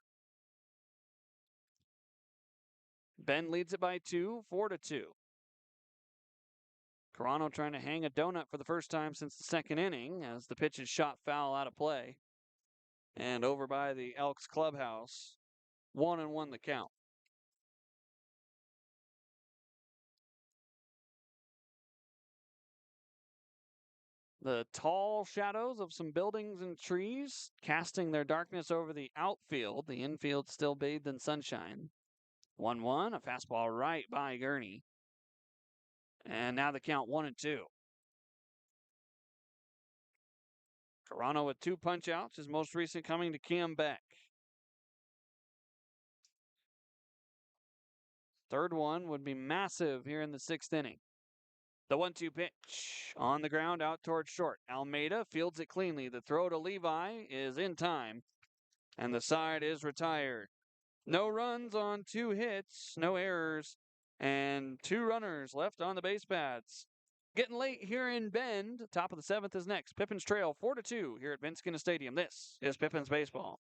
Ben leads it by 2, 4-2. Carano trying to hang a donut for the first time since the second inning as the pitch is shot foul out of play. And over by the Elks clubhouse. 1-1 the count. The tall shadows of some buildings and trees casting their darkness over the outfield. The infield still bathed in sunshine. 1-1, a fastball right by Gurney. And now the count 1-2. Carano with 2 punch-outs, his most recent coming to Cam Beck. Third one would be massive here in the 6th inning. The 1-2 pitch on the ground out towards short. Almeida fields it cleanly. The throw to Levi is in time, and the side is retired. No runs on 2 hits, no errors, and 2 runners left on the base paths. Getting late here in Bend. Top of the 7th is next. Pippins trail 4-2 here at Vince Genna Stadium. This is Pippins baseball.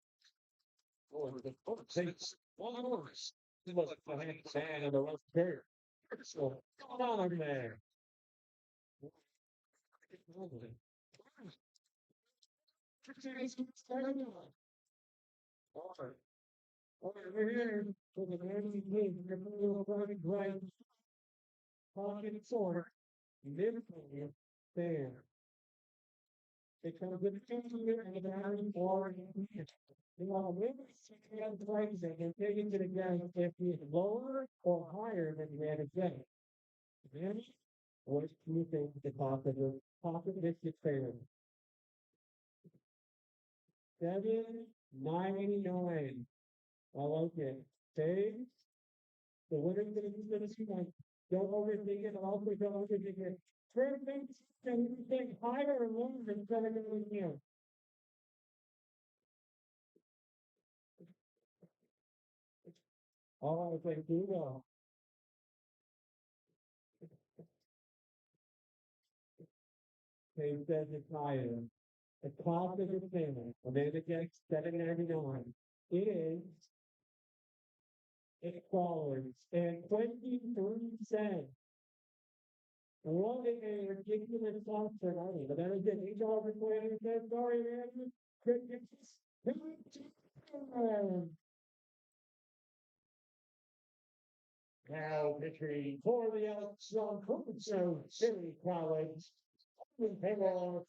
He was a fan of the left pair. So, come on there. Over here, to the man right, pocket sword, midfield, there. It comes with the and the down forward and you want to win the plays and take it to the guy if he is lower or higher than the other. Then, what do you think the pocket biscuit fair? 7.99. I like it. Okay. The winner's going to see like, don't overthink it, also don't overthink it. Perfect, and you think higher or lower than 7.99. Oh, it's like Google. They said it's higher. The cost of the payment, when they get 7.99, it is $8 and 23 cents. What a ridiculous cost for money. But that is it. $8 and 23 cents. Sorry, man. Crickets. Now pitching for the Elks on Copenhagen City College. Hello.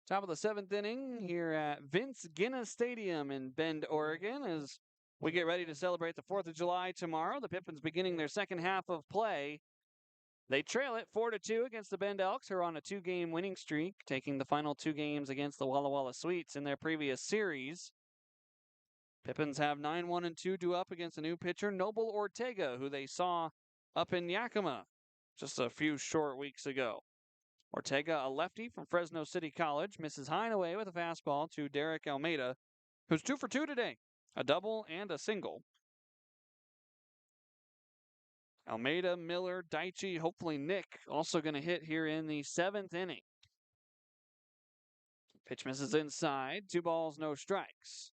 Top of the 7th inning here at Vince Genna Stadium in Bend, Oregon, as we get ready to celebrate the 4th of July tomorrow. The Pippins beginning their second half of play. They trail it 4-2 against the Bend Elks, who are on a 2-game winning streak, taking the final 2 games against the Walla Walla Sweets in their previous series. Pippins have 9-1-2 due up against a new pitcher, Noble Ortega, who they saw up in Yakima just a few short weeks ago. Ortega, a lefty from Fresno City College, misses high and away with a fastball to Derek Almeida, who's 2 for 2 today, a double and a single. Almeida, Miller, Daichi, hopefully Nick also going to hit here in the 7th inning. Pitch misses inside, 2 balls, no strikes.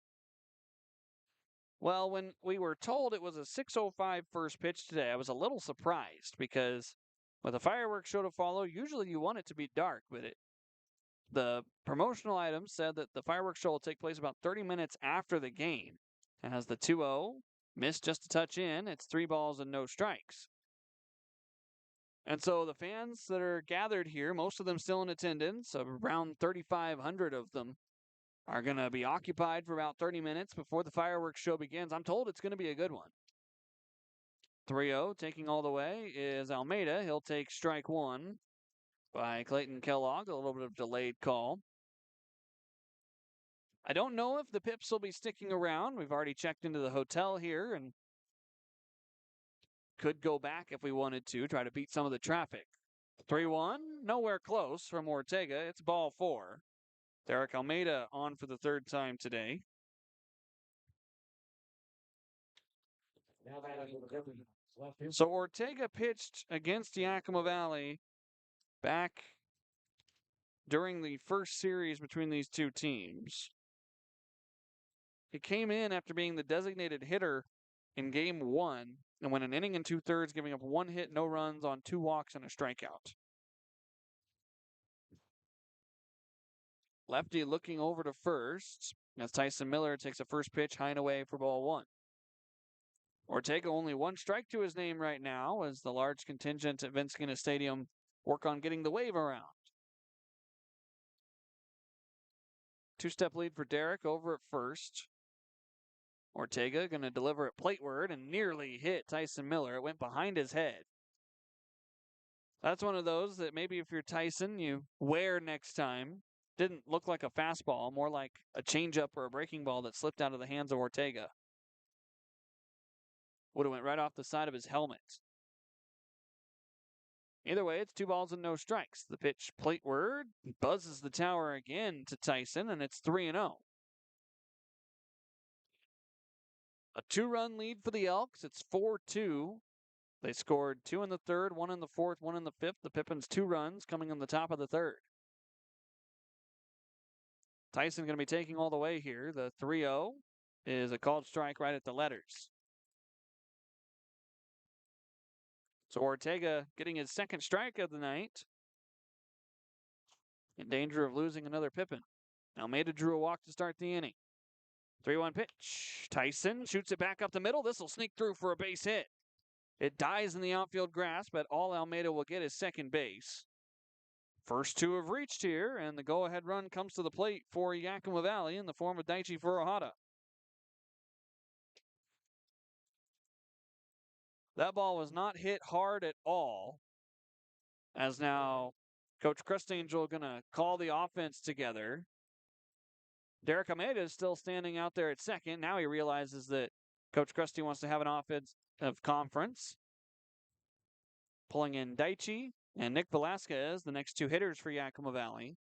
Well, when we were told it was a 6:05 first pitch today, I was a little surprised because with a fireworks show to follow, usually you want it to be dark, but the promotional item said that the fireworks show will take place about 30 minutes after the game. And as the 2-0 missed just a touch in, it's 3 balls and no strikes. And so the fans that are gathered here, most of them still in attendance, around 3,500 of them, are going to be occupied for about 30 minutes before the fireworks show begins. I'm told it's going to be a good one. 3-0 taking all the way is Almeida. He'll take strike 1 by Clayton Kellogg, a little bit of delayed call. I don't know if the Pipps will be sticking around. We've already checked into the hotel here and could go back if we wanted to, try to beat some of the traffic. 3-1, nowhere close from Ortega. It's ball 4. Derek Almeida on for the 3rd time today. So Ortega pitched against Yakima Valley back during the first series between these two teams. He came in after being the designated hitter in game 1 and went an inning and 2/3, giving up 1 hit, no runs on 2 walks and a strikeout. Lefty looking over to first as Tyson Miller takes a first pitch high and away for ball 1. Ortega only 1 strike to his name right now as the large contingent at Vince Genna Stadium work on getting the wave around. 2-step lead for Derek over at first. Ortega going to deliver it plateward and nearly hit Tyson Miller. It went behind his head. That's one of those that maybe if you're Tyson, you wear next time. Didn't look like a fastball, more like a changeup or a breaking ball that slipped out of the hands of Ortega. Would have went right off the side of his helmet. Either way, it's 2 balls and no strikes. The pitch plateward buzzes the tower again to Tyson, and it's 3-0. A 2-run lead for the Elks. It's 4-2. They scored 2 in the 3rd, 1 in the 4th, 1 in the 5th. The Pippins 2 runs coming in the top of the 3rd. Tyson going to be taking all the way here. The 3-0 is a called strike right at the letters. So Ortega getting his 2nd strike of the night. In danger of losing another Pippin. Almeida drew a walk to start the inning. 3-1 pitch. Tyson shoots it back up the middle. This will sneak through for a base hit. It dies in the outfield grass, but all Almeida will get is second base. First 2 have reached here, and the go-ahead run comes to the plate for Yakima Valley in the form of Daichi Furuhata. That ball was not hit hard at all, as now Coach Crustangel going to call the offense together. Derek Almeida is still standing out there at second. Now he realizes that Coach Crusty wants to have an offensive conference. Pulling in Daichi and Nick Velasquez, the next 2 hitters for Yakima Valley.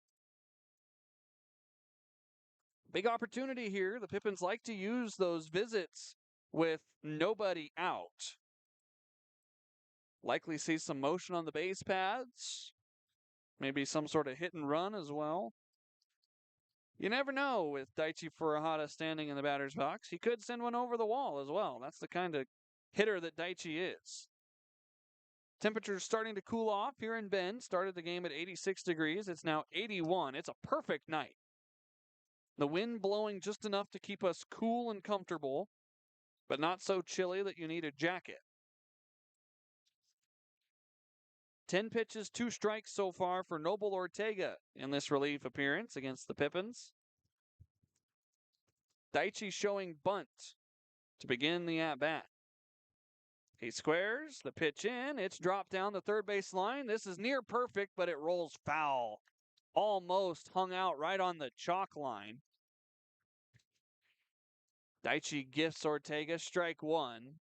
Big opportunity here. The Pippins like to use those visits with nobody out. Likely see some motion on the base paths. Maybe some sort of hit and run as well. You never know with Daichi Furuhata standing in the batter's box. He could send one over the wall as well. That's the kind of hitter that Daichi is. Temperatures starting to cool off here in Bend. Started the game at 86 degrees. It's now 81. It's a perfect night. The wind blowing just enough to keep us cool and comfortable, but not so chilly that you need a jacket. 10 pitches, 2 strikes so far for Noble Ortega in this relief appearance against the Pippins. Daichi showing bunt to begin the at-bat. He squares, the pitch in, it's dropped down the third base line. This is near perfect, but it rolls foul. Almost hung out right on the chalk line. Daichi gifts Ortega strike one.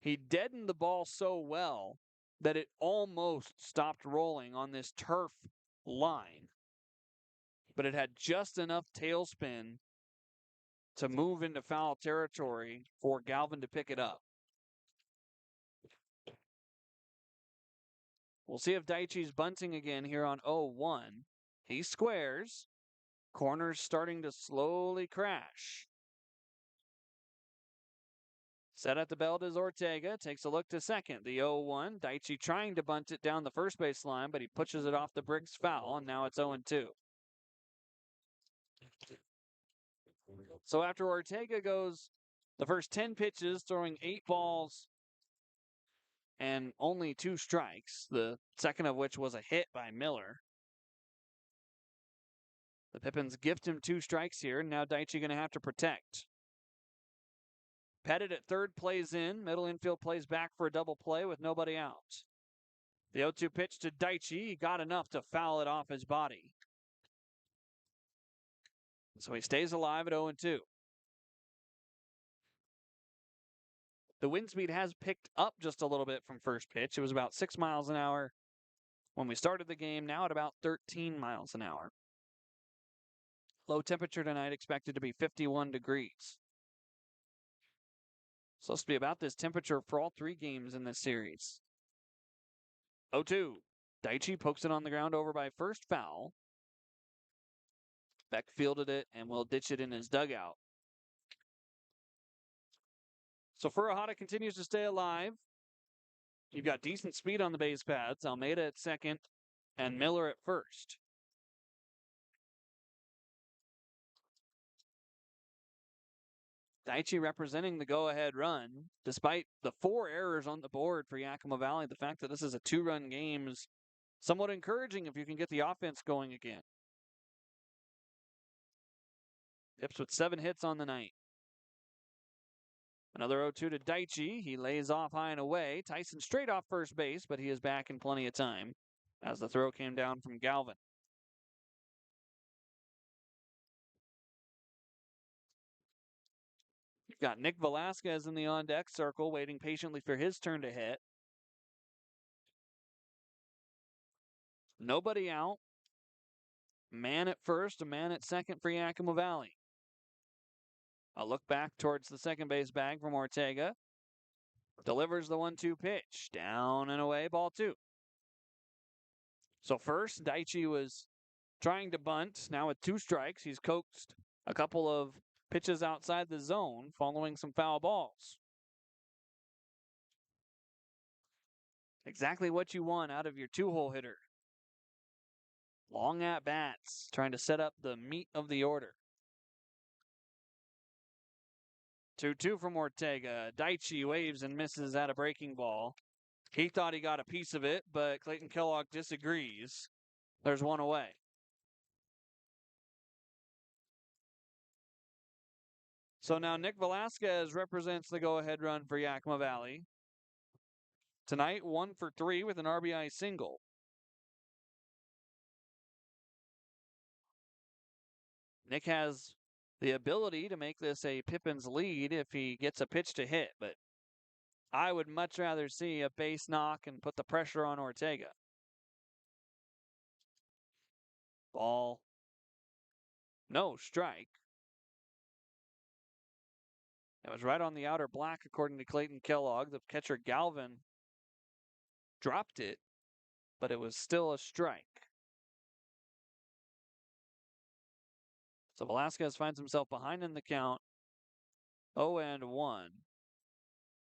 He deadened the ball so well that it almost stopped rolling on this turf line. But it had just enough tailspin to move into foul territory for Galvin to pick it up. We'll see if Daichi's bunting again here on 0-1. He squares. Corner's starting to slowly crash. Set at the belt is Ortega. Takes a look to second. The 0-1. Daichi trying to bunt it down the first base line, but he pushes it off the bricks foul, and now it's 0-2. So after Ortega goes the first 10 pitches, throwing 8 balls and only 2 strikes, the second of which was a hit by Miller. The Pippins gift him 2 strikes here, and now Daichi going to have to protect. Pettit at third plays in. Middle infield plays back for a double play with nobody out. The 0-2 pitch to Daichi. He got enough to foul it off his body. So he stays alive at 0-2. The wind speed has picked up just a little bit from first pitch. It was about 6 miles an hour when we started the game, now at about 13 miles an hour. Low temperature tonight expected to be 51 degrees. Supposed to be about this temperature for all 3 games in this series. 0-2. Daichi pokes it on the ground over by first, foul. Beck fielded it and will ditch it in his dugout. So Furuhata continues to stay alive. You've got decent speed on the base paths. Almeida at second and Miller at first. Daichi representing the go-ahead run. Despite the 4 errors on the board for Yakima Valley, the fact that this is a 2-run game is somewhat encouraging if you can get the offense going again. Pipps with 7 hits on the night. Another 0-2 to Daichi. He lays off high and away. Tyson straight off first base, but he is back in plenty of time as the throw came down from Galvin. You've got Nick Velasquez in the on-deck circle, waiting patiently for his turn to hit. Nobody out. Man at first, a man at second for Yakima Valley. A look back towards the second base bag from Ortega. Delivers the 1-2 pitch. Down and away, ball 2. So first, Daichi was trying to bunt. Now with 2 strikes, he's coaxed a couple of pitches outside the zone following some foul balls. Exactly what you want out of your 2-hole hitter. Long at bats, trying to set up the meat of the order. 2-2 from Ortega. Daichi waves and misses at a breaking ball. He thought he got a piece of it, but Clayton Kellogg disagrees. There's 1 away. So now Nick Velasquez represents the go-ahead run for Yakima Valley. Tonight, 1 for 3 with an RBI single. Nick has the ability to make this a Pippins lead if he gets a pitch to hit, but I would much rather see a base knock and put the pressure on Ortega. Ball. No strike. It was right on the outer black, according to Clayton Kellogg. The catcher Galvin dropped it, but it was still a strike. So Velasquez finds himself behind in the count. 0-1.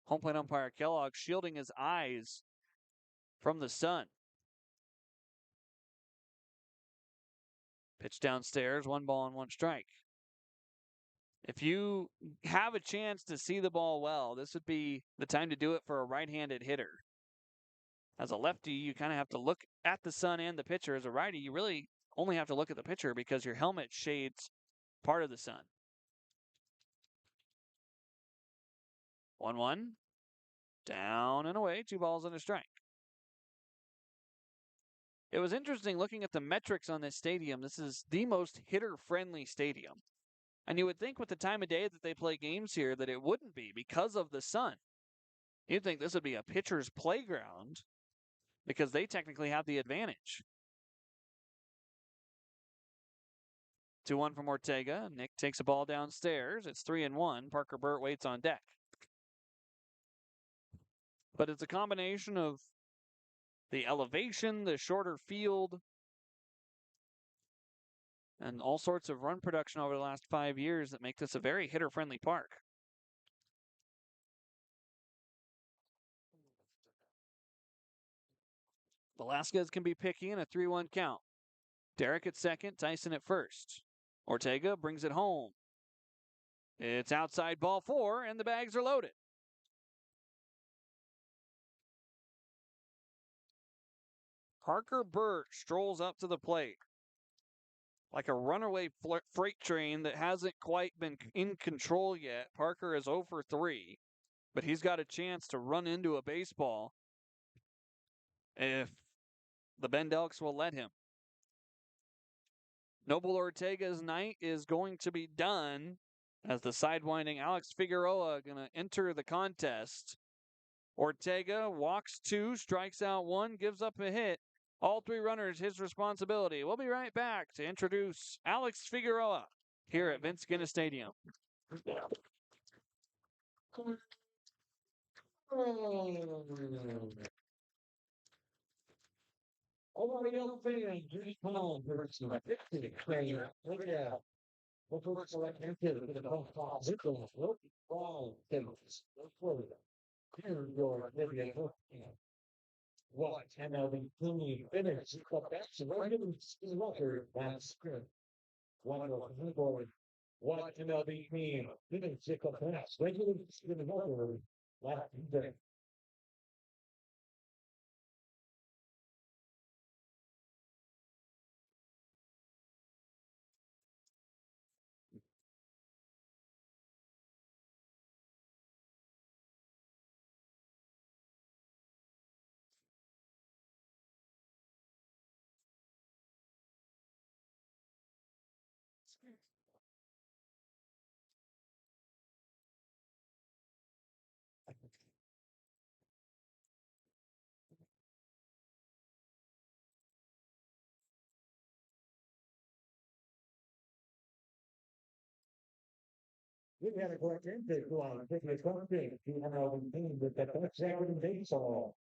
Home plate umpire Kellogg shielding his eyes from the sun. Pitch downstairs, 1 ball and 1 strike. If you have a chance to see the ball well, this would be the time to do it for a right-handed hitter. As a lefty, you kind of have to look at the sun and the pitcher. As a righty, you really only have to look at the pitcher because your helmet shades part of the sun. 1-1. Down and away, 2 balls and a strike. It was interesting looking at the metrics on this stadium. This is the most hitter-friendly stadium. And you would think with the time of day that they play games here that it wouldn't be because of the sun. You'd think this would be a pitcher's playground because they technically have the advantage. 2-1 from Ortega. Nick takes a ball downstairs. It's 3-1. Parker Burt waits on deck. But it's a combination of the elevation, the shorter field, and all sorts of run production over the last 5 years that make this a very hitter-friendly park. Velasquez can be picky in a 3-1 count. Derek at second, Tyson at first. Ortega brings it home. It's outside ball 4, and the bags are loaded. Parker Burt strolls up to the plate like a runaway freight train that hasn't quite been in control yet. Parker is 0 for 3, but he's got a chance to run into a baseball if the Bend Elks will let him. Noble Ortega's night is going to be done as the sidewinding Alex Figueroa going to enter the contest. Ortega walks 2, strikes out 1, gives up a hit. All 3 runners his responsibility. We'll be right back to introduce Alex Figueroa here at Vince Genna Stadium. What MLB team finished the best regular season record last spring? One of the board. What MLB team finished the best regular season record last season? We had a great intake on I think it's one thing. You know, the team that that's everything baseball.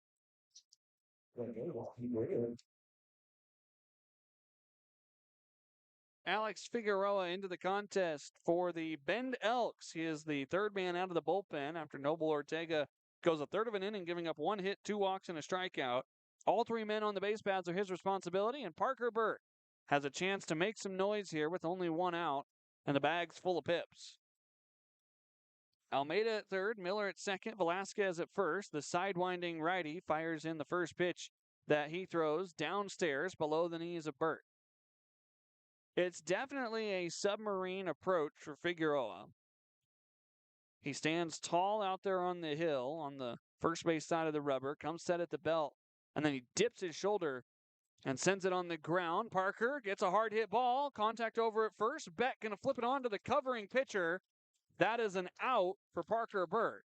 Alex Figueroa into the contest for the Bend Elks. He is the 3rd man out of the bullpen after Noble Ortega goes a 1/3 of an inning, giving up 1 hit, 2 walks, and a strikeout. All 3 men on the base paths are his responsibility, and Parker Burt has a chance to make some noise here with only 1 out and the bag's full of pips. Almeida at 3rd, Miller at 2nd, Velasquez at 1st. The sidewinding righty fires in the first pitch that he throws downstairs below the knees of Burt. It's definitely a submarine approach for Figueroa. He stands tall out there on the hill on the first base side of the rubber, comes set at the belt, and then he dips his shoulder and sends it on the ground. Parker gets a hard hit ball, contact over at first. Beck going to flip it on to the covering pitcher. That is an out for Parker Burt.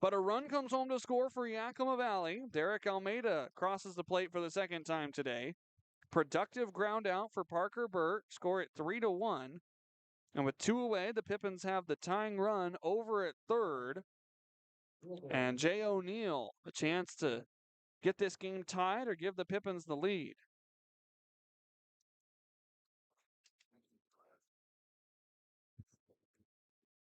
But a run comes home to score for Yakima Valley. Derek Almeida crosses the plate for the 2nd time today. Productive ground out for Parker Burt. Score it 3-1. And with 2 away, the Pippins have the tying run over at 3rd. And Jay O'Neill, a chance to get this game tied or give the Pippins the lead.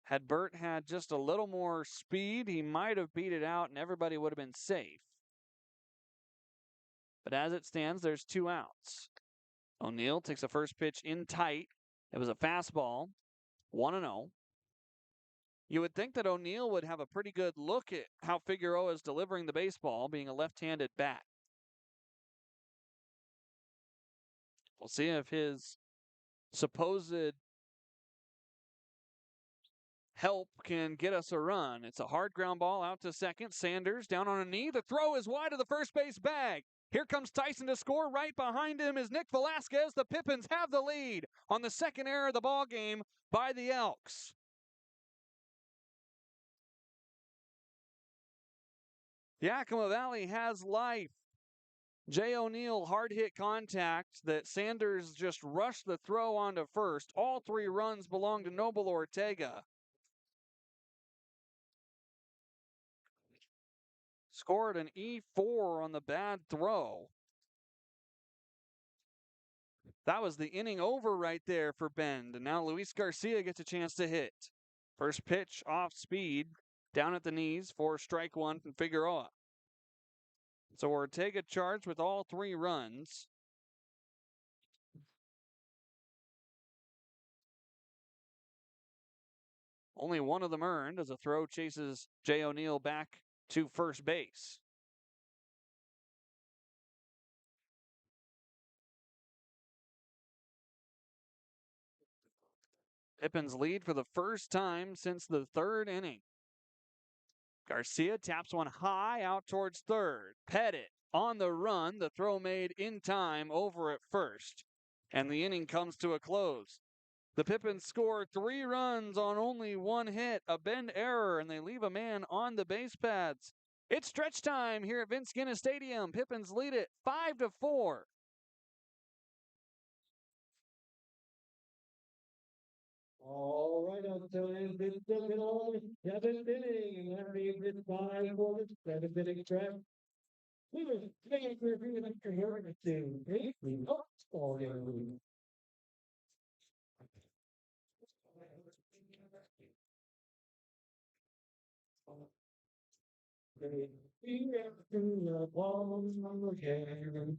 Had Burt had just a little more speed, he might have beat it out and everybody would have been safe. But as it stands, there's 2 outs. O'Neill takes the first pitch in tight. It was a fastball, 1-0. You would think that O'Neill would have a pretty good look at how Figueroa is delivering the baseball, being a left-handed bat. We'll see if his supposed help can get us a run. It's a hard ground ball out to second. Sanders down on a knee. The throw is wide of the first base bag. Here comes Tyson to score. Right behind him is Nick Velasquez. The Pippins have the lead on the second error of the ball game by the Elks. Yakima Valley has life. Jay O'Neill hard hit contact that Sanders just rushed the throw onto first. All 3 runs belong to Noble Ortega. Scored an E4 on the bad throw. That was the inning over right there for Bend. And now Luis Garcia gets a chance to hit. First pitch off speed, down at the knees for strike 1 from Figueroa. So Ortega charged with all 3 runs. Only one of them earned as a throw chases Jay O'Neill back to first base. Pippins lead for the first time since the 3rd inning. Garcia taps one high out towards third. Pettit on the run. The throw made in time over at first. And the inning comes to a close. The Pippins score 3 runs on only 1 hit, a Bend error, and they leave a man on the base pads. It's stretch time here at Vince Genna Stadium. Pippins lead it 5-4. All right, on time, been looking on 7th inning, and it's 5 for the 7th inning track. We were playing for the community to basically not scoring. We have to the ball again.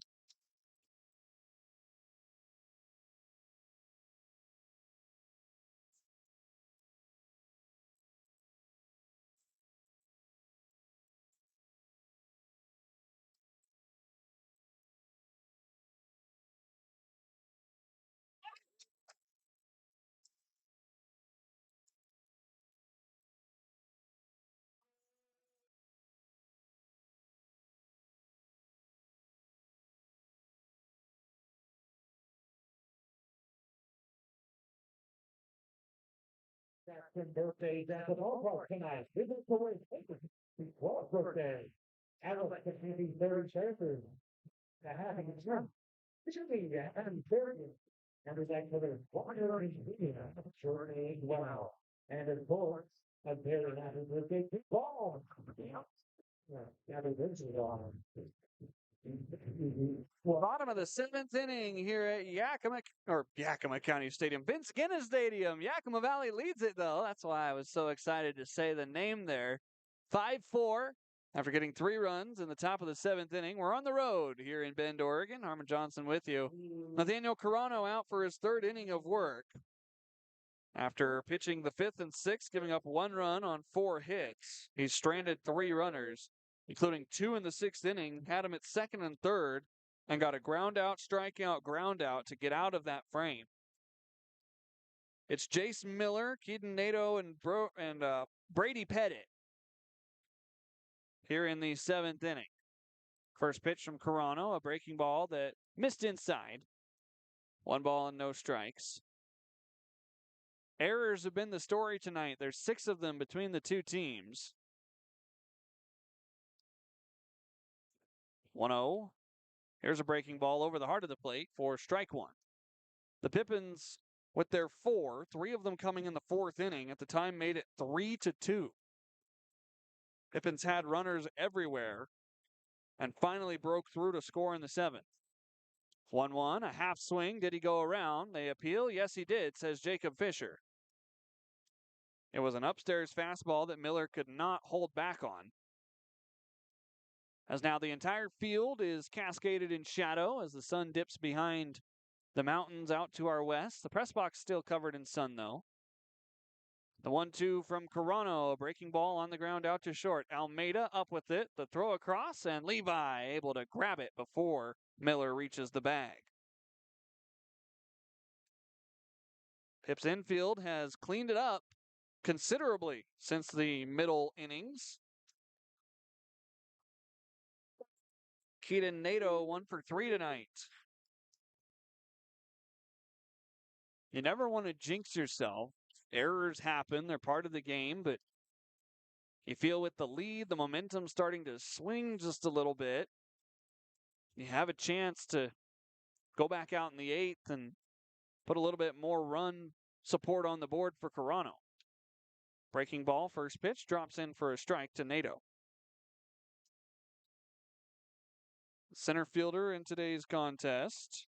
Jackson birthday at the ballpark tonight. This is the way it's 12th birthday. Alex is having 30 chances to having a son. It should be having 30. And there's actually 100 short age wow. And of course, a very happy birthday to ball. Happy birthday, Dawn. Bottom of the 7th inning here at Yakima County Stadium. Vince Genna Stadium. Yakima Valley leads it, though. That's why I was so excited to say the name there. 5-4 after getting 3 runs in the top of the 7th inning. We're on the road here in Bend, Oregon. Harmon Johnsen with you. Nathaniel Carano out for his 3rd inning of work. After pitching the 5th and 6th, giving up 1 run on 4 hits. He's stranded 3 runners, including 2 in the 6th inning, had him at 2nd and 3rd, and got a ground out, strikeout, ground out to get out of that frame. It's Jace Miller, Keaton Nato, and Brady Pettit here in the 7th inning. First pitch from Carano, a breaking ball that missed inside. 1 ball and no strikes. Errors have been the story tonight. There's 6 of them between the 2 teams. 1-0. Here's a breaking ball over the heart of the plate for strike 1. The Pippins, with their 4, 3 of them coming in the 4th inning, at the time made it 3-2. Pippins had runners everywhere and finally broke through to score in the 7th. 1-1, a half swing. Did he go around? They appeal? Yes, he did, says Jacob Fisher. It was an upstairs fastball that Miller could not hold back on. As now the entire field is cascaded in shadow as the sun dips behind the mountains out to our west. The press box still covered in sun, though. The 1-2 from Carano, a breaking ball on the ground out to short. Almeida up with it, the throw across, and Levi able to grab it before Miller reaches the bag. Pipps infield has cleaned it up considerably since the middle innings. Keaton Nato 1 for 3 tonight. You never want to jinx yourself. Errors happen, they're part of the game, but you feel with the lead, the momentum starting to swing just a little bit. You have a chance to go back out in the eighth and put a little bit more run support on the board for Carano. Breaking ball, first pitch, drops in for a strike to Nato. Center fielder in today's contest.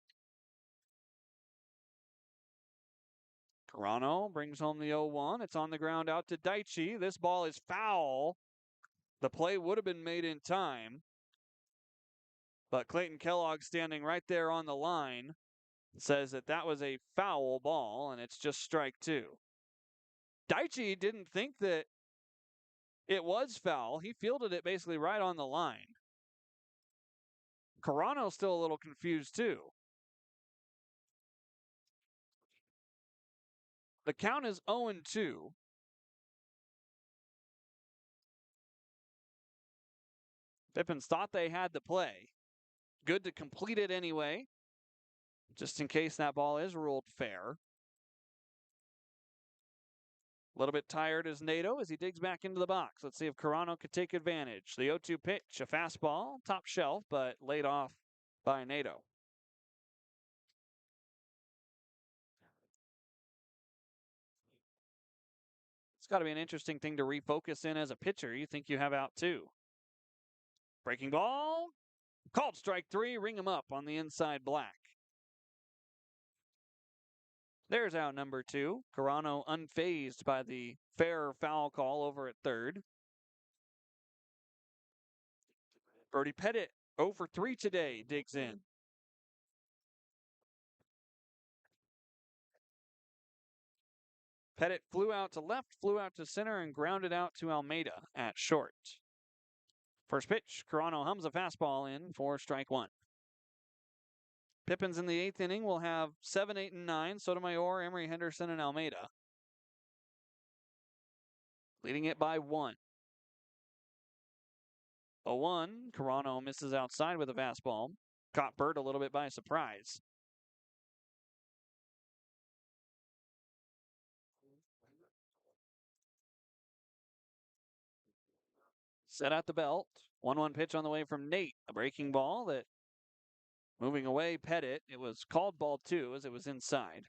Carano brings home the 0-1. It's on the ground out to Daichi. This ball is foul. The play would have been made in time. But Clayton Kellogg, standing right there on the line, says that that was a foul ball, and it's just strike two. Daichi didn't think that it was foul. He fielded it basically right on the line. Carano's still a little confused, too. The count is 0-2. Pippins thought they had the play. Good to complete it anyway, just in case that ball is ruled fair. A little bit tired is Nato as he digs back into the box. Let's see if Carano could take advantage. The 0-2 pitch, a fastball, top shelf, but laid off by Nato. It's got to be an interesting thing to refocus in as a pitcher. You think you have out two. Breaking ball, called strike three, ring him up on the inside black. There's out number two. Carano unfazed by the fair foul call over at third. Brody Pettit, 0 for 3 today, digs in. Pettit flew out to left, flew out to center, and grounded out to Almeida at short. First pitch, Carano hums a fastball in for strike one. Pippins in the eighth inning will have 7, 8, and 9. Sotomayor, Emery, Henderson, and Almeida. Leading it by 1. 0-1, Carano misses outside with a fastball. Caught Bird a little bit by surprise. Set at the belt. 1-1 pitch on the way from Nate. A breaking ball that moving away Pettit. It was called ball 2 as it was inside.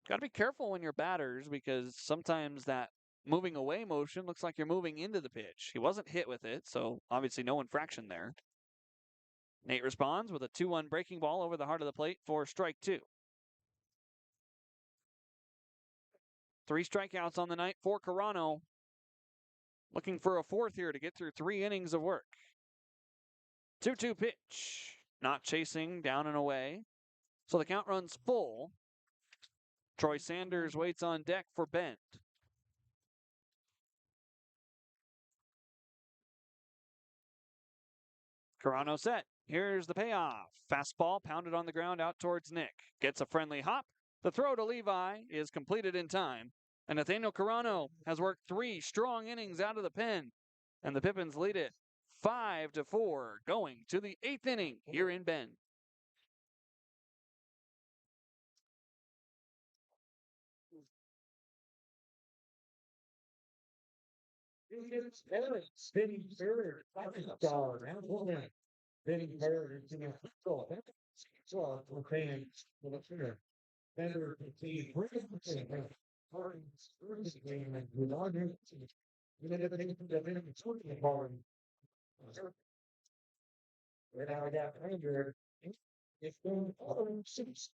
Got to be careful when you're batters because sometimes that moving away motion looks like you're moving into the pitch. He wasn't hit with it, so obviously no infraction there. Nate responds with a 2-1 breaking ball over the heart of the plate for strike 2. 3 strikeouts on the night for Carano. Looking for a fourth here to get through 3 innings of work. 2-2 pitch. Not chasing, down and away. So the count runs full. Troy Sanders waits on deck for Bend. Carano set. Here's the payoff. Fastball pounded on the ground out towards Nick. Gets a friendly hop. The throw to Levi is completed in time. And Nathaniel Carano has worked 3 strong innings out of the pen. And the Pippins lead it 5-4 going to the 8th inning here in Bend. Spinning third, star, and woman. Spinning third, it's in the football. So, we're paying for the fair. Better continue. We're going to say, first game, and we're not going to. We never think of the shooting bar. Without that under, it's been 6.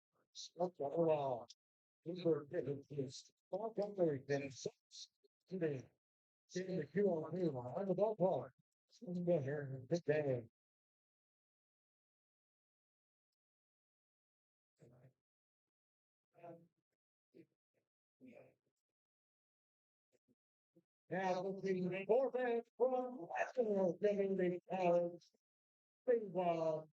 That's all. These were it's 5 better than 6 today. Sitting the queue on the on the ball park. It's been here this day. Now, the 4 back from National League College. Baseball.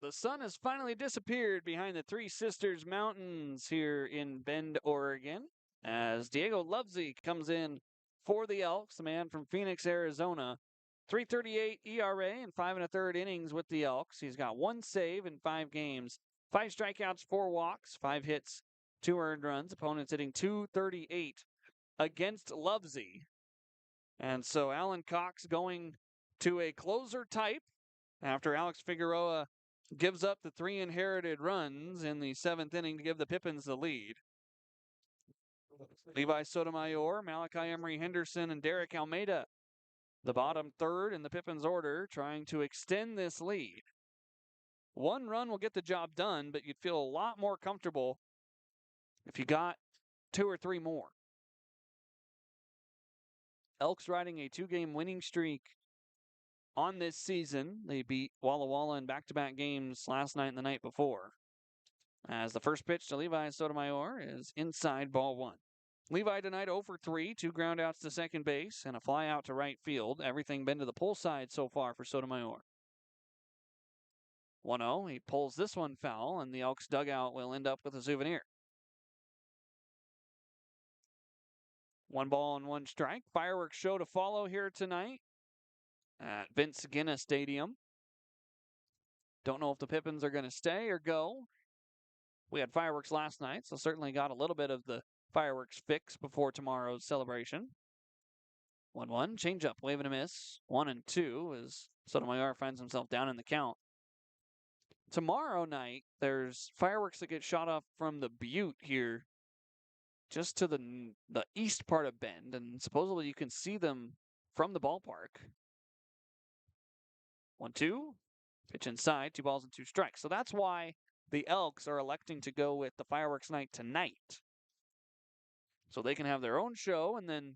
The sun has finally disappeared behind the Three Sisters Mountains here in Bend, Oregon, as Diego Lovesey comes in for the Elks, the man from Phoenix, Arizona. 3.38 ERA and 5 1/3 innings with the Elks. He's got 1 save in 5 games, 5 strikeouts, 4 walks, 5 hits, 2 earned runs. Opponents hitting .238 against Lovesey. And so Alan Cox going to a closer type after Alex Figueroa gives up the 3 inherited runs in the 7th inning to give the Pippins the lead. Levi Sotomayor, Malachi Emery Henderson, and Derek Almeida, the bottom third in the Pippins order, trying to extend this lead. 1 run will get the job done, but you'd feel a lot more comfortable if you got 2 or 3 more. Elks riding a 2-game winning streak on this season. They beat Walla Walla in back-to-back games last night and the night before. As the first pitch to Levi Sotomayor is inside, ball 1. Levi tonight 0 for 3, 2 groundouts to second base and a fly out to right field. Everything been to the pull side so far for Sotomayor. 1-0, he pulls this one foul, and the Elks dugout will end up with a souvenir. 1 ball and 1 strike. Fireworks show to follow here tonight at Vince Genna Stadium. Don't know if the Pippins are going to stay or go. We had fireworks last night, so certainly got a little bit of the fireworks fix before tomorrow's celebration. 1-1, changeup, wave and a miss. 1-2 as Sotomayor finds himself down in the count. Tomorrow night, there's fireworks that get shot off from the Butte here, just to the east part of Bend, and supposedly you can see them from the ballpark. 1-2, pitch inside, 2 balls and 2 strikes. So that's why the Elks are electing to go with the fireworks night tonight. So they can have their own show and then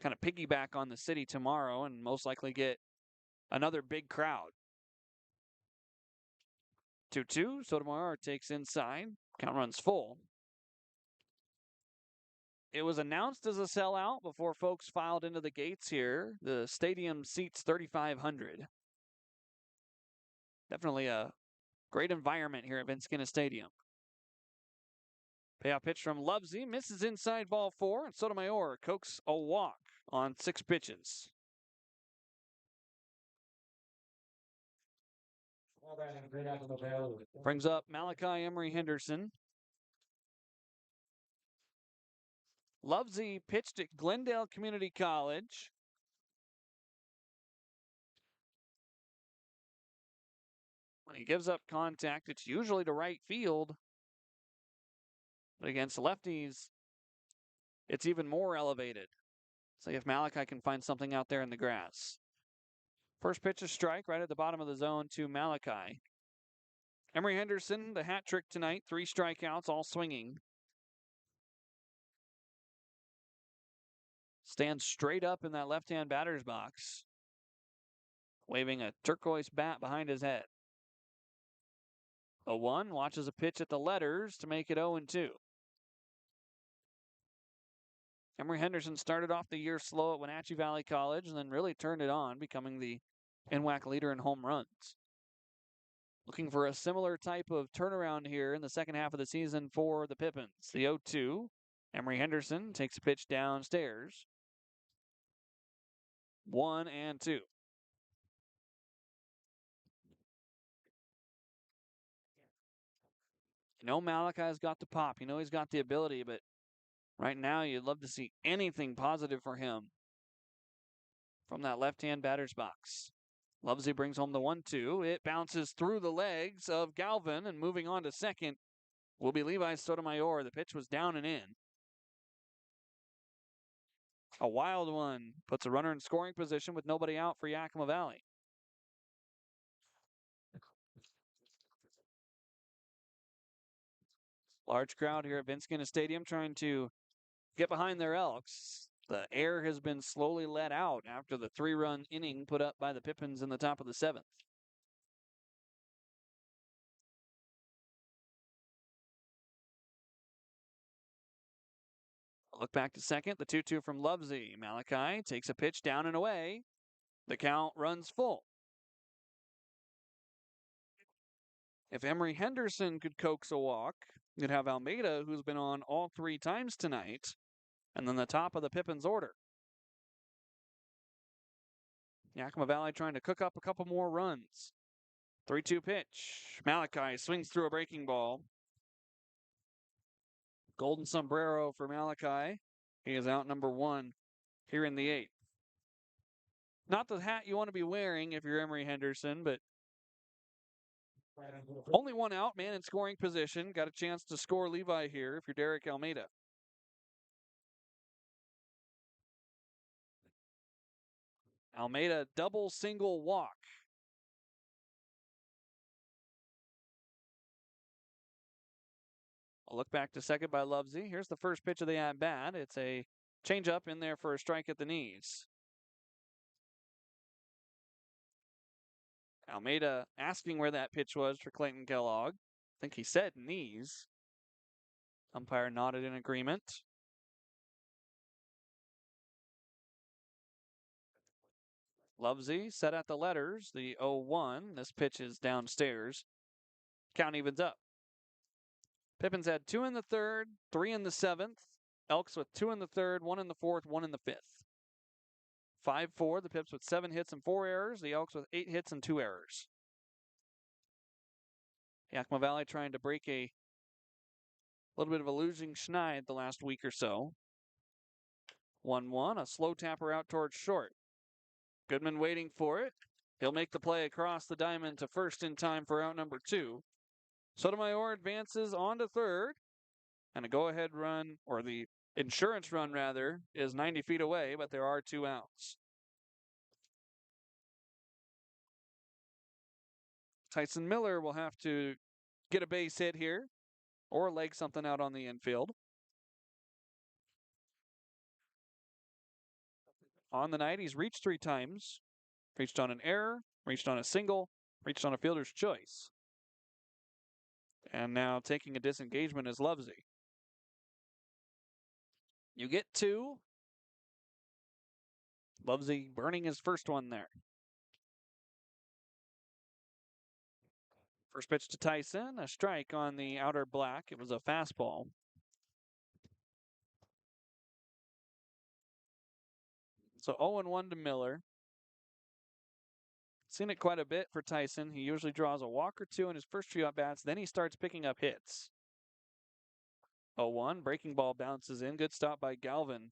kind of piggyback on the city tomorrow and most likely get another big crowd. 2-2, Sotomayor takes inside, count runs full. It was announced as a sellout before folks filed into the gates here. The stadium seats 3,500. Definitely a great environment here at Vince Genna Stadium. Payoff pitch from Lovesey, misses inside, ball 4, and Sotomayor coaxes a walk on 6 pitches. Brings up Malachi Emery Henderson. Lovesey pitched at Glendale Community College. When he gives up contact, it's usually to right field. But against lefties, it's even more elevated. See if Malachi can find something out there in the grass. First pitch is strike right at the bottom of the zone to Malachi. Emery Henderson, the hat trick tonight, 3 strikeouts, all swinging. Stands straight up in that left-hand batter's box, waving a turquoise bat behind his head. 0-1, watches a pitch at the letters to make it 0-2. Emery Henderson started off the year slow at Wenatchee Valley College and then really turned it on, becoming the NWAC leader in home runs. Looking for a similar type of turnaround here in the second half of the season for the Pippins. The 0-2, Emery Henderson takes a pitch downstairs. 1-2. You know Malachi's got the pop. You know he's got the ability, but right now you'd love to see anything positive for him from that left-hand batter's box. Lovesey brings home the 1-2. It bounces through the legs of Galvin, and moving on to second will be Levi Sotomayor. The pitch was down and in. A wild one puts a runner in scoring position with nobody out for Yakima Valley. Large crowd here at Vince Genna Stadium trying to get behind their Elks. The air has been slowly let out after the 3-run inning put up by the Pippins in the top of the 7th. Look back to second, the 2-2 from Lovesey. Malachi takes a pitch down and away. The count runs full. If Emery Henderson could coax a walk, you'd have Almeida, who's been on all 3 times tonight, and then the top of the Pippins order. Yakima Valley trying to cook up a couple more runs. 3-2 pitch. Malachi swings through a breaking ball. Golden sombrero for Malachi. He is out number 1 here in the 8th. Not the hat you want to be wearing if you're Emery Henderson, but only 1 out, man in scoring position. Got a chance to score Levi here if you're Derek Almeida. Almeida double single walk. A look back to second by Lovesey. Here's the first pitch of the at-bat. It's a changeup in there for a strike at the knees. Almeida asking where that pitch was for Clayton Kellogg. I think he said knees. Umpire nodded in agreement. Lovesey set at the letters, the 0-1. This pitch is downstairs. Count evens up. Pippins had 2 in the 3rd, 3 in the 7th. Elks with 2 in the 3rd, 1 in the 4th, 1 in the 5th. 5-4, the Pips with 7 hits and 4 errors. The Elks with 8 hits and 2 errors. Yakima Valley trying to break a little bit of a losing schneid the last week or so. 1-1, a slow tapper out towards short. Goodman waiting for it. He'll make the play across the diamond to first in time for out number 2. Sotomayor advances on to third. And a go-ahead run, or the insurance run rather, is 90 feet away, but there are 2 outs. Tyson Miller will have to get a base hit here or leg something out on the infield. On the night, he's reached 3 times. Reached on an error, reached on a single, reached on a fielder's choice. And now taking a disengagement is Lovesey. You get 2. Lovesey burning his first one there. First pitch to Tyson, a strike on the outer black. It was a fastball. So 0-1 to Miller. Seen it quite a bit for Tyson. He usually draws a walk or 2 in his first few at-bats. Then he starts picking up hits. 0-1, breaking ball bounces in. Good stop by Galvin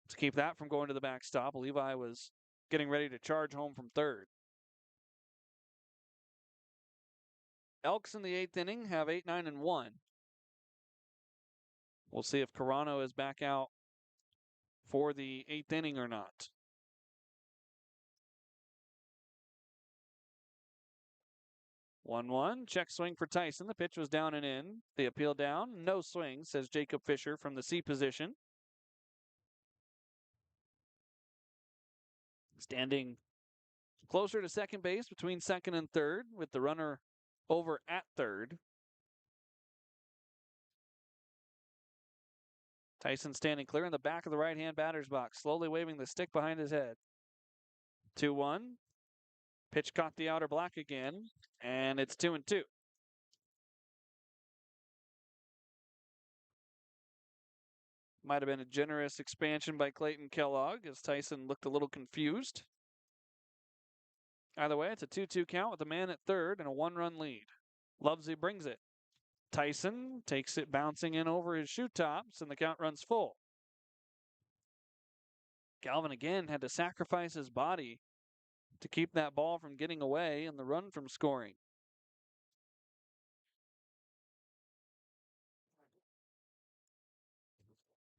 to keep that from going to the backstop. Levi was getting ready to charge home from third. Elks in the 8th inning have 8, 9, and 1. We'll see if Carano is back out for the 8th inning or not. 1-1, check swing for Tyson. The pitch was down and in. The appeal down, no swing, says Jacob Fisher from the C position. Standing closer to second base between second and third with the runner over at third. Tyson standing clear in the back of the right-hand batter's box, slowly waving the stick behind his head. 2-1. Pitch caught the outer black again, and it's 2-2. Might have been a generous expansion by Clayton Kellogg as Tyson looked a little confused. Either way, it's a 2-2 count with a man at third and a 1-run lead. Lovesey brings it. Tyson takes it bouncing in over his shoe tops, and the count runs full. Galvin again had to sacrifice his body to keep that ball from getting away and the run from scoring.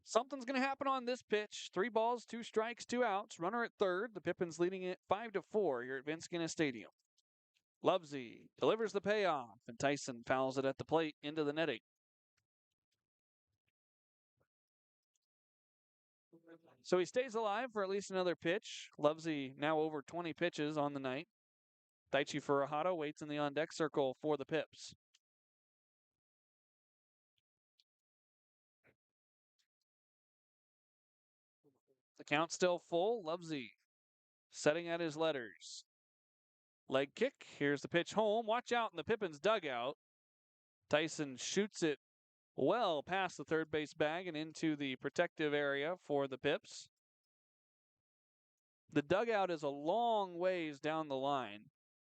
Something's going to happen on this pitch. 3 balls, 2 strikes, 2 outs. Runner at third. The Pippins leading it 5-4 here at Vince Genna Stadium. Lovesey delivers the payoff, and Tyson fouls it at the plate into the netting. So he stays alive for at least another pitch. Lovesey now over 20 pitches on the night. Daichi Furuhata waits in the on-deck circle for the Pips. The count's still full. Lovesey setting at his letters. Leg kick. Here's the pitch home. Watch out in the Pippins dugout. Tyson shoots it well past the third base bag and into the protective area for the Pipps. The dugout is a long ways down the line.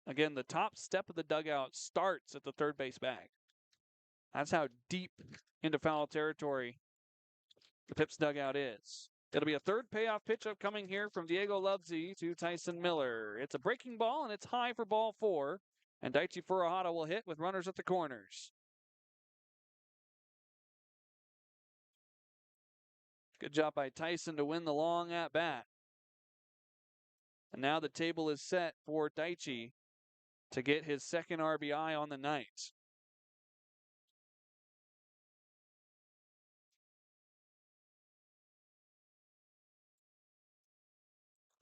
Again, the top step of the dugout starts at the third base bag. That's how deep into foul territory the Pipps dugout is. It'll be a third payoff pitch upcoming here from Diego Lovesey to Tyson Miller. It's a breaking ball, and it's high for ball 4. And Daichi Furuhata will hit with runners at the corners. Good job by Tyson to win the long at bat. And now the table is set for Daichi to get his second RBI on the night.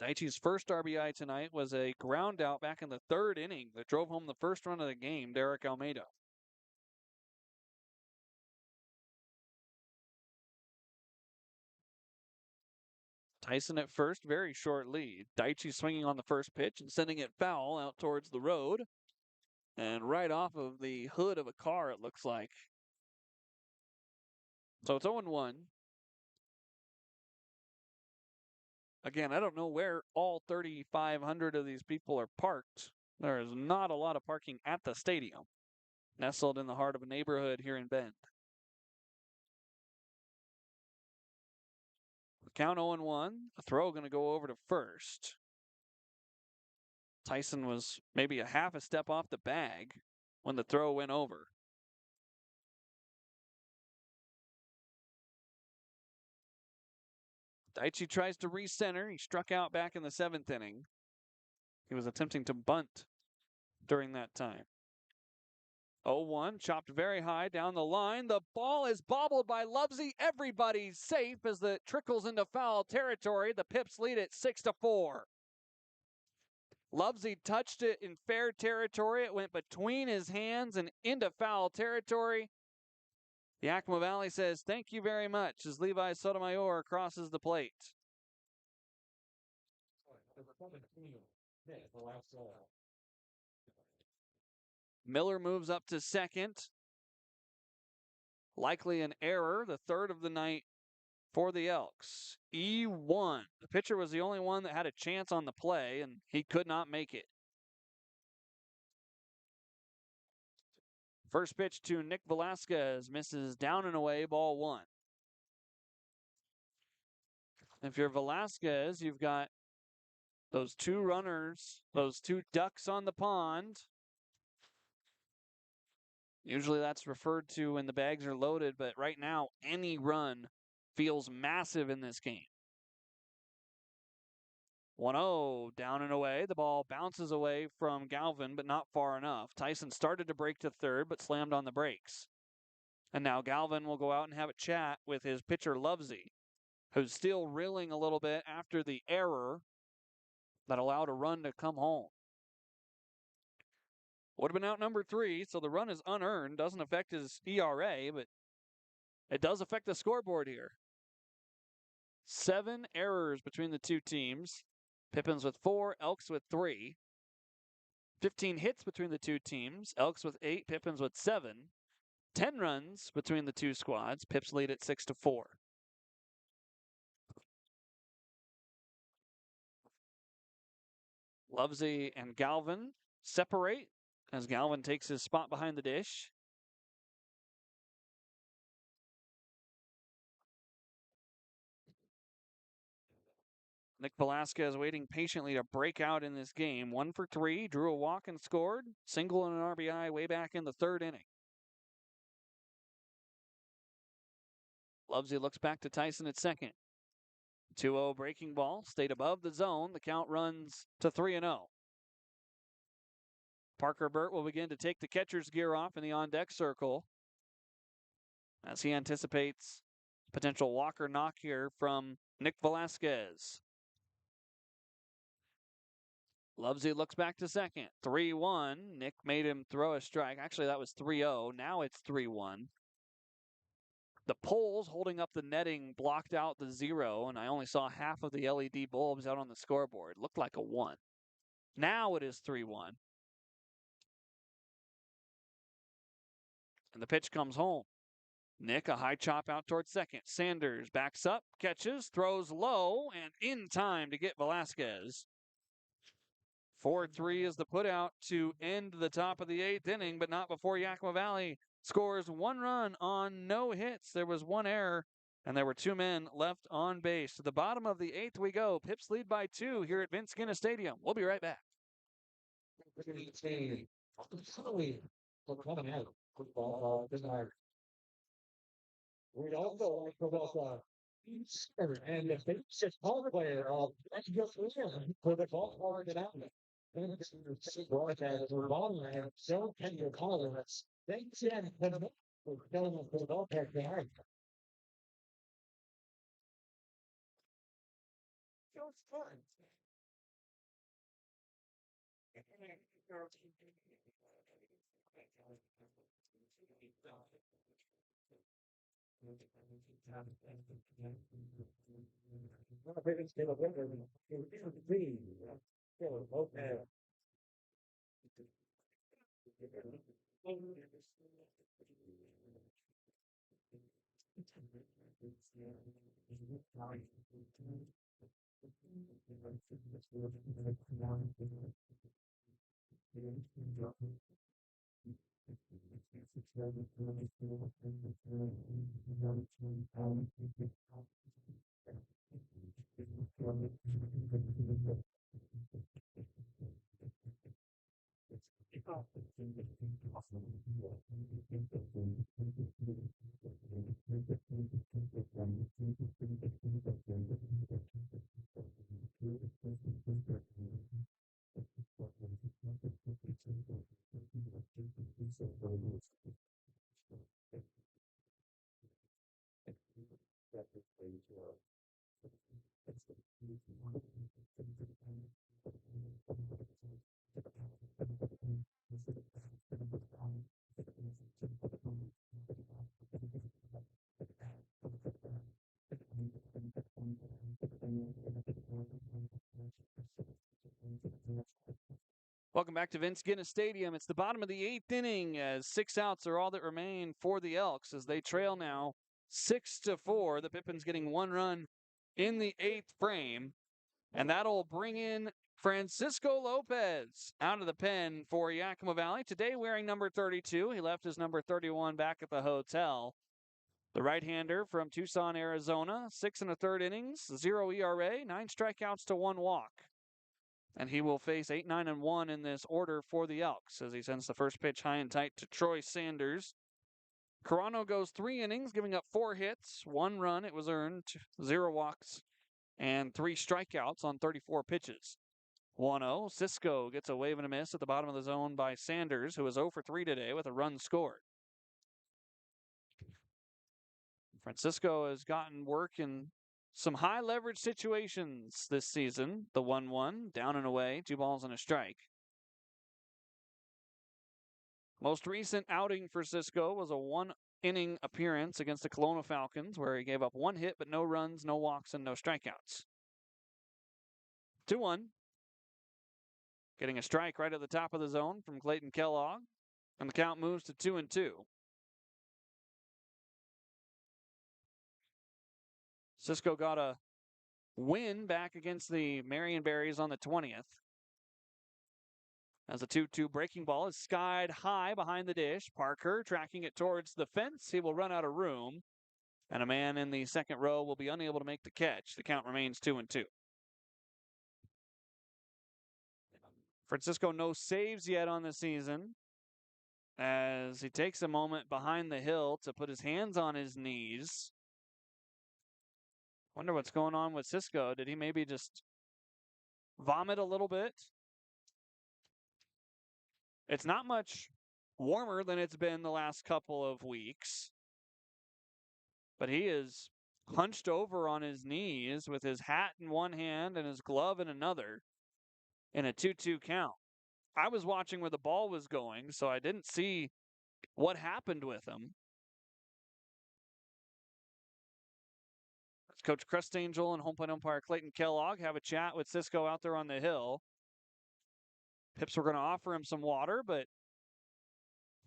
Daichi's first RBI tonight was a ground out back in the third inning that drove home the first run of the game, Derek Almeida. Tyson at first, very short lead. Daichi swinging on the first pitch and sending it foul out towards the road. And right off of the hood of a car, it looks like. So it's 0-1. Again, I don't know where all 3,500 of these people are parked. There is not a lot of parking at the stadium, nestled in the heart of a neighborhood here in Bend. Count 0-1. A throw going to go over to first. Tyson was maybe a half a step off the bag when the throw went over. Daichi tries to recenter. He struck out back in the 7th inning. He was attempting to bunt during that time. 0-1, chopped very high down the line. The ball is bobbled by Lovesey. Everybody's safe as it trickles into foul territory. The Pipps lead it 6-4. Lovesey touched it in fair territory. It went between his hands and into foul territory. Yakima Valley says thank you very much as Levi Sotomayor crosses the plate. Miller moves up to second. Likely an error, the third of the night for the Elks. E1. The pitcher was the only one that had a chance on the play, and he could not make it. First pitch to Nick Velasquez, misses down and away, ball 1. If you're Velasquez, you've got those 2 runners, those 2 ducks on the pond. Usually that's referred to when the bags are loaded, but right now, any run feels massive in this game. 1-0, down and away. The ball bounces away from Galvin, but not far enough. Tyson started to break to third, but slammed on the brakes. And now Galvin will go out and have a chat with his pitcher, Lovesey, who's still reeling a little bit after the error that allowed a run to come home. Would have been out number 3, so the run is unearned. Doesn't affect his ERA, but it does affect the scoreboard here. 7 errors between the 2 teams. Pippins with 4, Elks with 3. 15 hits between the 2 teams. Elks with 8, Pippins with 7. 10 runs between the 2 squads. Pipps lead at 6-4. Lovesey and Galvin separate as Galvin takes his spot behind the dish. Nick Velasquez waiting patiently to break out in this game. 1 for 3, drew a walk and scored. Single and an RBI way back in the 3rd inning. Lovesey looks back to Tyson at second. 2-0 breaking ball, stayed above the zone. The count runs to 3-0. Parker Burt will begin to take the catcher's gear off in the on-deck circle as he anticipates potential walker knock here from Nick Velasquez. Lovesey looks back to second. 3-1. Nick made him throw a strike. Actually, that was 3-0. Now it's 3-1. The poles holding up the netting blocked out the 0, and I only saw half of the LED bulbs out on the scoreboard. Looked like a 1. Now it is 3-1. And the pitch comes home. Nick, a high chop out towards second. Sanders backs up, catches, throws low, and in time to get Velasquez. 4-3 is the putout to end the top of the 8th inning, but not before Yakima Valley scores 1 run on no hits. There was 1 error, and there were 2 men left on base. To the bottom of the 8th we go. Pipps lead by 2 here at Vince Genna Stadium. We'll be right back. We also like about and the basic ball player of let's go for the ball hard and out. And it's broadcast or ball and so can you call it? They said the ball pack behind. It's fun. Welcome back to Vince Genna Stadium. It's the bottom of the 8th inning as 6 outs are all that remain for the Elks as they trail now 6-4. The Pippins getting 1 run in the 8th frame. And that'll bring in Francisco Lopez out of the pen for Yakima Valley. Today wearing number 32. He left his number 31 back at the hotel. The right-hander from Tucson, Arizona. 6 1/3 innings, 0 ERA, 9 strikeouts to 1 walk. And he will face 8, 9, and 1 in this order for the Elks as he sends the first pitch high and tight to Troy Sanders. Carano goes 3 innings, giving up 4 hits, 1 run. It was earned, 0 walks, and 3 strikeouts on 34 pitches. 1-0. Cisco gets a wave and a miss at the bottom of the zone by Sanders, who is 0 for 3 today with a run scored. Francisco has gotten work in some high leverage situations this season. The 1-1, down and away, 2 balls and a strike. Most recent outing for Cisco was a 1-inning appearance against the Kelowna Falcons, where he gave up 1 hit but no runs, no walks, and no strikeouts. 2-1. Getting a strike right at the top of the zone from Clayton Kellogg, and the count moves to 2-2. Cisco got a win back against the Marionberries on the 20th. As a 2-2 breaking ball is skied high behind the dish. Parker tracking it towards the fence. He will run out of room. And a man in the second row will be unable to make the catch. The count remains 2-2. Francisco no saves yet on the season as he takes a moment behind the hill to put his hands on his knees. Wonder what's going on with Cisco. Did he maybe just vomit a little bit? It's not much warmer than it's been the last couple of weeks, but he is hunched over on his knees with his hat in one hand and his glove in another in a 2-2 count. I was watching where the ball was going, so I didn't see what happened with him. Coach Crustangel and home plate umpire Clayton Kellogg have a chat with Cisco out there on the hill. Pipps were going to offer him some water, but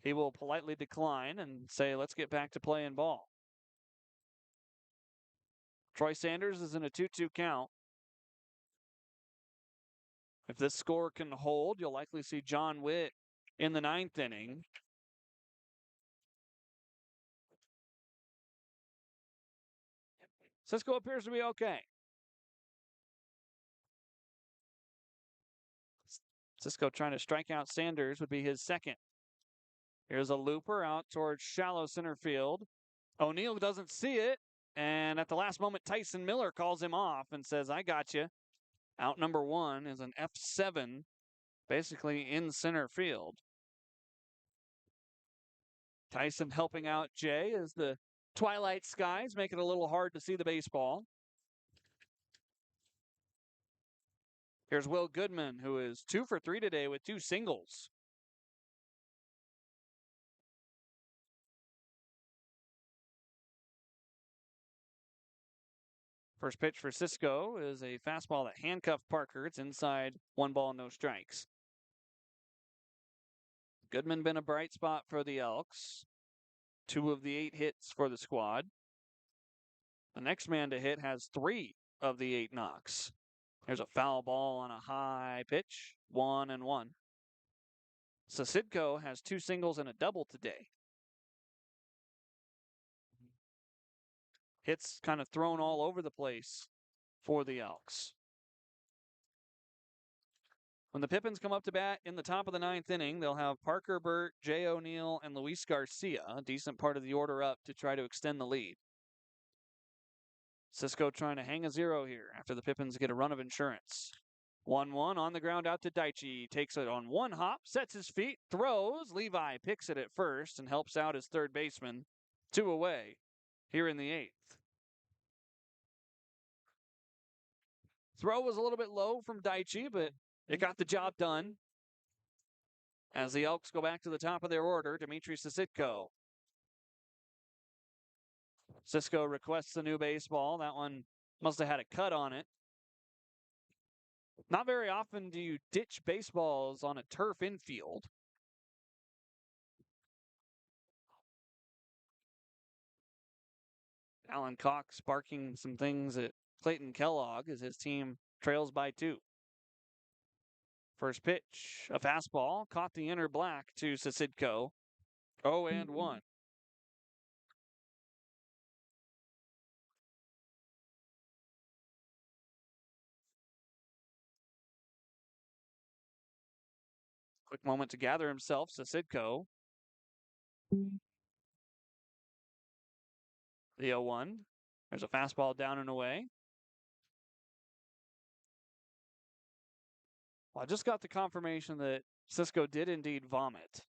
He will politely decline and say, let's get back to playing ball. Troy Sanders is in a 2-2 count. If this score can hold, you'll likely see John Witt in the 9th inning. Cisco appears to be okay. Cisco trying to strike out Sanders would be his second. Here's a looper out towards shallow center field. O'Neill doesn't see it. And at the last moment, Tyson Miller calls him off and says, I got you. Out number 1 is an F7, basically in center field. Tyson helping out Jay as the twilight skies make it a little hard to see the baseball. Here's Will Goodman, who is 2 for 3 today with 2 singles. First pitch for Cisco is a fastball that handcuffed Parker. It's inside, 1 ball, no strikes. Goodman been a bright spot for the Elks. 2 of the 8 hits for the squad. The next man to hit has 3 of the 8 knocks. There's a foul ball on a high pitch, 1-1. Sasidko has 2 singles and a double today. Hits kind of thrown all over the place for the Elks. When the Pippins come up to bat in the top of the 9th inning, they'll have Parker Burt, Jay O'Neill, and Luis Garcia, a decent part of the order up to try to extend the lead. Cisco trying to hang a 0 here after the Pippins get a run of insurance. 1-1 on the ground out to Daichi. Takes it on 1 hop, sets his feet, throws. Levi picks it at first and helps out his third baseman. 2 away here in the 8th. Throw was a little bit low from Daichi, but it got the job done. As the Elks go back to the top of their order, Dmitry Sisitko. Cisco requests a new baseball. That one must have had a cut on it. Not very often do you ditch baseballs on a turf infield. Alan Cox barking some things at Clayton Kellogg as his team trails by 2. First pitch, a fastball, caught the inner black to Sasidko. 0-1. Quick moment to gather himself, Sasidko. The 0-1. There's a fastball down and away. Well, I just got the confirmation that Cisco did indeed vomit.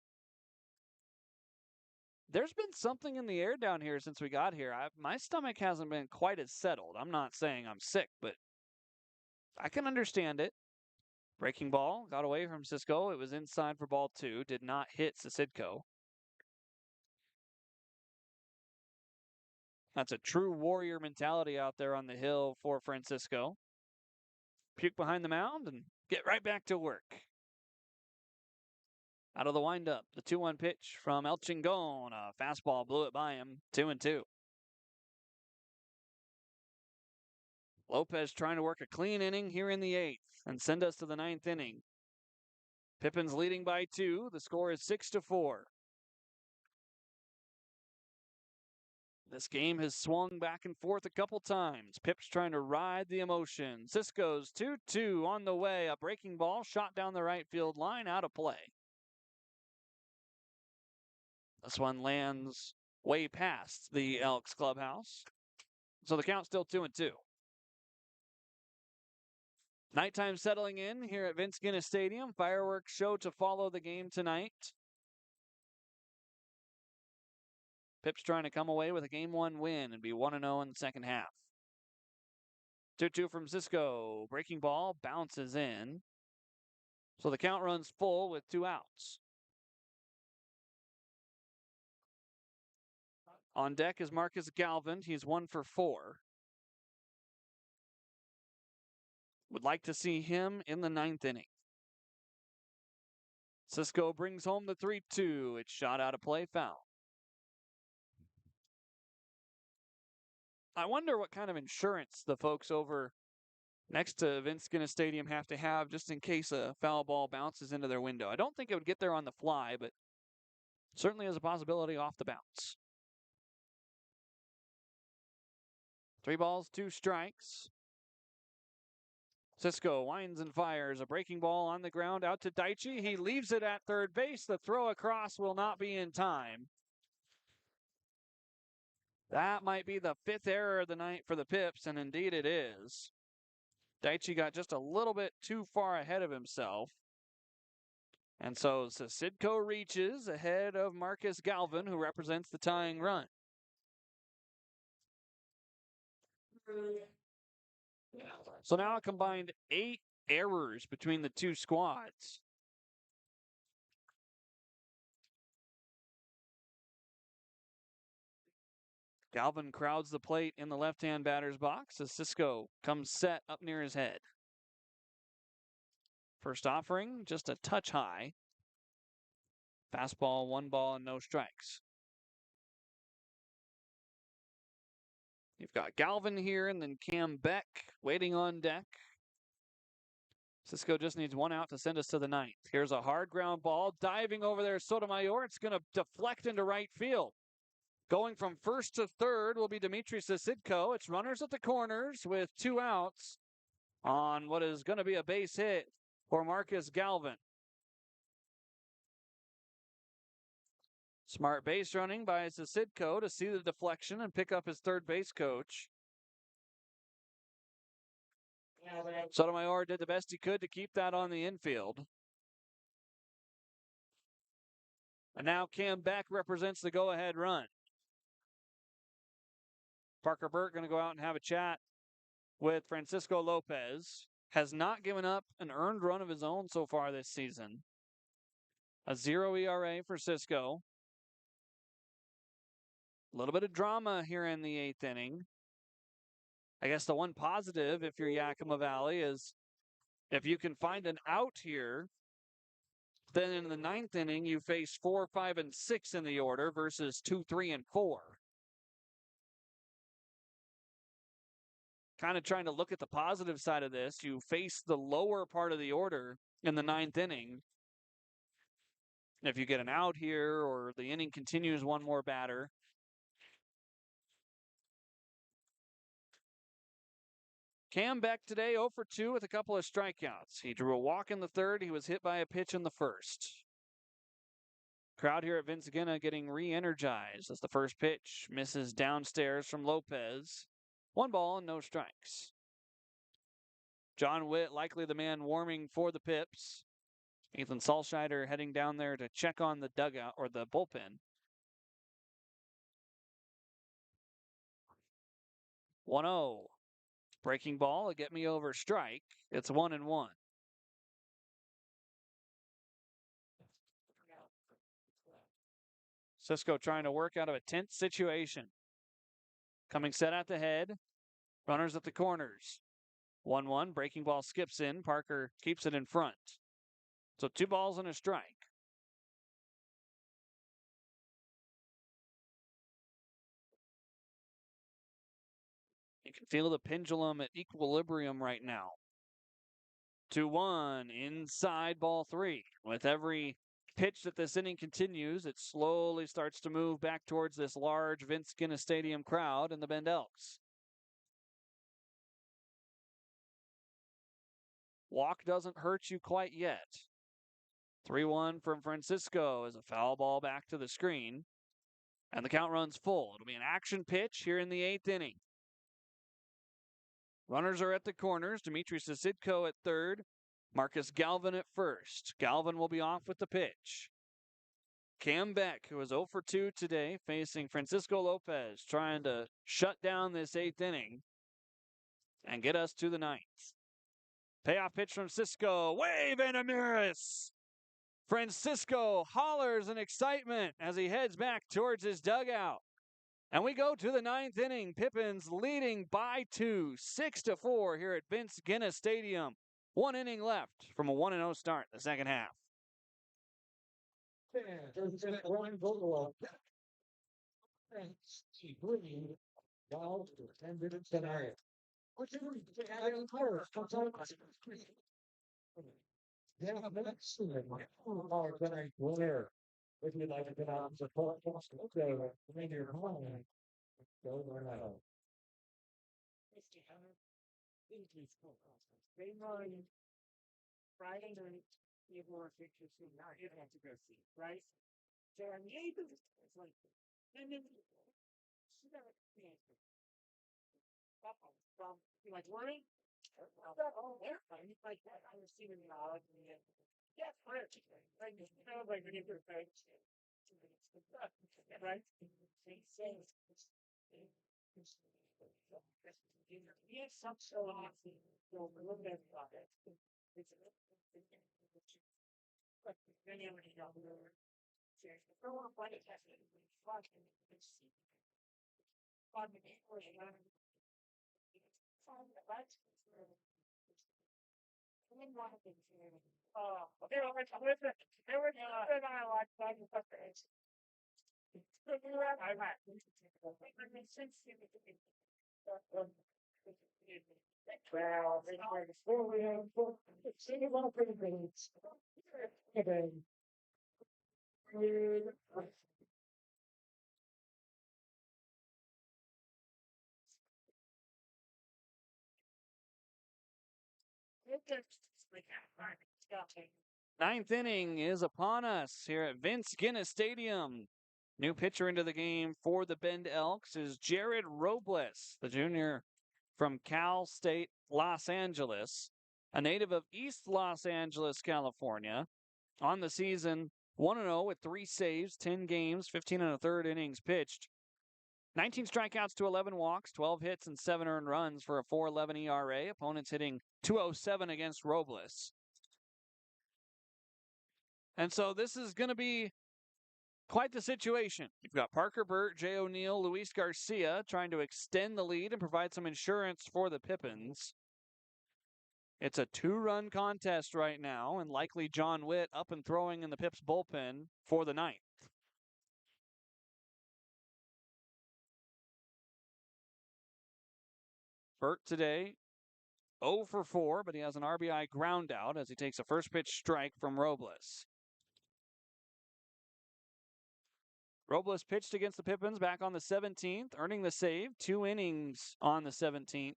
There's been something in the air down here since we got here. My stomach hasn't been quite as settled. I'm not saying I'm sick, but I can understand it. Breaking ball got away from Cisco. It was inside for ball 2. Did not hit Sasidko. That's a true warrior mentality out there on the hill for Francisco. Puke behind the mound and get right back to work. Out of the windup, the 2-1 pitch from El Chingon. A fastball blew it by him. 2-2. Lopez trying to work a clean inning here in the 8th and send us to the 9th inning. Pippins leading by 2. The score is 6-4. This game has swung back and forth a couple times. Pipps trying to ride the emotion. Cisco's 2-2 on the way. A breaking ball shot down the right field line, out of play. This one lands way past the Elks clubhouse. So the count's still 2-2. Nighttime settling in here at Vince Genna Stadium. Fireworks show to follow the game tonight. Pipps trying to come away with a Game 1 win and be 1-0 in the second half. 2-2 from Cisco. Breaking ball bounces in. So the count runs full with 2 outs. On deck is Marcus Galvin. He's 1 for 4. Would like to see him in the 9th inning. Cisco brings home the 3-2. It's shot out of play, foul. I wonder what kind of insurance the folks over next to Vince Genna Stadium have to have just in case a foul ball bounces into their window. I don't think it would get there on the fly, but certainly has a possibility off the bounce. 3 balls, 2 strikes. Cisco winds and fires a breaking ball on the ground out to Daichi. He leaves it at third base. The throw across will not be in time. That might be the 5th error of the night for the Pipps, and indeed it is. Daichi got just a little bit too far ahead of himself. And so Sasidko reaches ahead of Marcus Galvin, who represents the tying run. So now a combined 8 errors between the two squads. Galvin crowds the plate in the left-hand batter's box as Cisco comes set up near his head. First offering, just a touch high. Fastball, 1 ball, and no strikes. You've got Galvin here and then Cam Beck waiting on deck. Cisco just needs 1 out to send us to the 9th. Here's a hard ground ball. Diving over there, Sotomayor. It's going to deflect into right field. Going from first to third will be Dmitry Sasidko. It's runners at the corners with 2 outs on what is going to be a base hit for Marcus Galvin. Smart base running by Sasidko to see the deflection and pick up his third base coach. Sotomayor did the best he could to keep that on the infield. And now Cam Beck represents the go-ahead run. Parker Burt going to go out and have a chat with Francisco Lopez. Has not given up an earned run of his own so far this season. A 0 ERA for Cisco. A little bit of drama here in the 8th inning. I guess the one positive, if you're Yakima Valley, is if you can find an out here, then in the 9th inning, you face 4, 5, and 6 in the order versus 2, 3, and 4. Kind of trying to look at the positive side of this. You face the lower part of the order in the 9th inning. If you get an out here or the inning continues one more batter. Cam Beck today 0 for 2 with a couple of strikeouts. He drew a walk in the 3rd. He was hit by a pitch in the 1st. Crowd here at Vince Genna getting re-energized as the first pitch misses downstairs from Lopez. 1 ball and no strikes. John Witt likely the man warming for the Pipps. Ethan Salscheider heading down there to check on the dugout or the bullpen. 1-0. Breaking ball, a get me over strike. It's 1-1. Cisco trying to work out of a tense situation. Coming set at the head. Runners at the corners. 1-1. Breaking ball skips in. Parker keeps it in front. So 2 balls and a strike. You can feel the pendulum at equilibrium right now. 2-1, inside ball 3. With every pitch that this inning continues, it slowly starts to move back towards this large Vince Genna Stadium crowd in the Bend Elks. Walk doesn't hurt you quite yet. 3-1 from Francisco as a foul ball back to the screen. And the count runs full. It'll be an action pitch here in the 8th inning. Runners are at the corners. Dmitry Sasidko at third. Marcus Galvin at first. Galvin will be off with the pitch. Cam Beck, who is 0 for 2 today, facing Francisco Lopez, trying to shut down this 8th inning and get us to the 9th. Payoff pitch from Cisco. Wave and a miss. Francisco hollers in excitement as he heads back towards his dugout. And we go to the 9th inning. Pippins leading by 2, 6-4 here at Vince Genna Stadium. 1 inning left from a 1-0 start in the second half. There's a one goal. Steve Green, now to 10 minutes tonight. What's your first? Yeah, that's tonight. Where? If you'd like to get out and support us, okay, maybe you're home. Go right now. They run Friday night, people are pictures who not you have to go see, right? So I'm able to it's like and then she got from like worry. Oh, they're fine. Like that. I was seeing the odds and yeah, like like we get their face. Right? Yes, some so you'll look at it. It's like many of the other seriously. For one flight test, fucking fun to get for the what? Oh, okay, well, listen, there was I watched that in the face. I might. It makes sense to me. Well, they are the story of the city of pretty things. Okay. Ninth inning is upon us here at Vince Genna Stadium. New pitcher into the game for the Bend Elks is Jared Robles, the junior from Cal State Los Angeles, a native of East Los Angeles, California. On the season, 1-0 with 3 saves, 10 games, 15 and a third innings pitched. 19 strikeouts to 11 walks, 12 hits, and 7 earned runs for a 4.11 ERA. Opponents hitting 207 against Robles. And so this is going to be quite the situation. You've got Parker Burt, Jay O'Neill, Luis Garcia trying to extend the lead and provide some insurance for the Pippins. It's a 2-run contest right now, and likely John Witt up and throwing in the Pips bullpen for the ninth. Burt today 0 for 4, but he has an RBI ground out as he takes a first pitch strike from Robles. Robles pitched against the Pippins back on the 17th, earning the save, 2 innings on the 17th.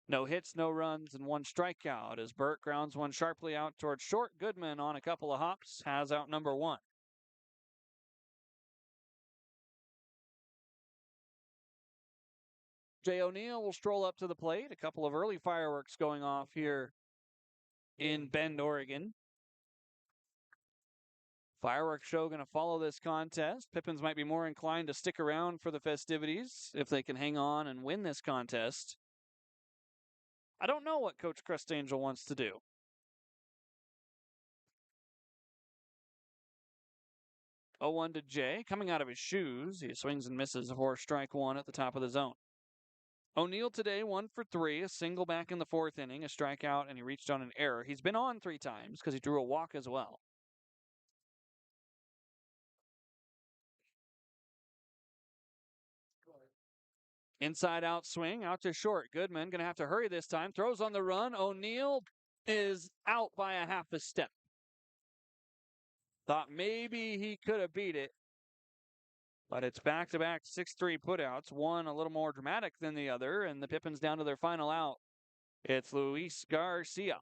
No hits, no runs, and 1 strikeout as Burt grounds one sharply out towards short. Goodman on a couple of hops has out number 1. Jay O'Neill will stroll up to the plate. A couple of early fireworks going off here in Bend, Oregon. Fireworks show going to follow this contest. Pippins might be more inclined to stick around for the festivities if they can hang on and win this contest. I don't know what Coach Crustangel wants to do. 0-1 to Jay. Coming out of his shoes, he swings and misses for strike 1 at the top of the zone. O'Neill today 1 for 3, a single back in the 4th inning, a strikeout, and he reached on an error. He's been on 3 times because he drew a walk as well. Inside out swing, out to short. Goodman going to have to hurry this time. Throws on the run. O'Neill is out by a half a step. Thought maybe he could have beat it. But it's back-to-back 6-3 putouts. One a little more dramatic than the other, and the Pippins down to their final out. It's Luis Garcia.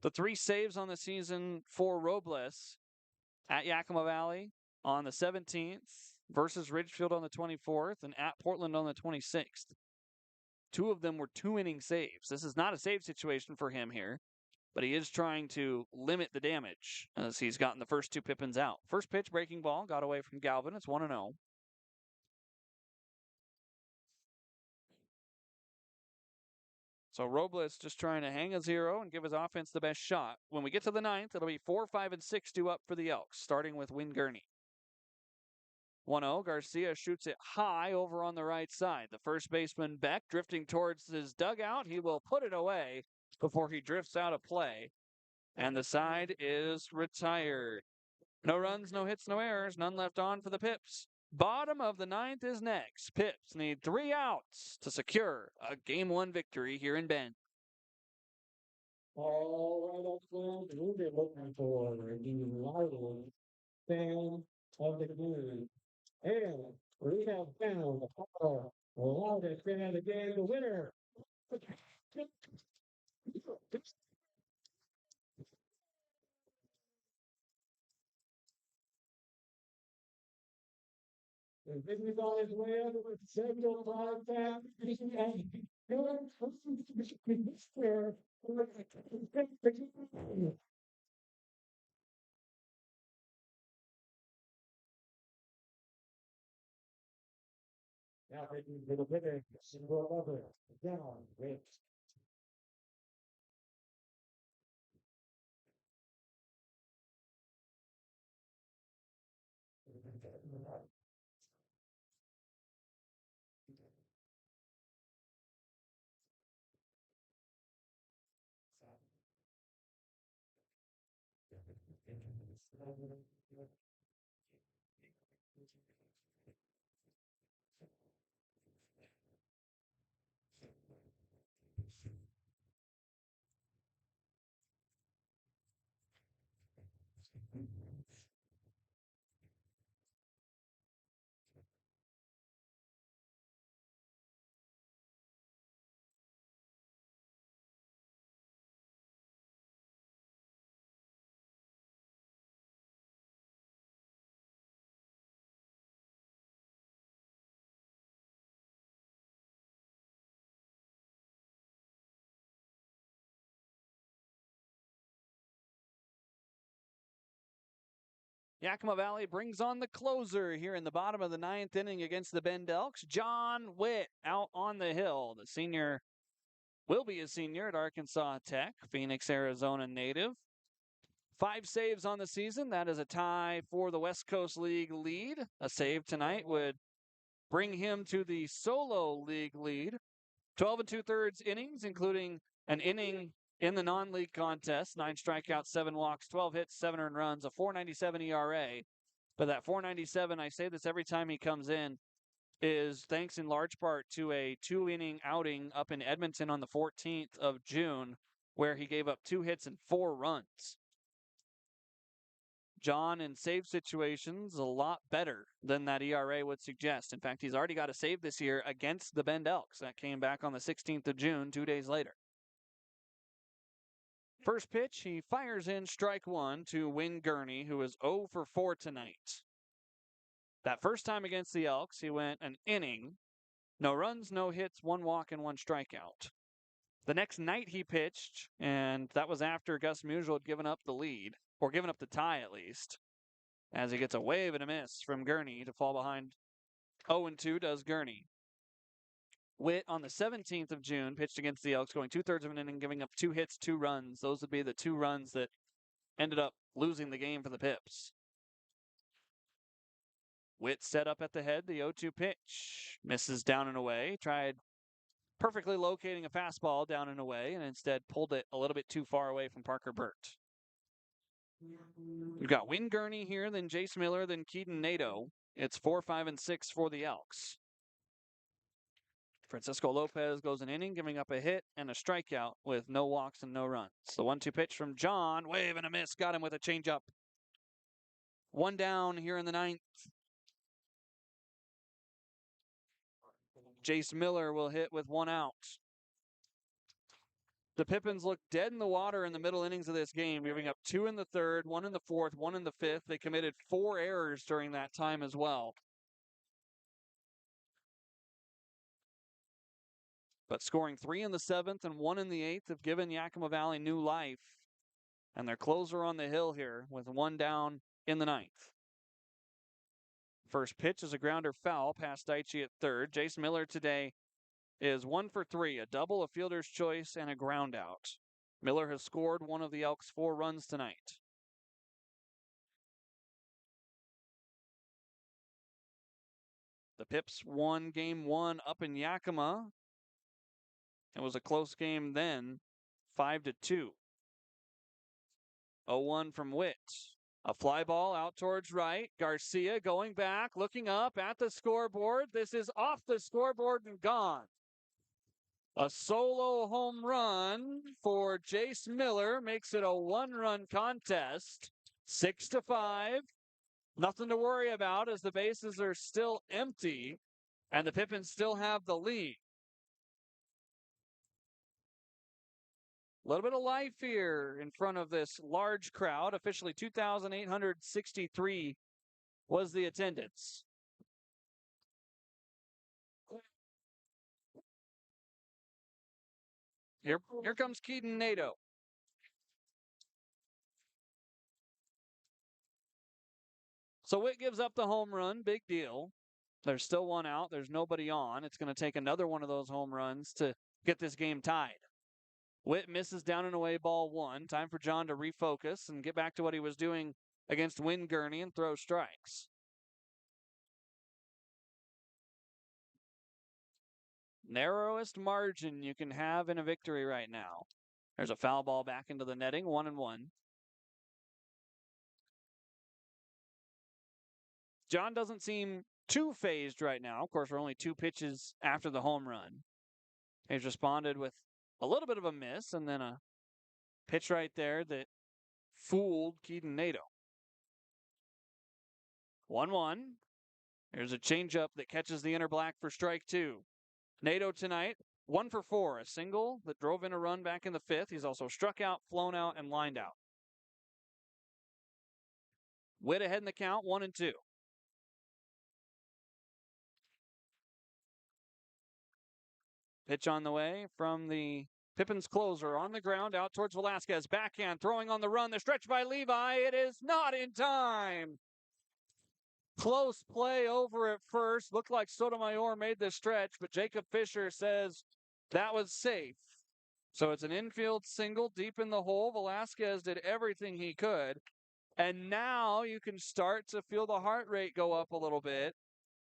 The 3 saves on the season for Robles at Yakima Valley on the 17th versus Ridgefield on the 24th and at Portland on the 26th. 2 of them were 2-inning saves. This is not a save situation for him here, but he is trying to limit the damage as he's gotten the first 2 Pippins out. First pitch, breaking ball, got away from Galvin. It's 1-0. So Robles just trying to hang a 0 and give his offense the best shot. When we get to the 9th, it'll be 4, 5, and 6 due up for the Elks, starting with Win Gurney. 1-0, Garcia shoots it high over on the right side. The first baseman, Beck, drifting towards his dugout. He will put it away before he drifts out of play. And the side is retired. No runs, no hits, no errors, none left on for the Pipps. Bottom of the ninth is next. Pipps need 3 outs to secure a Game 1 victory here in Bend. All right, up front, we'll be looking for the lively fan of the game. And we have found our loudest fan of the game, the winner. And this is on his way up with several five fans. Now taking the winner, single over, down, Vince. Yakima Valley brings on the closer here in the bottom of the ninth inning against the Bend Elks. John Witt out on the hill. The senior will be a senior at Arkansas Tech, Phoenix, Arizona native. 5 saves on the season. That is a tie for the West Coast League lead. A save tonight would bring him to the solo league lead. 12 and 2/3 innings, including an inning in the non-league contest. 9 strikeouts, 7 walks, 12 hits, 7 earned runs, a 4.97 ERA. But that 4.97, I say this every time he comes in, is thanks in large part to a 2-inning outing up in Edmonton on the 14th of June, where he gave up 2 hits and 4 runs. John in save situations a lot better than that ERA would suggest. In fact, he's already got a save this year against the Bend Elks. That came back on the 16th of June, 2 days later. First pitch, he fires in strike 1 to Win Gurney, who is 0 for 4 tonight. That first time against the Elks, he went an inning, no runs, no hits, 1 walk, and 1 strikeout. The next night he pitched, and that was after Gus Musial had given up the lead, or given up the tie at least, as he gets a wave and a miss from Gurney to fall behind. 0-2 does Gurney. Witt on the 17th of June pitched against the Elks, going 2/3 of an inning, giving up 2 hits, 2 runs. Those would be the 2 runs that ended up losing the game for the Pipps. Witt set up at the head, the 0-2 pitch. Misses down and away. Tried perfectly locating a fastball down and away, and instead pulled it a little bit too far away from Parker Burt. We've got Win Gurney here, then Jace Miller, then Keaton Nato. It's 4, 5, and 6 for the Elks. Francisco Lopez goes an inning, giving up a hit and a strikeout with no walks and no runs. The 1-2 pitch from John, wave and a miss, got him with a changeup. 1 down here in the 9th. Jace Miller will hit with 1 out. The Pippins looked dead in the water in the middle innings of this game, giving up 2 in the 3rd, 1 in the 4th, 1 in the 5th. They committed 4 errors during that time as well. But scoring 3 in the 7th and 1 in the 8th have given Yakima Valley new life. And their closer on the hill here with 1 down in the 9th. First pitch is a grounder foul past Daichi at 3rd. Jace Miller today is 1 for 3, a double, a fielder's choice, and a ground out. Miller has scored one of the Elks' 4 runs tonight. The Pipps won game 1 up in Yakima. It was a close game then, 5-2. 0-1 from Witt. A fly ball out towards right. Garcia going back, looking up at the scoreboard. This is off the scoreboard and gone. A solo home run for Jace Miller makes it a one-run contest. 6-5. Nothing to worry about as the bases are still empty and the Pippins still have the lead. A little bit of life here in front of this large crowd. Officially 2,863 was the attendance. Here comes Keaton Nadeau. So Witt gives up the home run. Big deal. There's still one out. There's nobody on. It's going to take another one of those home runs to get this game tied. Witt misses down and away ball one. Time for John to refocus and get back to what he was doing against Wynn Gurney and throw strikes. Narrowest margin you can have in a victory right now. There's a foul ball back into the netting, 1-1. John doesn't seem too phased right now. Of course, we're only 2 pitches after the home run. He's responded with a little bit of a miss and then a pitch right there that fooled Keaton Nadeau. 1-1. There's a changeup that catches the inner black for strike 2. Nadeau tonight, 1 for 4, a single that drove in a run back in the 5th. He's also struck out, flown out, and lined out. Witt ahead in the count, 1-2. Pitch on the way from the Pippins closer on the ground out towards Velasquez. Backhand throwing on the run. The stretch by Levi. It is not in time. Close play over at first. Looked like Sotomayor made the stretch, but Jacob Fisher says that was safe. So it's an infield single deep in the hole. Velasquez did everything he could. And now you can start to feel the heart rate go up a little bit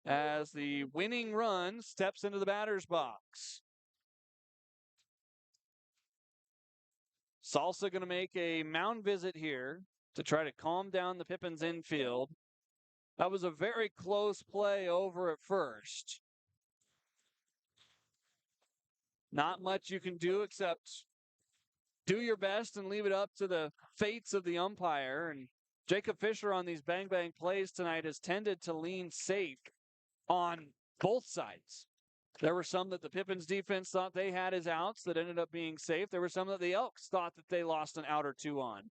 as the winning run steps into the batter's box. Salsa going to make a mound visit here to try to calm down the Pippins infield. That was a very close play over at first. Not much you can do except do your best and leave it up to the fates of the umpire. And Jacob Fisher on these bang-bang plays tonight has tended to lean safe on both sides. There were some that the Pippins defense thought they had as outs that ended up being safe. There were some that the Elks thought that they lost an out or two on.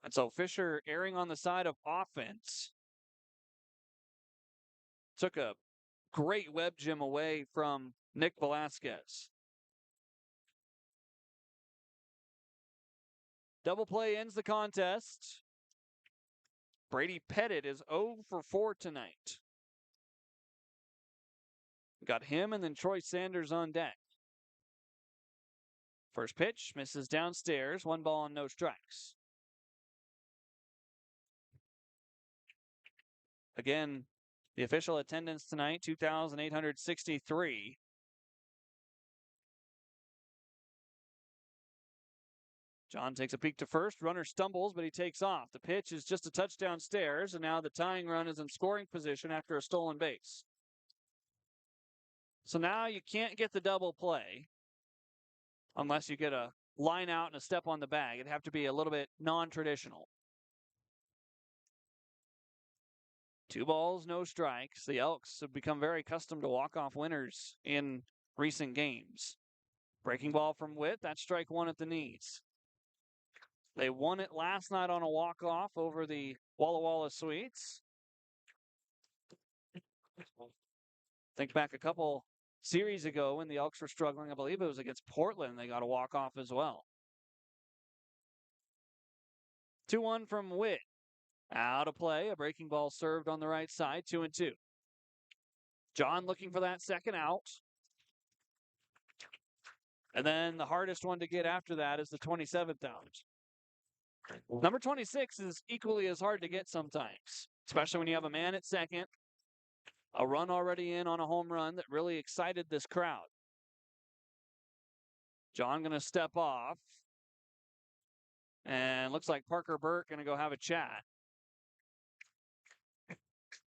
And so Fisher erring on the side of offense. Took a great web gem away from Nick Velasquez. Double play ends the contest. Brady Pettit is 0 for 4 tonight. Got him and then Troy Sanders on deck. First pitch misses downstairs. 1 ball and no strikes. Again, the official attendance tonight, 2,863. John takes a peek to first. Runner stumbles, but he takes off. The pitch is just a touch downstairs, and now the tying run is in scoring position after a stolen base. So now you can't get the double play unless you get a line out and a step on the bag. It'd have to be a little bit non-traditional. 2 balls, no strikes. The Elks have become very accustomed to walk-off winners in recent games. Breaking ball from Witt. That's strike 1 at the knees. They won it last night on a walk-off over the Walla Walla Sweets. Think back a couple series ago when the Elks were struggling. I believe it was against Portland. They got a walk-off as well. 2-1 from Witt. Out of play. A breaking ball served on the right side. 2-2. John looking for that second out. And then the hardest one to get after that is the 27th out. Number 26 is equally as hard to get sometimes, especially when you have a man at second, a run already in on a home run that really excited this crowd. John going to step off. And looks like Parker Burke going to go have a chat.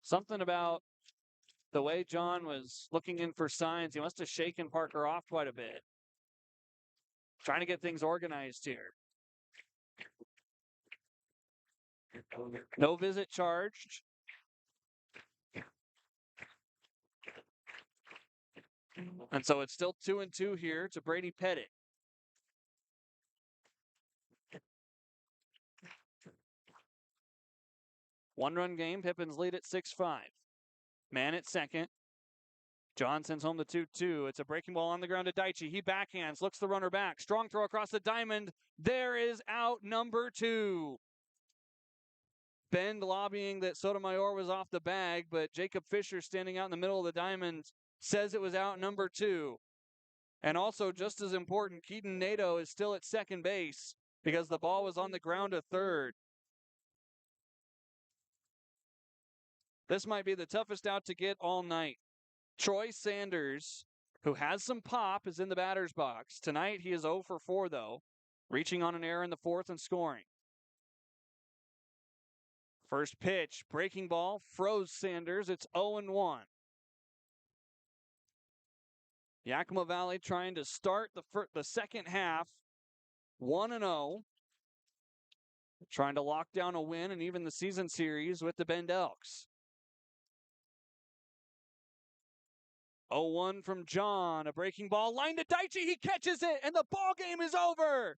Something about the way John was looking in for signs. He must have shaken Parker off quite a bit. Trying to get things organized here. No visit charged. And so it's still 2-2 here to Brady Pettit. One-run game. Pippins lead at 6-5. Man at second. John sends home the 2-2. It's a breaking ball on the ground to Daichi. He backhands, looks the runner back. Strong throw across the diamond. There is out number 2. Bend lobbying that Sotomayor was off the bag, but Jacob Fisher standing out in the middle of the diamond says it was out number 2. And also, just as important, Keaton Nato is still at second base because the ball was on the ground at third. This might be the toughest out to get all night. Troy Sanders, who has some pop, is in the batter's box. Tonight, he is 0 for 4, though, reaching on an error in the fourth and scoring. First pitch, breaking ball, froze Sanders. It's 0-1. Yakima Valley trying to start the second half 1-0. Trying to lock down a win and even the season series with the Bend Elks. 0-1 from John. A breaking ball lined to Daichi. He catches it, and the ball game is over.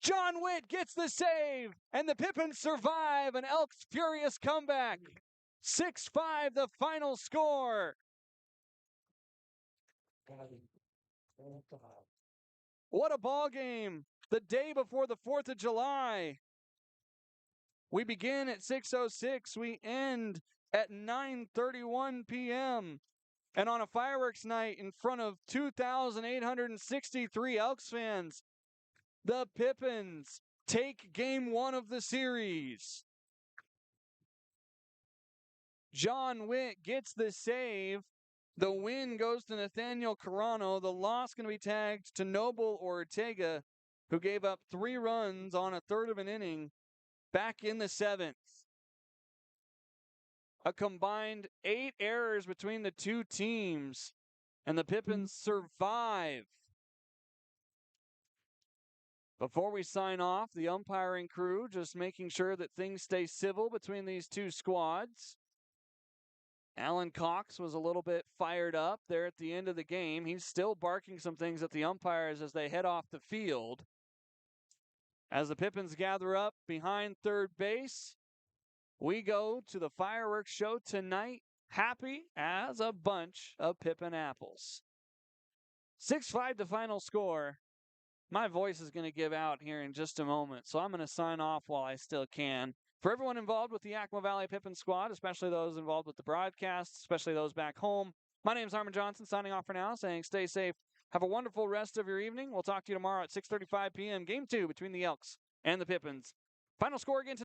John Witt gets the save, and the Pippins survive an Elks furious comeback. 6-5 the final score. What a ball game. The day before the 4th of July. We begin at 6:06. We end at 9:31 p.m. And on a fireworks night in front of 2,863 Elks fans, the Pippins take game 1 of the series. John Witt gets the save. The win goes to Nathaniel Carano. The loss going to be tagged to Noble Ortega, who gave up 3 runs on a third of an inning back in the 7th. A combined 8 errors between the two teams, and the Pippins survive. Before we sign off, the umpiring crew just making sure that things stay civil between these two squads. Alan Cox was a little bit fired up there at the end of the game. He's still barking some things at the umpires as they head off the field. As the Pippins gather up behind third base, we go to the fireworks show tonight, happy as a bunch of Pippin apples. 6-5 the final score. My voice is going to give out here in just a moment, so I'm going to sign off while I still can. For everyone involved with the Yakima Valley Pippin squad, especially those involved with the broadcast, especially those back home, my name is Harmon Johnsen, signing off for now, saying stay safe. Have a wonderful rest of your evening. We'll talk to you tomorrow at 6:35 p.m. Game 2 between the Elks and the Pippins. Final score again tonight.